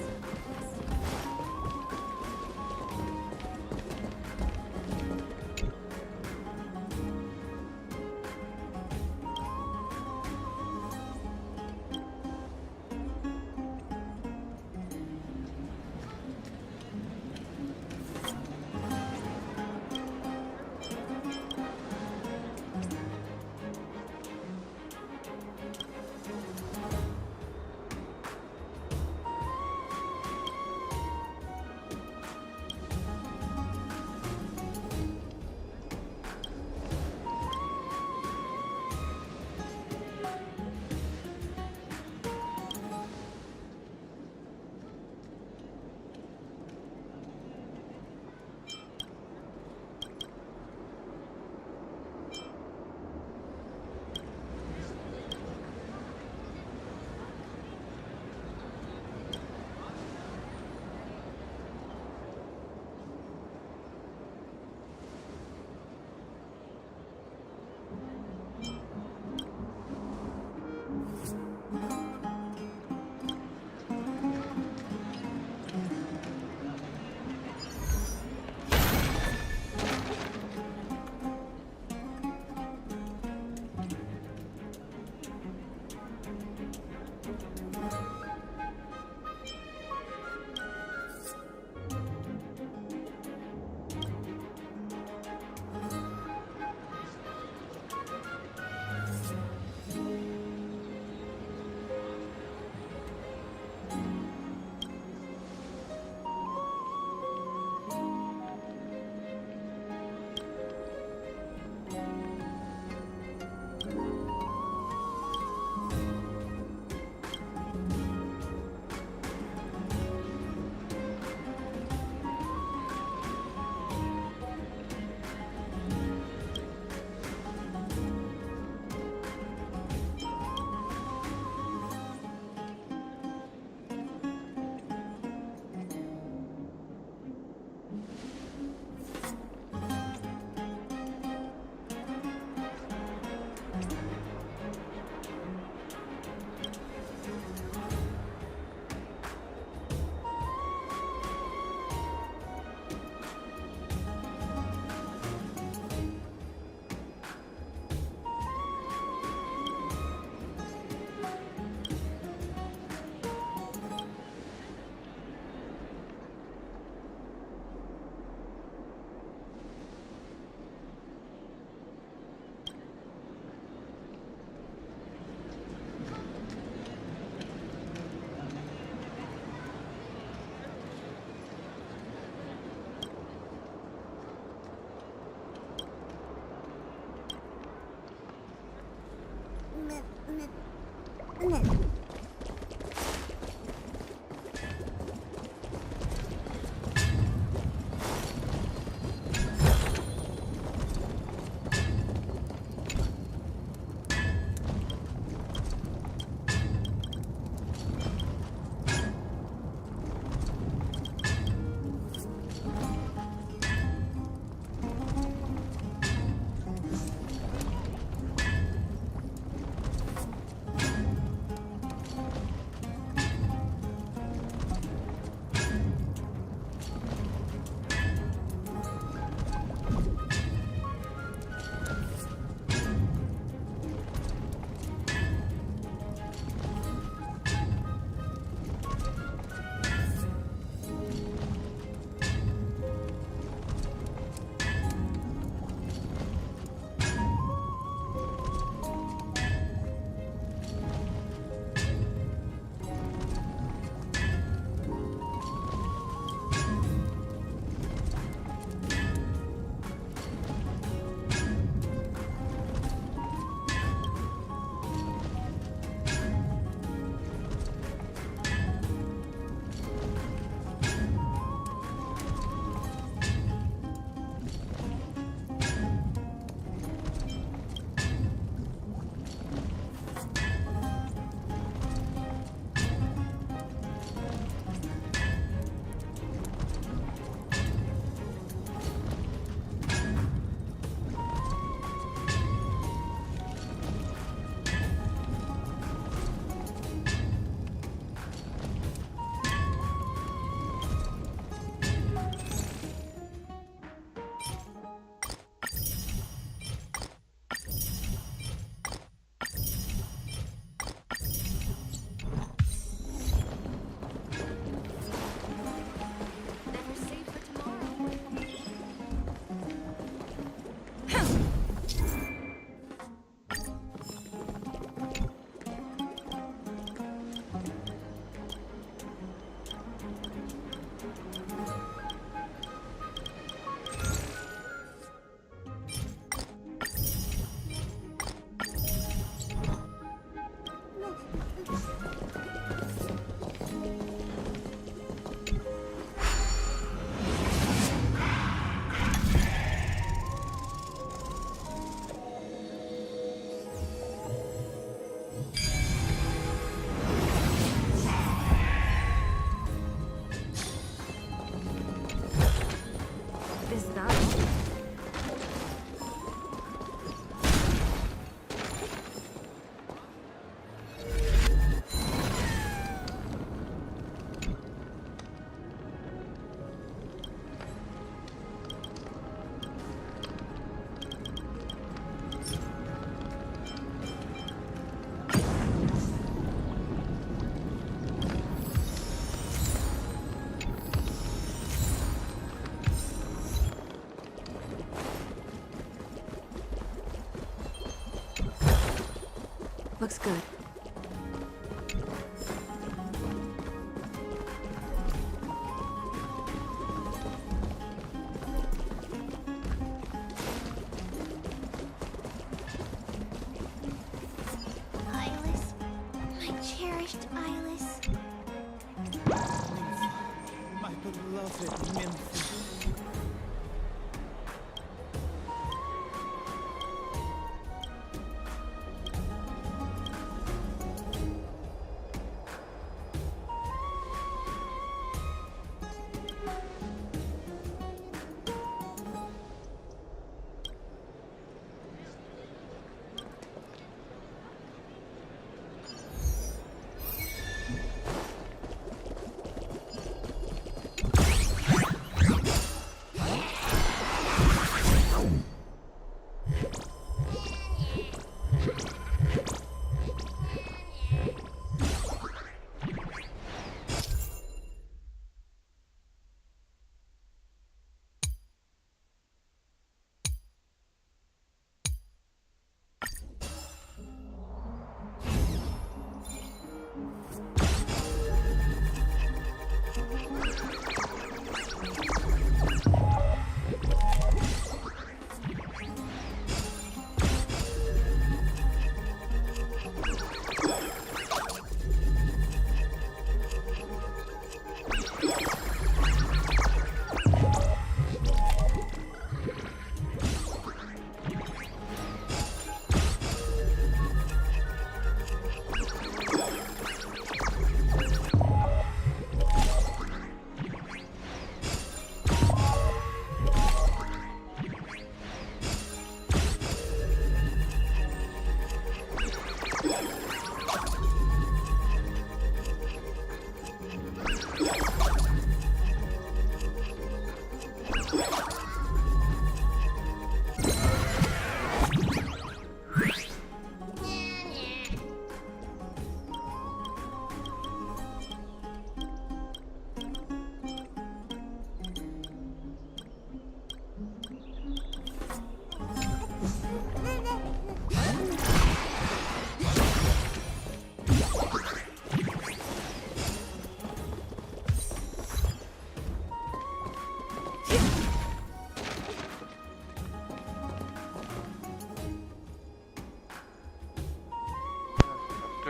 Looks good. Eyeless. My cherished Eyeless. My beloved nymph.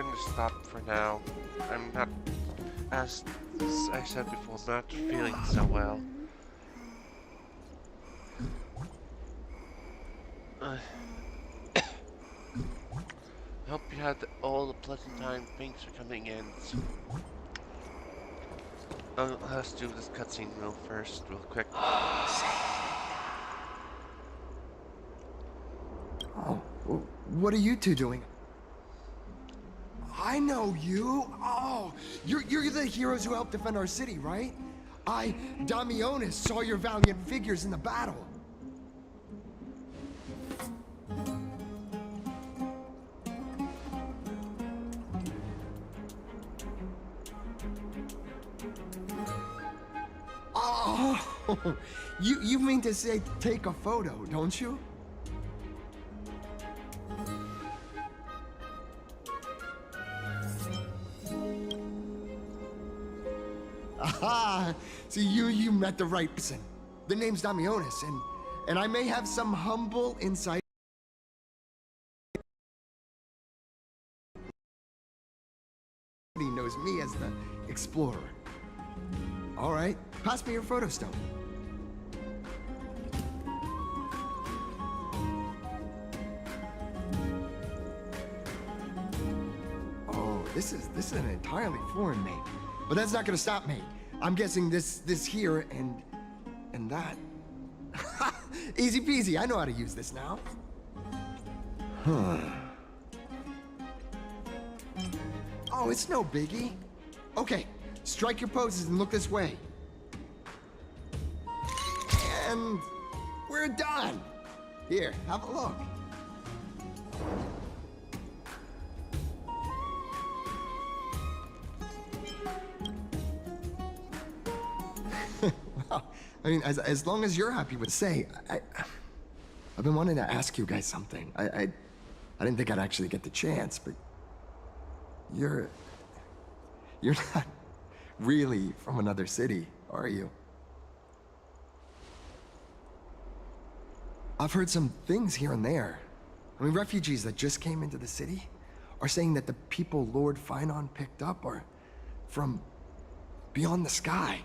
going to stop for now. I'm not, as I said before, not feeling so well. I hope you had all a pleasant time. Thanks for coming in. Let's do this cutscene real quick. Oh, what are you two doing? I know you. Oh, you're the heroes who helped defend our city, right? Damionis, saw your valiant figures in the battle. Oh, you mean to say take a photo, don't you? Aha! See, you met the right person. The name's Damionis, and I may have some humble insight. He knows me as the explorer. All right, pass me your photo stone. Oh, this is an entirely foreign name, but that's not gonna stop me. I'm guessing this here and that. Easy peasy. I know how to use this now. Huh. Oh, it's no biggie. Okay. Strike your poses and look this way. And we're done. Here, have a look. Well, I mean, as long as you're happy with say, I've been wanting to ask you guys something. I didn't think I'd actually get the chance, but you're not really from another city, are you? I've heard some things here and there. I mean, refugees that just came into the city are saying that the people Lord Finon picked up are from beyond the sky.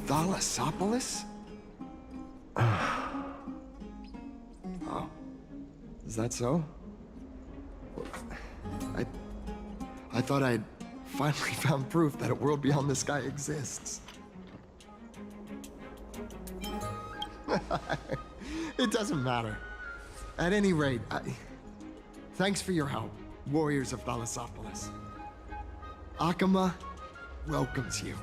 Thalassopolis? Oh. Is that so? I thought I'd finally found proof that a world beyond the sky exists. It doesn't matter. At any rate, thanks for your help, warriors of Thalassopolis. Akama welcomes you.